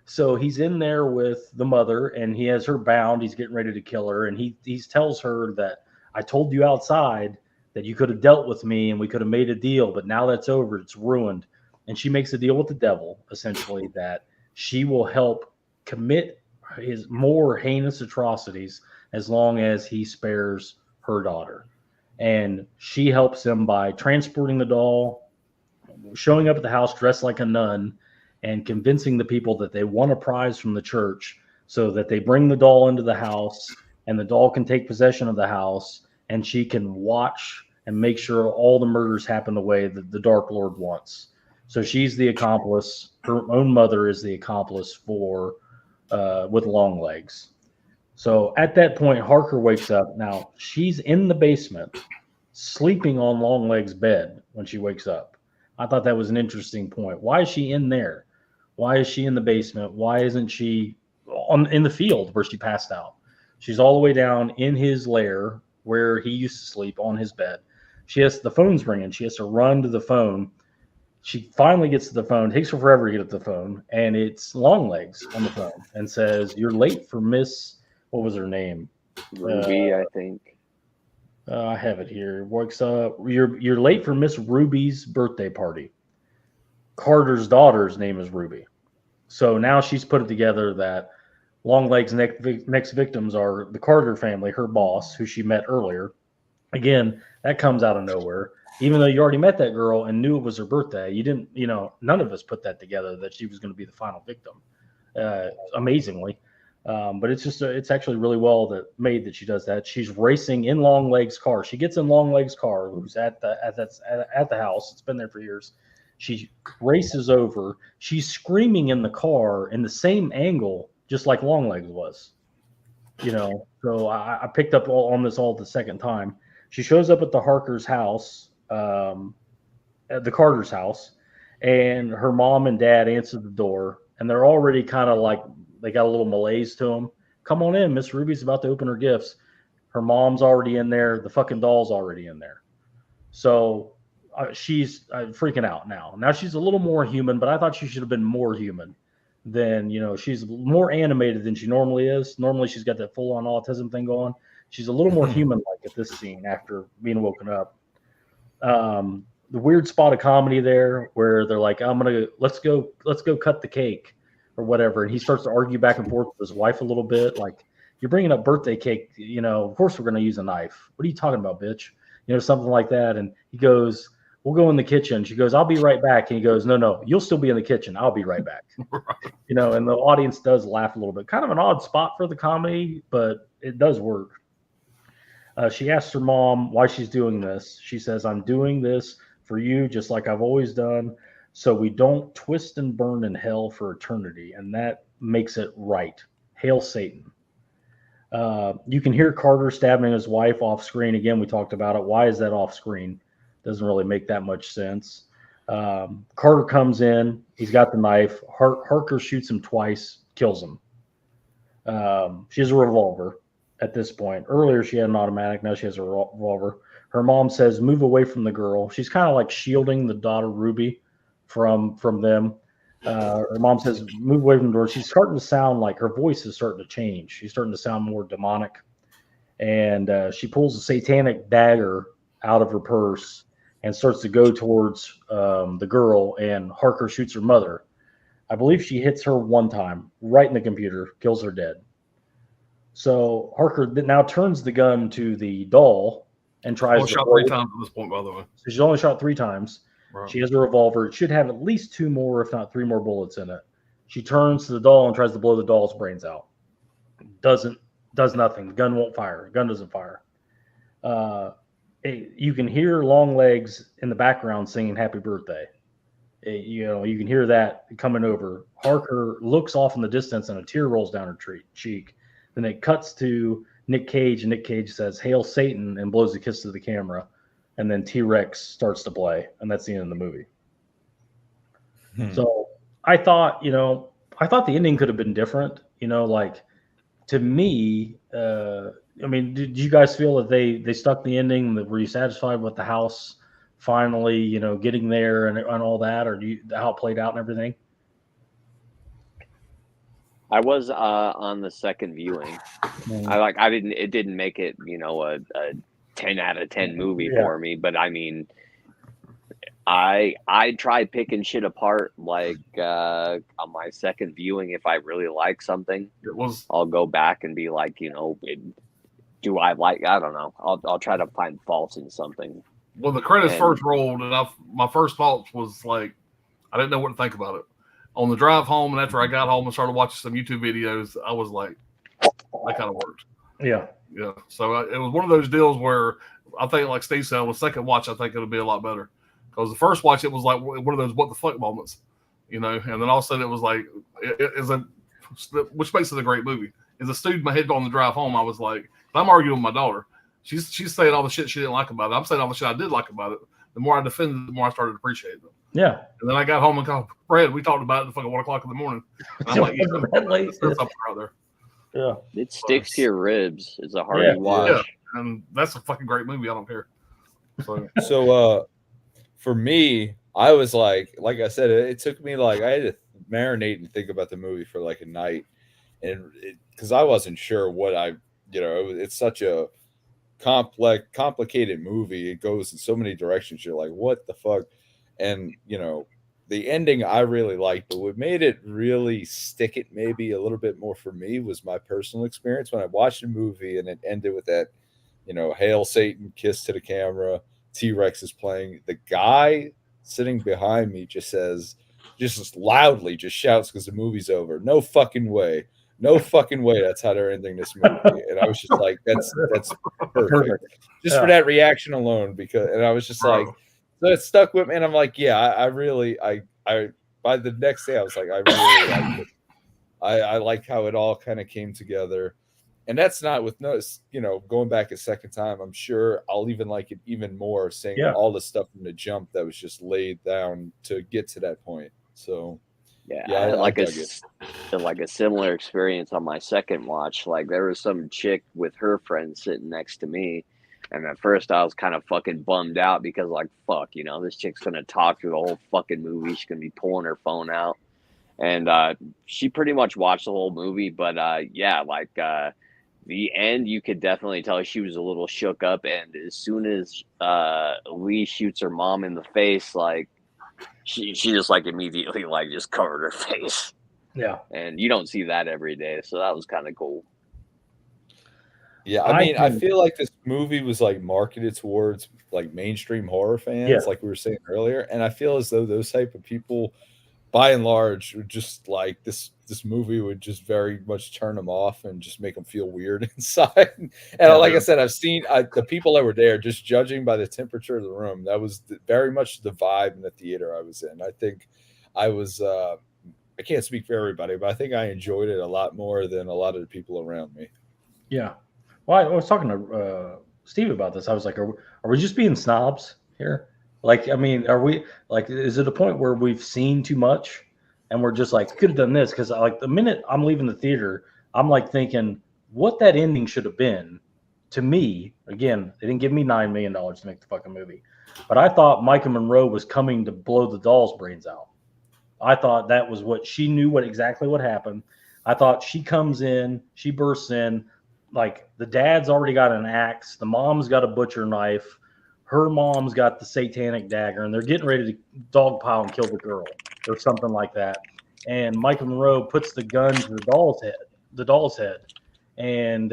So he's in there with the mother, and he has her bound. He's getting ready to kill her, and he tells her that, "I told you outside that you could have dealt with me and we could have made a deal, but now that's over. It's ruined." And she makes a deal with the devil, essentially, that she will help commit his more heinous atrocities as long as he spares her daughter. And she helps him by transporting the doll, showing up at the house dressed like a nun, and convincing the people that they won a prize from the church so that they bring the doll into the house, and the doll can take possession of the house, and she can watch and make sure all the murders happen the way that the Dark Lord wants. So she's the accomplice. Her own mother is the accomplice for with Longlegs. So at that point, Harker wakes up. Now she's in the basement, sleeping on Longlegs' bed when she wakes up. I thought that was an interesting point. Why is she in there? Why is she in the basement? Why isn't she in the field where she passed out? She's all the way down in his lair where he used to sleep on his bed. The phone's ringing. She has to run to the phone. She finally gets to the phone. It takes her forever to get to the phone, and it's Longlegs on the phone and says, "You're late for Miss." What was her name? Ruby, I think. I have it here. Wakes up. You're late for Miss Ruby's birthday party. Carter's daughter's name is Ruby. So now she's put it together that Longlegs' next victims are the Carter family, her boss, who she met earlier. Again, that comes out of nowhere. Even though you already met that girl and knew it was her birthday, you didn't, none of us put that together that she was going to be the final victim, amazingly. But it's actually really well made that she does that. She's racing in Longlegs' car. She gets in Longlegs' car, who's at the house. It's been there for years. She races over. She's screaming in the car in the same angle, just like Longlegs was. So I picked up on this all the second time. She shows up at the Harker's house, at the Carter's house, and her mom and dad answer the door, and they're already kind of like, they got a little malaise to them. "Come on in, Miss Ruby's about to open her gifts." Her mom's already in there. The fucking doll's already in there. So she's freaking out now. Now she's a little more human, but I thought she should have been more human than, she's more animated than she normally is. Normally she's got that full-on autism thing going. She's a little more human-like at this scene after being woken up. The weird spot of comedy there where they're like, let's go cut the cake or whatever. And he starts to argue back and forth with his wife a little bit. Like, "You're bringing up birthday cake, of course we're going to use a knife. What are you talking about, bitch?" Something like that. And he goes, "We'll go in the kitchen." She goes, "I'll be right back." And he goes, No, you'll still be in the kitchen. I'll be right back." Right. And the audience does laugh a little bit. Kind of an odd spot for the comedy, but it does work. She asks her mom why she's doing this. She says, "I'm doing this for you, just like I've always done, so we don't twist and burn in hell for eternity." And that makes it right. Hail Satan. You can hear Carter stabbing his wife off screen. Again, we talked about it. Why is that off screen? Doesn't really make that much sense. Carter comes in. He's got the knife. Harker shoots him twice, kills him. She has a revolver at this point. Earlier, she had an automatic. Now she has a revolver. Her mom says, "Move away from the girl." She's kind of like shielding the daughter, Ruby, from them. Her mom says, "Move away from the door." She's starting to sound like her voice is starting to change. She's starting to sound more demonic. And she pulls a satanic dagger out of her purse and starts to go towards the girl, and Harker shoots her mother. I believe she hits her one time, right in the computer, kills her dead. So Harker now turns the gun to the doll and tries to shot 3 times at this point, by the way. So she's only shot 3 times. Right. She has a revolver. It should have at least 2 more, if not 3 more bullets in it. She turns to the doll and tries to blow the doll's brains out. Doesn't does nothing. The gun won't fire. The gun doesn't fire. You can hear Longlegs in the background singing "Happy Birthday." You can hear that coming over. Harker looks off in the distance, and a tear rolls down her cheek. Then it cuts to Nick Cage, and Nick Cage says, "Hail Satan," and blows a kiss to the camera. And then T-Rex starts to play, and that's the end of the movie. So I thought the ending could have been different. Like, to me, did you guys feel that they stuck the ending? Were you satisfied with the house finally, getting there and all that, or how it played out and everything? I was on the second viewing. It didn't make it, a 10 out of 10 movie for me, but I mean, I try picking shit apart on my second viewing. If I really like something, I'll go back and be like, do I like? I don't know. I'll try to find faults in something. When the credits first rolled, and my first thought was like, I didn't know what to think about it. On the drive home, and after I got home and started watching some YouTube videos, I was like, that kind of worked. Yeah. Yeah. So it was one of those deals where I think, like Steve said, with second watch, I think it'll be a lot better. Because the first watch, it was like one of those what the fuck moments, and then all of a sudden it was like, which makes it a great movie. As a student, my head on the drive home, I was like, I'm arguing with my daughter. She's saying all the shit she didn't like about it. I'm saying all the shit I did like about it. The more I defended it, the more I started appreciating it. Yeah. And then I got home and called Brad. We talked about it at fucking 1 o'clock in the morning. And I'm like, there's something out there. Yeah. It sticks to your ribs. It's a hearty watch. Yeah. And that's a fucking great movie. I don't care. So for me, I was like I said, it took me I had to marinate and think about the movie for like a night, and because I wasn't sure what it's such a complicated movie. It goes in so many directions. You're like, what the fuck? And the ending I really liked, but what made it really stick it maybe a little bit more for me was my personal experience when I watched the movie and it ended with that, Hail Satan, kiss to the camera, T-Rex is playing. The guy sitting behind me just loudly shouts because the movie's over. No fucking way. No fucking way that's how they're ending this movie. And I was just like, that's perfect. Just for that reaction alone, and I was just like, so it stuck with me. And I'm like, yeah, I really by the next day, I was like, I really liked it. I like how it all kind of came together. And that's not with going back a second time. I'm sure I'll even like it even more, seeing all the stuff from the jump that was just laid down to get to that point. So I had like a similar experience on my second watch. Like, there was some chick with her friend sitting next to me, and at first I was kind of fucking bummed out because, like, fuck, this chick's gonna talk through the whole fucking movie. She's gonna be pulling her phone out, and she pretty much watched the whole movie. But the end, you could definitely tell she was a little shook up. And as soon as Lee shoots her mom in the face, like, she just like immediately like just covered her face. Yeah. And you don't see that every day. So that was kind of cool. Yeah. I feel like this movie was like marketed towards like mainstream horror fans, like we were saying earlier. And I feel as though those type of people, by and large, would just like this movie would just very much turn them off and just make them feel weird inside. And like I said, I've seen the people that were there, just judging by the temperature of the room, that was very much the vibe in the theater I was in. I think I was, I can't speak for everybody, but I think I enjoyed it a lot more than a lot of the people around me. Yeah. Well, I was talking to Steve about this. I was like, are we just being snobs here? Like, I mean, are we like, is it a point where we've seen too much and we're just like, could have done this? Because like the minute I'm leaving the theater, I'm like thinking what that ending should have been. To me, again, they didn't give me $9 million to make the fucking movie, but I thought Micah Monroe was coming to blow the doll's brains out. I thought that was what she knew exactly what happened. I thought she comes in, she bursts in, like the dad's already got an axe, the mom's got a butcher knife, her mom's got the satanic dagger, and they're getting ready to dogpile and kill the girl or something like that. And Michael Monroe puts the gun to the doll's head, and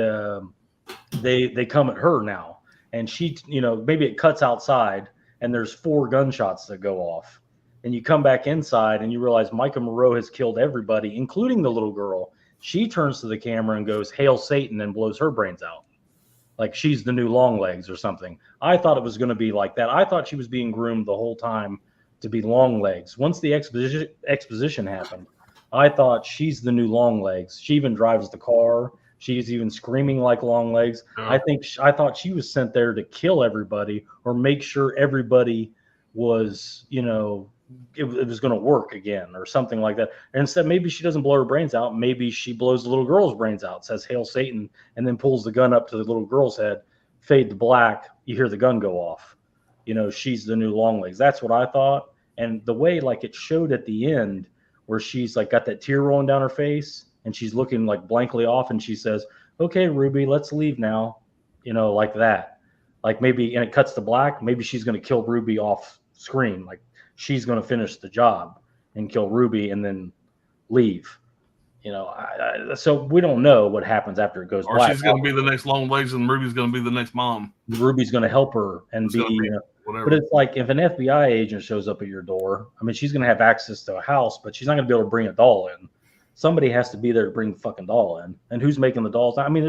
they come at her now. And she, maybe it cuts outside, and there's 4 gunshots that go off. And you come back inside, and you realize Michael Monroe has killed everybody, including the little girl. she turns to the camera and goes, "Hail Satan," and blows her brains out. Like she's the new Longlegs or something. I thought it was going to be like that. I thought she was being groomed the whole time to be Longlegs. Once the exposition happened, I thought she's the new Longlegs. She even drives the car. She's even screaming like Longlegs. Yeah. I thought she was sent there to kill everybody or make sure everybody was, it was going to work again or something like that. And instead, maybe she doesn't blow her brains out. Maybe she blows the little girl's brains out, says "Hail Satan," and then pulls the gun up to the little girl's head. Fade to black. You hear the gun go off. She's the new Longlegs. That's what I thought. And the way like it showed at the end where she's like got that tear rolling down her face and she's looking like blankly off and she says, "Okay, Ruby, let's leave now." Like that. Like maybe, and it cuts to black. Maybe she's going to kill Ruby off screen. Like she's going to finish the job and kill Ruby and then leave. So we don't know what happens after it goes Or black. she's going to be the next Longlegs, and Ruby's going to be the next mom. Ruby's going to help her and Whatever. but it's like if an FBI agent shows up at your door, I mean, she's going to have access to a house, but she's not going to be able to bring a doll in. Somebody has to be there to bring the fucking doll in. And who's making the dolls? I mean,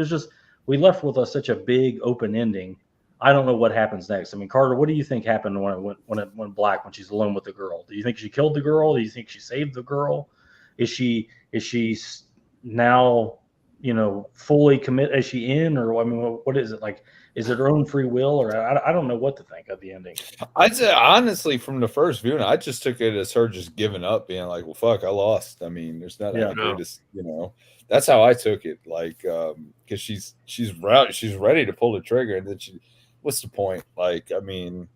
we left with such a big open ending. I don't know what happens next. I mean, Carter, what do you think happened when it went black, when she's alone with the girl? Do you think she killed the girl? Do you think she saved the girl? Is she now, fully committed? Is she in, or I mean, what is it like? Is it her own free will, or I don't know what to think of the ending. I'd say honestly, from the first viewing, I just took it as her just giving up, being like, "Well, fuck, I lost." I mean, there's not the greatest, That's how I took it. Like, because she's ready to pull the trigger, and then what's the point? Like, I mean,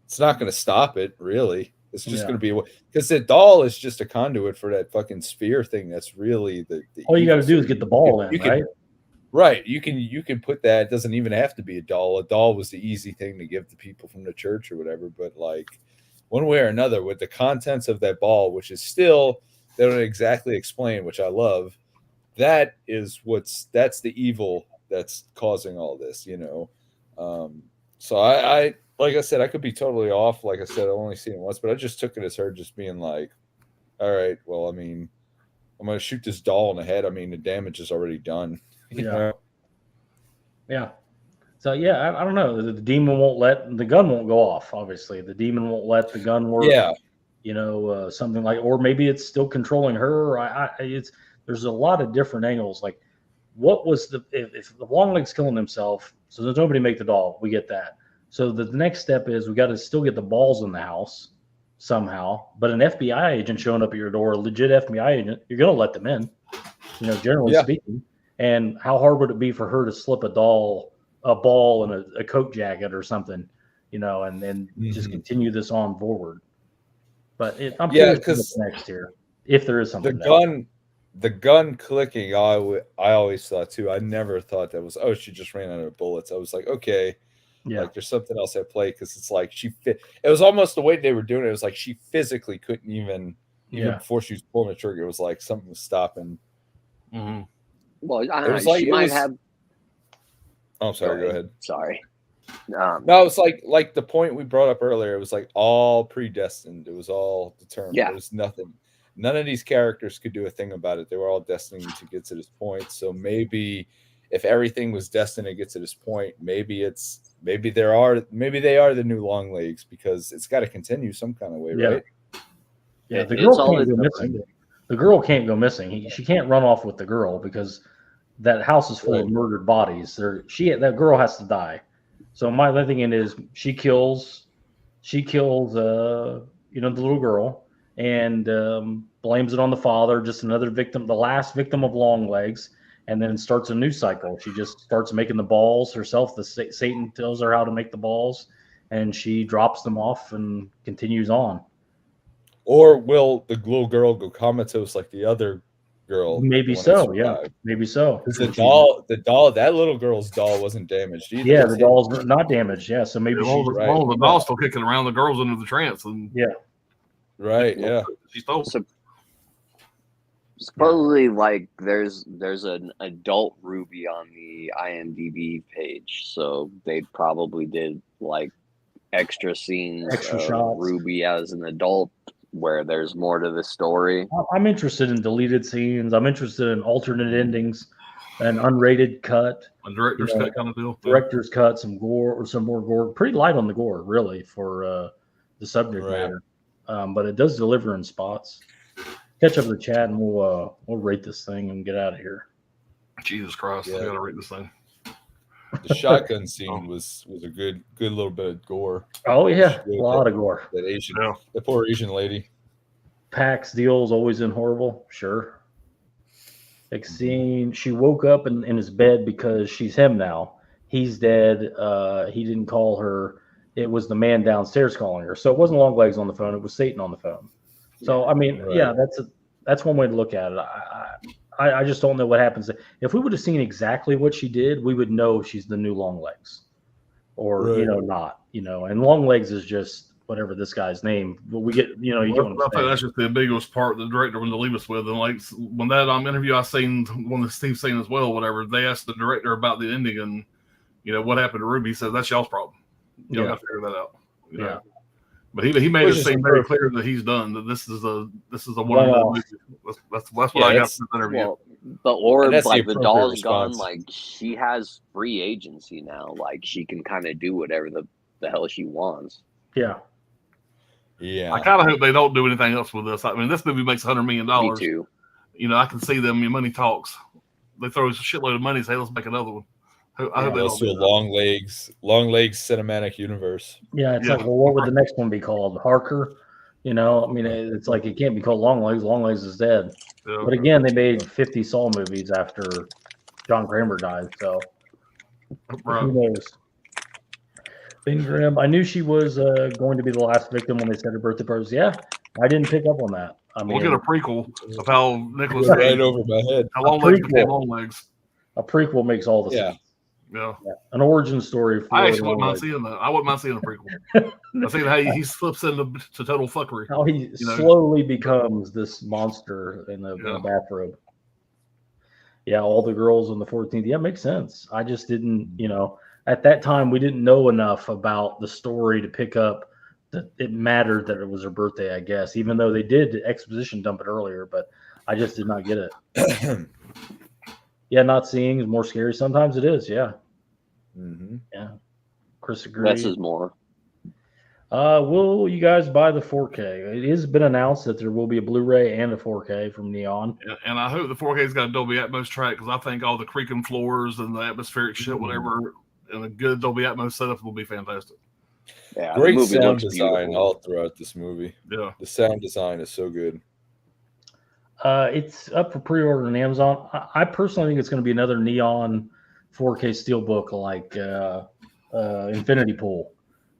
it's not going to stop it, really. It's just going to be because the doll is just a conduit for that fucking sphere thing. That's really the all you got to do is get the ball in, right? Right. You can put that. It doesn't even have to be a doll. A doll was the easy thing to give to people from the church or whatever. But like one way or another, with the contents of that ball, which is still they don't exactly explain, which I love. That's the evil that's causing all this, So I like I said, I could be totally off. Like I said, I've only seen it once, but I just took it as her just being like, all right, well, I mean, I'm going to shoot this doll in the head. I mean, the damage is already done. Yeah. So I don't know. The demon won't let the gun won't go off. Obviously, the demon won't let the gun work. Yeah. Something like, or maybe it's still controlling her. There's a lot of different angles. Like, what was if the Longlegs killing himself? So there's nobody make the doll. We get that. So the next step is we got to still get the balls in the house somehow. But an FBI agent showing up at your door, a legit FBI agent, you're going to let them in. Generally speaking. And how hard would it be for her to slip a ball in a coat jacket or something, and then just continue this on forward? But I'm curious what's next year, if there is something. The gun clicking, I always thought too. I never thought that was, she just ran out of bullets. I was like, okay, like there's something else at play, because it's like it was almost the way they were doing it. It was like she physically couldn't even before she was pulling the trigger. It was like something was stopping. Mm-hmm. Well, I don't know. She might have. Oh, sorry. Go ahead. Sorry. No, it's like the point we brought up earlier. It was like all predestined. It was all determined. Yeah. There was nothing. None of these characters could do a thing about it. They were all destined to get to this point. So maybe if everything was destined to get to this point, maybe they are the new Longlegs, because it's got to continue some kind of way, right? Yeah, the girl can't go missing. The girl can't go missing. She can't run off with the girl, because that house is full of murdered bodies. That girl has to die. So my thinking is she kills the little girl, and blames it on the father, just another victim, the last victim of Longlegs, and then starts a new cycle. She just starts making the balls herself. Satan tells her how to make the balls, and she drops them off and continues on. Or will the little girl go comatose like the other girl? Maybe so. Yeah, maybe so. Because the doll, that little girl's doll wasn't damaged either. Yeah, the doll's not damaged. Yeah, so maybe she's right. The doll's still kicking around. The girl's into the trance, and right. Yeah, she stole. Supposedly, like there's an adult Ruby on the IMDb page, so they probably did like extra scenes of shots. Ruby as an adult where there's more to the story. I'm interested in deleted scenes. I'm interested in alternate endings, an unrated cut, A director's you know, cut kind of deal. director's cut, some gore or some more gore. Pretty light on the gore, really, for the subject Right. matter. But it does deliver in spots. Catch up with the chat and we'll rate this thing and get out of here. Jesus Christ, I Yeah. gotta read this thing. The shotgun scene was a good little bit of gore. Oh yeah, a Good. lot of gore. That Asian, Yeah. the poor Asian lady. Pax deals always in horrible, sure. Next scene, she woke up in his bed because she's him now. He's dead. He didn't call her. It was the man downstairs calling her. So it wasn't Longlegs on the phone. It was Satan on the phone. So I mean, Right. yeah, that's one way to look at it. I just don't know what happens. If we would have seen exactly what she did, we would know she's the new Longlegs, or Right. not. And Longlegs is just whatever this guy's name. But we get, you get what I'm I think saying. that's just the ambiguous part the director wanted to leave us with. And like when that interview I seen, one that Steve's seen as well, whatever, they asked the director about the ending and what happened to Ruby. He said that's y'all's problem. You don't have to figure that out. Yeah. But he made Which it is seem very perfect. clear that he's done. That this is a one of the movies. That's what I got from this interview. Well, the orb, And that's the like the appropriate doll's gone, response. like she has free agency now. Like she can kind of do whatever the hell she wants. Yeah. Yeah. I kind of hope they don't do anything else with this. I mean, this movie makes $100 million. Me too. I can see them. Your money talks. They throw a shitload of money and say, "Let's make another one." I hope they Let's don't do do a that. long legs cinematic universe. Yeah, it's Yeah. like, well, what would the next one be called? Harker? I mean, it's like it can't be called Longlegs. Longlegs is dead. Yeah. But again, they made 50 Saw movies after John Kramer died, so Right. who knows? Ben Grimm, I knew she was going to be the last victim when they said her birthday party. Yeah, I didn't pick up on that. I mean, We'll get a prequel of how Nicholas Right Cage, over my head. how long legs prequel. became long legs. a prequel makes all the Yeah. sense. Yeah. Yeah. An origin story for I actually wouldn't mind Longlegs. seeing that. I wouldn't mind seeing a prequel. I see how he slips into total fuckery. How he know. slowly becomes this monster in a Yeah. bathrobe. Yeah, all the girls on the 14th. Yeah, makes sense. I just didn't, at that time we didn't know enough about the story to pick up that it mattered that it was her birthday, I guess, even though they did exposition dump it earlier, but I just did not get it. Yeah, not seeing is more scary. Sometimes it is, yeah. Mm-hmm. Yeah. Chris agrees. Less is more. Will you guys buy the 4K? It has been announced that there will be a Blu-ray and a 4K from Neon. And I hope the 4K's got a Dolby Atmos track because I think all the creaking floors and the atmospheric shit, whatever, and a good Dolby Atmos setup will be fantastic. Yeah, Great the movie sound looks design beautiful. all throughout this movie. Yeah. The sound design is so good. It's up for pre-order on Amazon. I personally think it's going to be another Neon 4K steelbook like Infinity Pool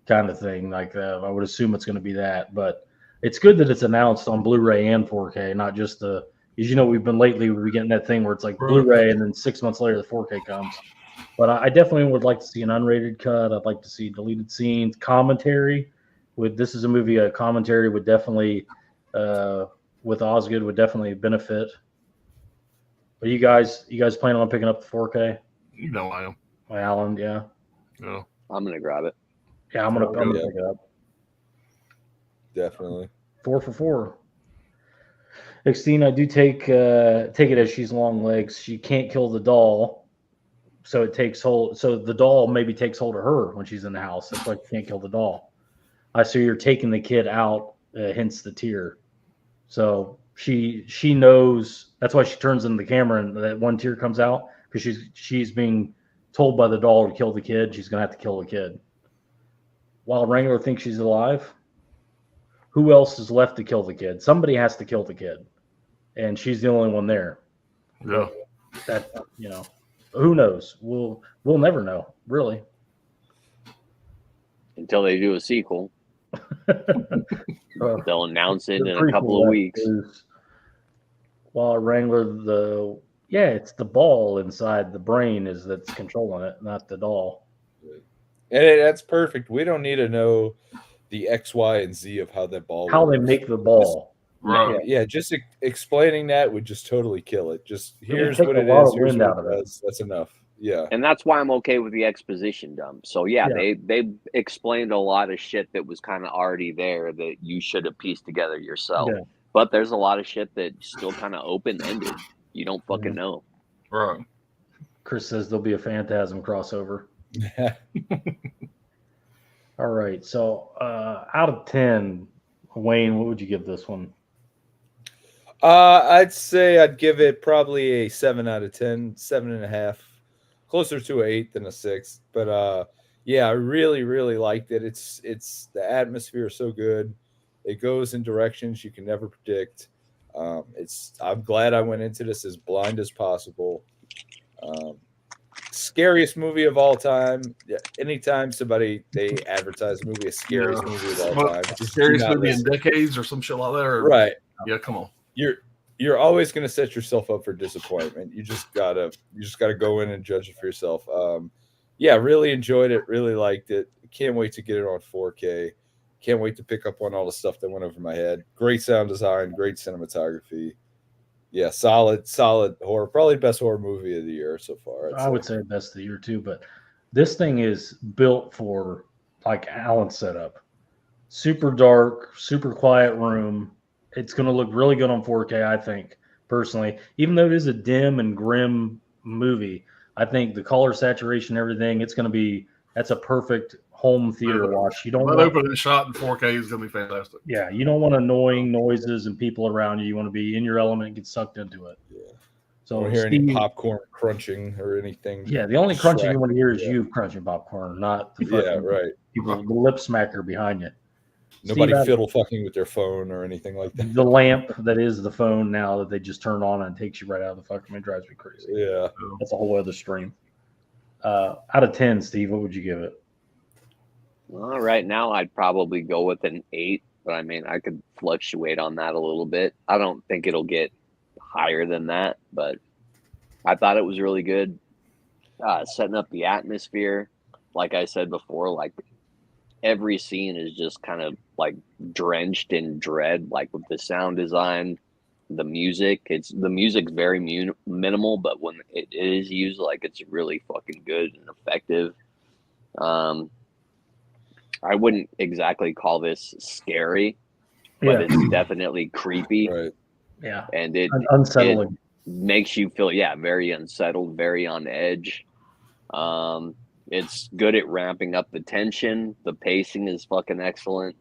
kind of thing. Like I would assume it's going to be that, but it's good that it's announced on Blu-ray and 4K, not just the. As you know, we've been getting that thing where it's like Blu-ray and then 6 months later the 4K comes. But I definitely would like to see an unrated cut. I'd like to see deleted scenes, commentary. This is a movie. A commentary would definitely. With Osgood would definitely benefit. But you guys plan on picking up the 4K? I am. Alan, yeah. Yeah. I'm gonna grab it. Yeah, I'm gonna Yeah. pick it up. Definitely. 4 for 4. Extine, I do take it as she's long legs. She can't kill the doll, so it takes hold. So the doll maybe takes hold of her when she's in the house. That's why she can't kill the doll. I see you're taking the kid out, hence the tear. So she knows. That's why she turns in the camera and that one tear comes out because she's being told by the doll to kill the kid. She's gonna have to kill the kid. While Wrangler thinks she's alive, who else is left to kill the kid? Somebody has to kill the kid, and she's the only one there. Yeah. That who knows? We'll never know, really. Until they do a sequel. They'll announce it in a prequel couple of weeks. While Wrangler, it's the ball inside the brain that's controlling it, not the doll. And that's perfect. We don't need to know the X, Y, and Z of how that ball How they works. make the ball. Right. Yeah, just explaining that would just totally kill it. Just here's take what a it lot is. of Here's wind what out of it it. does. That's enough. Yeah. And that's why I'm okay with the exposition dump. So yeah, Yeah. they explained a lot of shit that was kind of already there that you should have pieced together yourself. Yeah. But there's a lot of shit that's still kind of open ended. You don't fucking Mhm. know. Right. Chris says there'll be a Phantasm crossover. All right. So out of 10, Wayne, what would you give this one? I'd say I'd give it probably a 7 out of 10, 7.5, closer to an 8 than a 6. But yeah, I really, really liked it. It's the atmosphere is so good. It goes in directions you can never predict. I'm glad I went into this as blind as possible. Scariest movie of all time. Yeah, anytime they advertise a movie as scariest movie of all time, just do Scariest not movie listen. in decades or some shit like that. Or, Right. Yeah, come on. You're always going to set yourself up for disappointment. You just gotta go in and judge it for yourself. Yeah, really enjoyed it. Really liked it. Can't wait to get it on 4K. Can't wait to pick up on all the stuff that went over my head. Great sound design, great cinematography. Yeah, solid horror. Probably best horror movie of the year so far. I would say best of the year too, but this thing is built for, like Alan set up, super dark, super quiet room. It's going to look really good on 4K, I think, personally. Even though it is a dim and grim movie, I think the color saturation, everything, that's a perfect home theater watch. You don't That want opening shot in 4K is gonna be fantastic. Yeah, you don't want annoying noises and people around you. You want to be in your element and get sucked into it. Yeah. So Don't hear any Steve, popcorn crunching or anything. yeah, the only crunching you want to hear is Yeah. you crunching popcorn, not the Yeah, fucking right. people, the lip smacker behind you. Nobody Steve, fiddle fucking with their phone or anything like that. the lamp that is the phone now that they just turn on and takes you right out of the fucking, it drives me crazy. Yeah. That's a whole other stream. Out of 10, Steve, what would you give it? Well, right now I'd probably go with an 8, but I mean I could fluctuate on that a little bit. I don't think it'll get higher than that, but I thought it was really good. Setting up the atmosphere, like I said before, like every scene is just kind of like drenched in dread, like with the sound design, the music. The music's very minimal, but when it is used, like it's really fucking good and effective. I wouldn't exactly call this scary, but it's definitely creepy. Right. Yeah. And it unsettling. It makes you feel very unsettled, very on edge. It's good at ramping up the tension. The pacing is fucking excellent.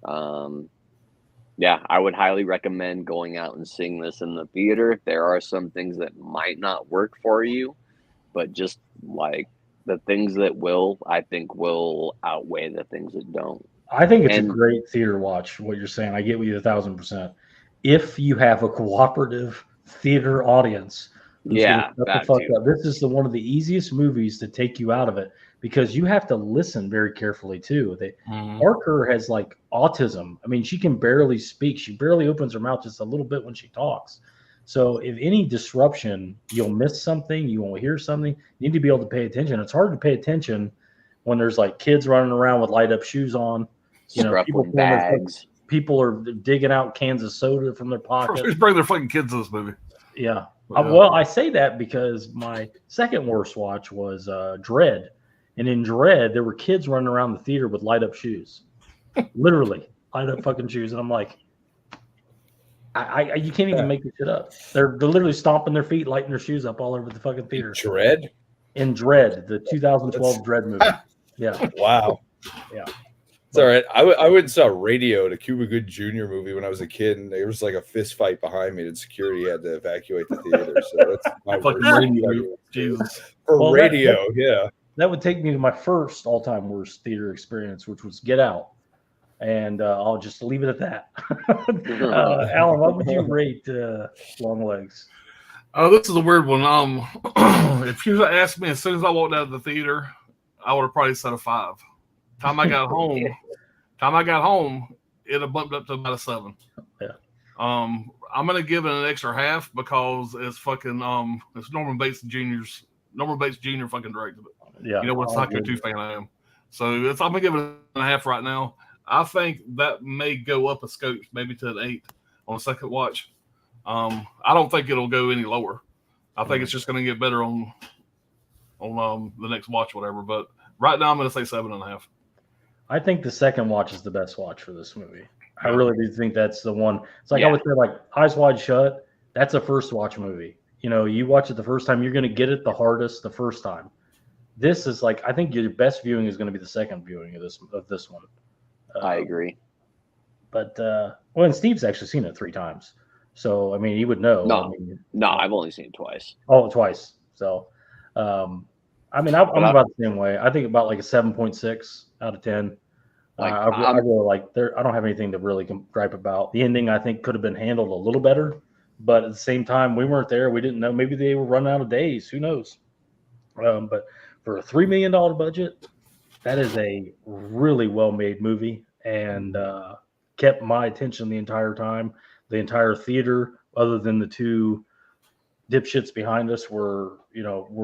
Yeah, I would highly recommend going out and seeing this in the theater. There are some things that might not work for you, but just like the things that will, I think, will outweigh the things that don't. I think it's a great theater watch, what you're saying. I get with you 1,000%. If you have a cooperative theater audience who's going to shut the fuck up, this is one of the easiest movies to take you out of it because you have to listen very carefully too. Parker has like autism. I mean, she can barely speak. She barely opens her mouth just a little bit when she talks. So if any disruption, you'll miss something, you won't hear something. You need to be able to pay attention. It's hard to pay attention when there's like kids running around with light up shoes on. You know, people are digging out cans of soda from their pockets. Just bring their fucking kids to this movie. Yeah. Well, I say that because my second worst watch was Dread. And in Dread, there were kids running around the theater with light up shoes. Literally, light up fucking shoes. And I'm like, you can't even make this shit up. They're literally stomping their feet, lighting their shoes up all over the fucking theater. Dread? In Dread, the 2012 Dread movie. Yeah. Wow. Yeah. It's all right. I went and saw Radio, the Cuba Gooding Jr. movie when I was a kid, and there was like a fist fight behind me, and security had to evacuate the theater. So that's my fucking Radio. Jesus. For Radio, yeah. That would take me to my first all-time worst theater experience, which was Get Out. And I'll just leave it at that. Alan, what would you rate Longlegs? Oh, this is a weird one. If you asked me as soon as I walked out of the theater, I would have probably said a 5. Time I got home, it have bumped up to about a 7. Yeah. I'm gonna give it an extra half because it's fucking it's Norman Bates Jr. fucking directed it. Yeah. You know what Psycho 2 fan I am. So I'm gonna give it a half right now. I think that may go up a scope, maybe to an 8 on a second watch. I don't think it'll go any lower. I think it's just gonna get better on on the next watch, whatever. But right now, I'm going to say 7.5. I think the second watch is the best watch for this movie. I Yeah. really do think that's the one. It's like I Yeah. would say, like Eyes Wide Shut. That's a first watch movie. You know, you watch it the first time, you're going to get it the hardest the first time. This is like, I think your best viewing is going to be the second viewing of this one. I agree. But well, and Steve's actually seen it 3 times, so I mean, he would know. No. I mean, No, I've only seen it twice. oh, twice. So, I mean, I'm about the same way. I think about like a 7.6 out of 10. Like, I really like there. I don't have anything to really gripe about. The ending, I think, could have been handled a little better, but at the same time, we weren't there. We didn't know. Maybe they were running out of days. Who knows? But for a $3 million budget, that is a really well-made movie, and kept my attention the entire time. The entire theater, other than the 2 dipshits behind us, were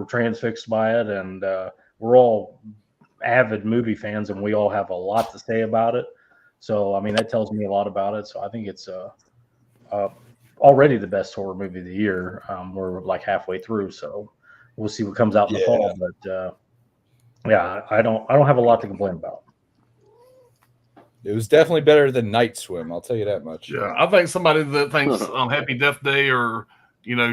transfixed by it, and we're all avid movie fans, and we all have a lot to say about it. So, I mean, that tells me a lot about it. So, I think it's already the best horror movie of the year. We're like halfway through, so we'll see what comes out in the fall. But yeah, I don't have a lot to complain about. It was definitely better than Night Swim. I'll tell you that much. Yeah, I think somebody that thinks Happy Death Day or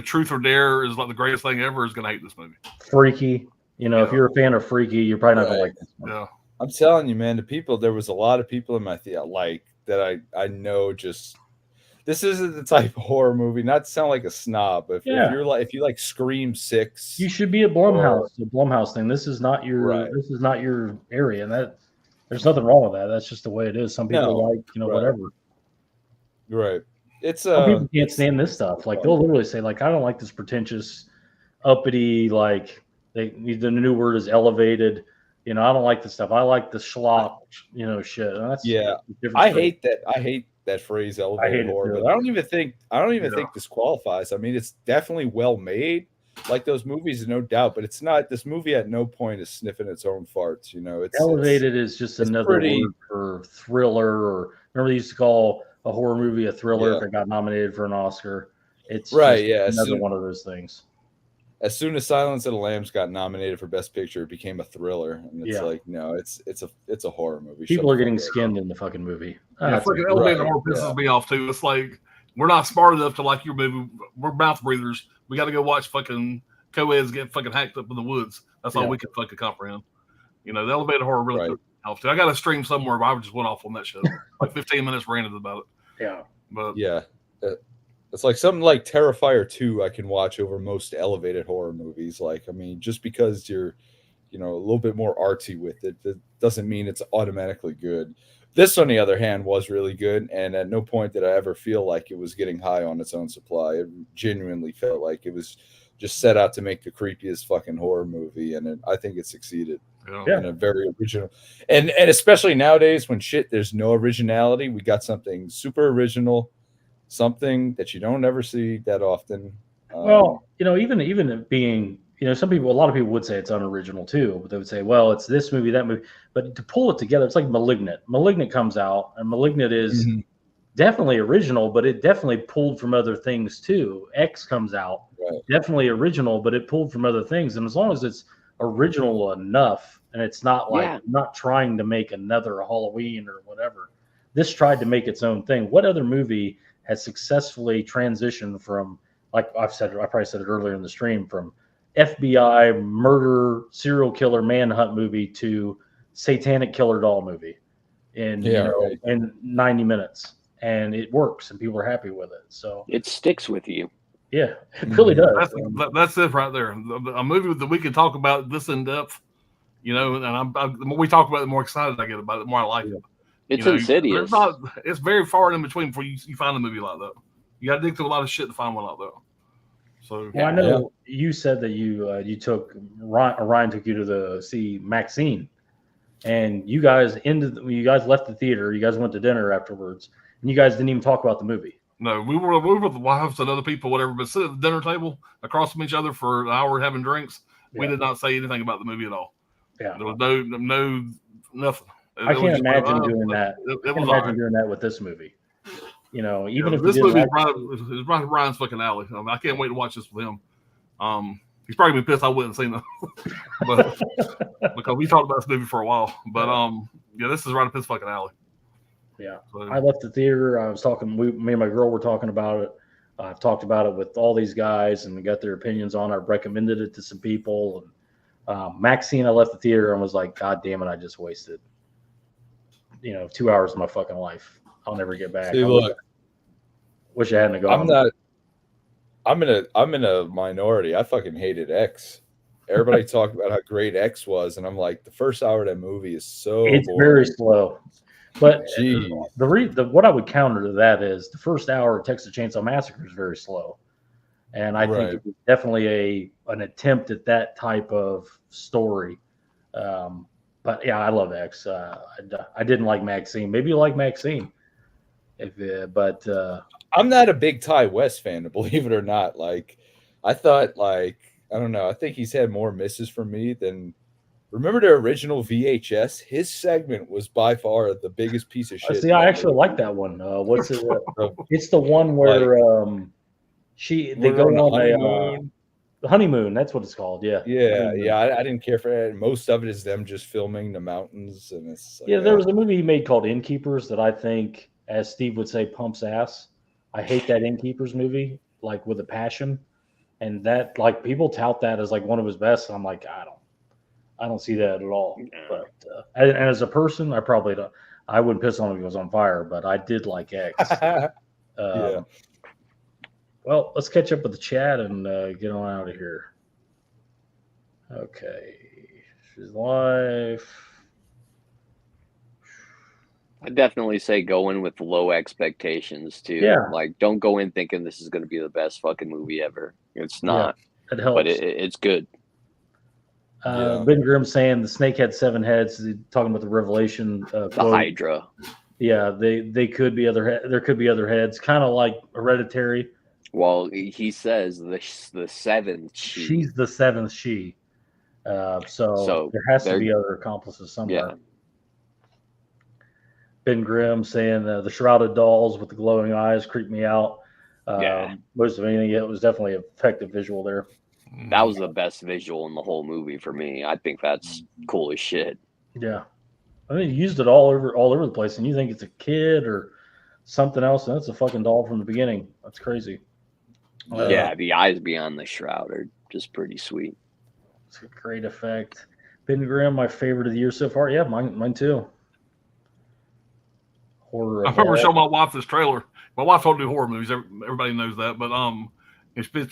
Truth or Dare is like the greatest thing ever is going to hate this movie. Freaky, if you're a fan of Freaky, you're probably not going to like this one. Yeah, I'm telling you, man. There was a lot of people in my theater that I know just. This isn't the type of horror movie. Not to sound like a snob, but if you like Scream 6, you should be at Blumhouse. The Blumhouse thing. This is not your area, and that there's nothing wrong with that. That's just the way it is. Some people whatever. Right. It's some people can't stand this stuff. Like they'll literally say, like, I don't like this pretentious, uppity, like the new word is elevated. I don't like this stuff. I like the schlock, shit. And that's I hate that. I hate that phrase elevated horror, but I don't even think this qualifies. I mean, it's definitely well made, like those movies, no doubt, but it's not. This movie at no point is sniffing its own farts. It's elevated is just another word for thriller, or remember they used to call a horror movie a thriller if it got nominated for an Oscar. It's another one of those things. As soon as Silence of the Lambs got nominated for Best Picture, it became a thriller, and it's like, no, it's a horror movie. People are getting skinned in the fucking movie. Freaking elevated horror pisses me off too. It's like we're not smart enough to like your movie. We're mouth breathers. We got to go watch fucking co-eds get fucking hacked up in the woods. That's all we can fucking comprehend. The elevated horror really put me off too. I got a stream somewhere where I just went off on that show. Like 15 minutes ranted about it. Yeah, but it's like something like Terrifier 2 I can watch over most elevated horror movies. Like, I mean, just because you're, a little bit more artsy with it, that doesn't mean it's automatically good. This, on the other hand, was really good, and at no point did I ever feel like it was getting high on its own supply. It genuinely felt like it was just set out to make the creepiest fucking horror movie, and I think it succeeded in a very original. And especially nowadays when there's no originality, we got something super original, something that you don't ever see that often. Well, even it being, a lot of people would say it's unoriginal too, but they would say, well, it's this movie, that movie. But to pull it together, it's like Malignant. Malignant comes out, and Malignant is definitely original, but it definitely pulled from other things too. X comes out, definitely original, but it pulled from other things. And as long as it's original enough, and it's not like not trying to make another Halloween or whatever, this tried to make its own thing. What other movie has successfully transitioned from, like I probably said it earlier in the stream, from FBI murder, serial killer, manhunt movie to satanic killer doll movie in 90 minutes, and it works and people are happy with it. So it sticks with you. Yeah, it really does. That's it right there. A movie that we can talk about this in depth, and the more we talk about it, the more excited I get about it, the more I like it. It's insidious. It's very far in between before you find a movie like that. You got to dig through a lot of shit to find one like that. So, I know you said that you took Ryan took you to see Maxine, and you guys left the theater. You guys went to dinner afterwards, and you guys didn't even talk about the movie. No, we were with the wives and other people, whatever, but sitting at the dinner table across from each other for an hour having drinks. We did not say anything about the movie at all. Yeah, there was no nothing. I can't imagine doing that. I can't imagine doing that with this movie. Even if this movie is right Ryan's fucking alley. I can't wait to watch this with him. He's probably been pissed I wouldn't seen it, but because we talked about this movie for a while. But yeah, this is right up his fucking alley. Yeah, So, I left the theater. I was talking. Me and my girl were talking about it. I've talked about it with all these guys, and we got their opinions on it. I've recommended it to some people. And Maxine, I left the theater and was like, "God damn it! I just wasted, 2 hours of my fucking life. I'll never get back." See, look, wish I hadn't gone. I'm in a minority. I fucking hated X. Everybody talked about how great X was, and I'm like, the first hour of that movie is so It's boring. very slow. But Jeez. what I would counter to that is the first hour of Texas Chainsaw Massacre is very slow, and I think it's definitely an attempt at that type of story. But yeah, I love X. I didn't like Maxine. Maybe you like Maxine, but I'm not a big Ty West fan, believe it or not. Like, I thought, I don't know. I think he's had more misses from me than. Remember the original VHS? His segment was by far the biggest piece of shit. See, I actually like that one. What's it? It's the one where they go on honeymoon. The honeymoon. That's what it's called. Yeah. Yeah. I didn't care for it. Most of it is them just filming the mountains, and it's like, there was a movie he made called Innkeepers that I think, as Steve would say, pumps ass. I hate that Innkeepers movie, like with a passion, and that people tout that as like one of his best. And I'm like, I don't see that at all. But and as a person, I probably don't. I wouldn't piss on him if he was on fire, but I did like X. Yeah. Well, let's catch up with the chat and get on out of here. Okay, she's live. I definitely say go in with low expectations too. Yeah. Like, don't go in thinking this is going to be the best fucking movie ever. It's not. It helps. But it's good. Ben Grimm saying the snake had 7 heads. Talking about the Revelation The quote. Hydra. Yeah, they could be there could be other heads, kind of like Hereditary. Well, he says the seventh she. She's the 7th she. So there has to be other accomplices somewhere. Yeah. Ben Grimm saying the shrouded dolls with the glowing eyes creeped me out. Most of anything, it was definitely an effective visual there. That was the best visual in the whole movie for me. I think that's cool as shit. Yeah, I mean, you used it all over the place, and you think it's a kid or something else, and that's a fucking doll from the beginning. That's crazy. Yeah, the eyes beyond the shroud are just pretty sweet. It's a great effect. Ben Grimm, my favorite of the year so far. Yeah, mine too. Horror. I remember showing my wife this trailer. My wife don't do horror movies. Everybody knows that, but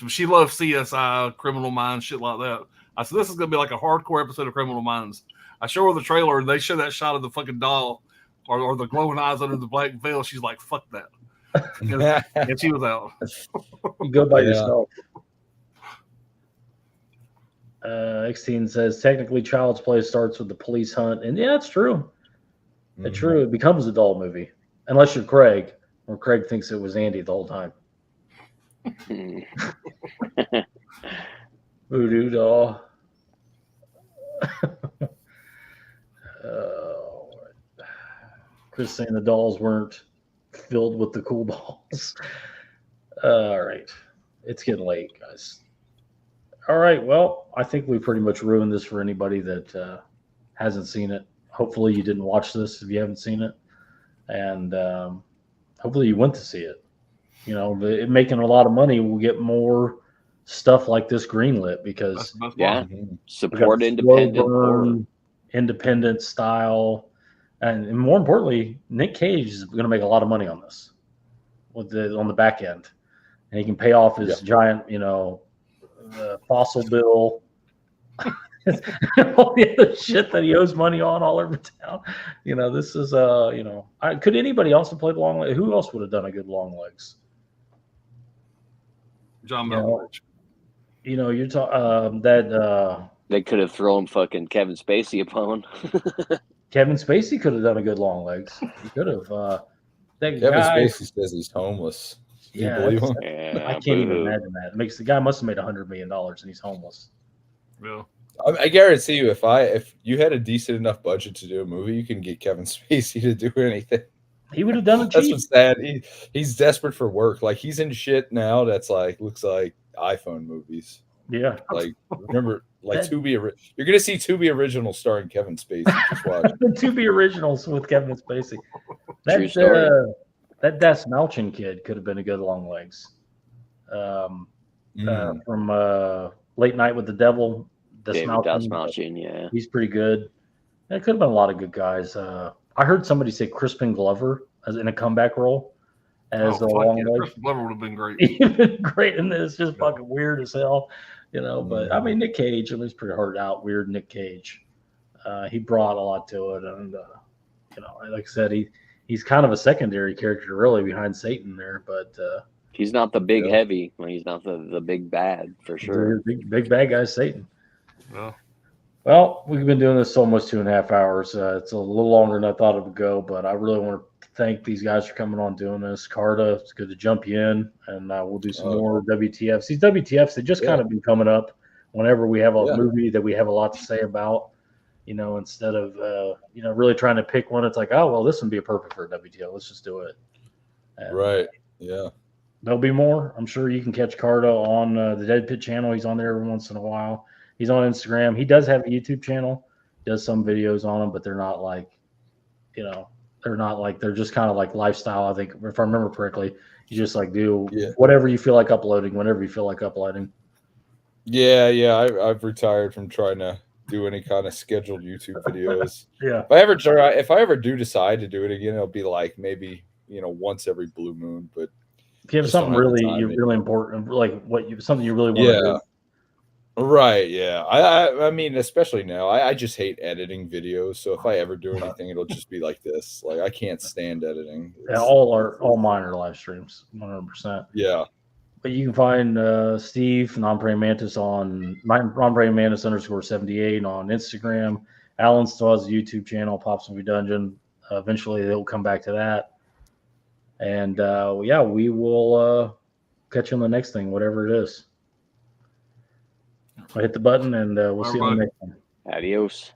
she loves CSI, Criminal Minds, shit like that. I said, this is going to be like a hardcore episode of Criminal Minds. I show her the trailer, and they show that shot of the fucking doll or the glowing eyes under the black veil. She's like, fuck that. And she was out. You go by yourself. X-Teen says, technically, Child's Play starts with the police hunt. And yeah, it's true. It's true. It becomes a doll movie. Unless you're Craig, or Craig thinks it was Andy the whole time. Voodoo doll. Chris saying the dolls weren't filled with the cool balls. All right. It's getting late, guys. All right. Well, I think we pretty much ruined this for anybody that hasn't seen it. Hopefully you didn't watch this if you haven't seen it. And hopefully you went to see it. Making a lot of money, we'll get more stuff like this greenlit because support independent independent style, and more importantly, Nick Cage is going to make a lot of money on this on the back end, and he can pay off his giant, fossil bill, all the other shit that he owes money on all over town. This is could anybody else have played Longlegs? Who else would have done a good Longlegs? John Malkovich. You're talking that they could have thrown fucking Kevin Spacey upon. Kevin Spacey could have done a good Longlegs. He could have. Kevin Spacey says he's homeless. Do you believe him? Yeah, I can't even imagine that. It makes the guy must have made $100 million and he's homeless. Yeah. I guarantee you, if you had a decent enough budget to do a movie, you can get Kevin Spacey to do anything. He would have done it. That's what's sad. He's desperate for work. Like, he's in shit now that's like looks like iPhone movies. Yeah. Like, remember, like That- Tubi. You're gonna see Tubi original starring Kevin Spacey. Just watch. The Tubi originals with Kevin Spacey. True story. That Des Malchin kid could have been a good Longlegs. From Late Night with the Devil. David Dasmalchian, yeah. He's pretty good. It could have been a lot of good guys. I heard somebody say Crispin Glover as in a comeback role as the Longlegs. Chris Glover would have been great. He'd been great in this. Just fucking weird as hell, you know. But I mean, Nick Cage. I mean, it's pretty hard out. Weird Nick Cage. He brought a lot to it, and you know, like I said, he's kind of a secondary character, really, behind Satan there. But he's not the big heavy. He's not the big bad for sure. Big bad guy, Satan. Yeah. Well, we've been doing this almost 2.5 hours. It's a little longer than I thought it would go, but I really want to thank these guys for coming on doing this. Carta, it's good to jump you in, and we'll do some more WTFs. These WTFs, they just kind of been coming up whenever we have a movie that we have a lot to say about, you know, instead of, you know, really trying to pick one. It's like, oh, well, this would be a perfect for a WTF. Let's just do it. And right. Yeah. There'll be more. I'm sure you can catch Carta on the Dead Pit channel. He's on there every once in a while. He's on Instagram. He does have a YouTube channel. Does some videos on them, but they're not like, you know, they're just kind of like lifestyle. I think if I remember correctly, you just like do whatever you feel like uploading, whenever you feel like uploading. Yeah. I've retired from trying to do any kind of scheduled YouTube videos. Yeah. If I ever do decide to do it again, it'll be like maybe, you know, once every blue moon. But if you have something really important, like something you really want to do. Right. Yeah. I mean, especially now, I just hate editing videos. So if I ever do anything, it'll just be like this. Like I can't stand editing. All mine are live streams, 100%. Yeah. But you can find Steve Non-Praying Mantis on Non-Praying Mantis _78 on Instagram. Alan still has a YouTube channel, Pops Movie Dungeon. Eventually, they'll come back to that. And we will catch you on the next thing, whatever it is. I'll hit the button, and we'll see you on the next one. Adios.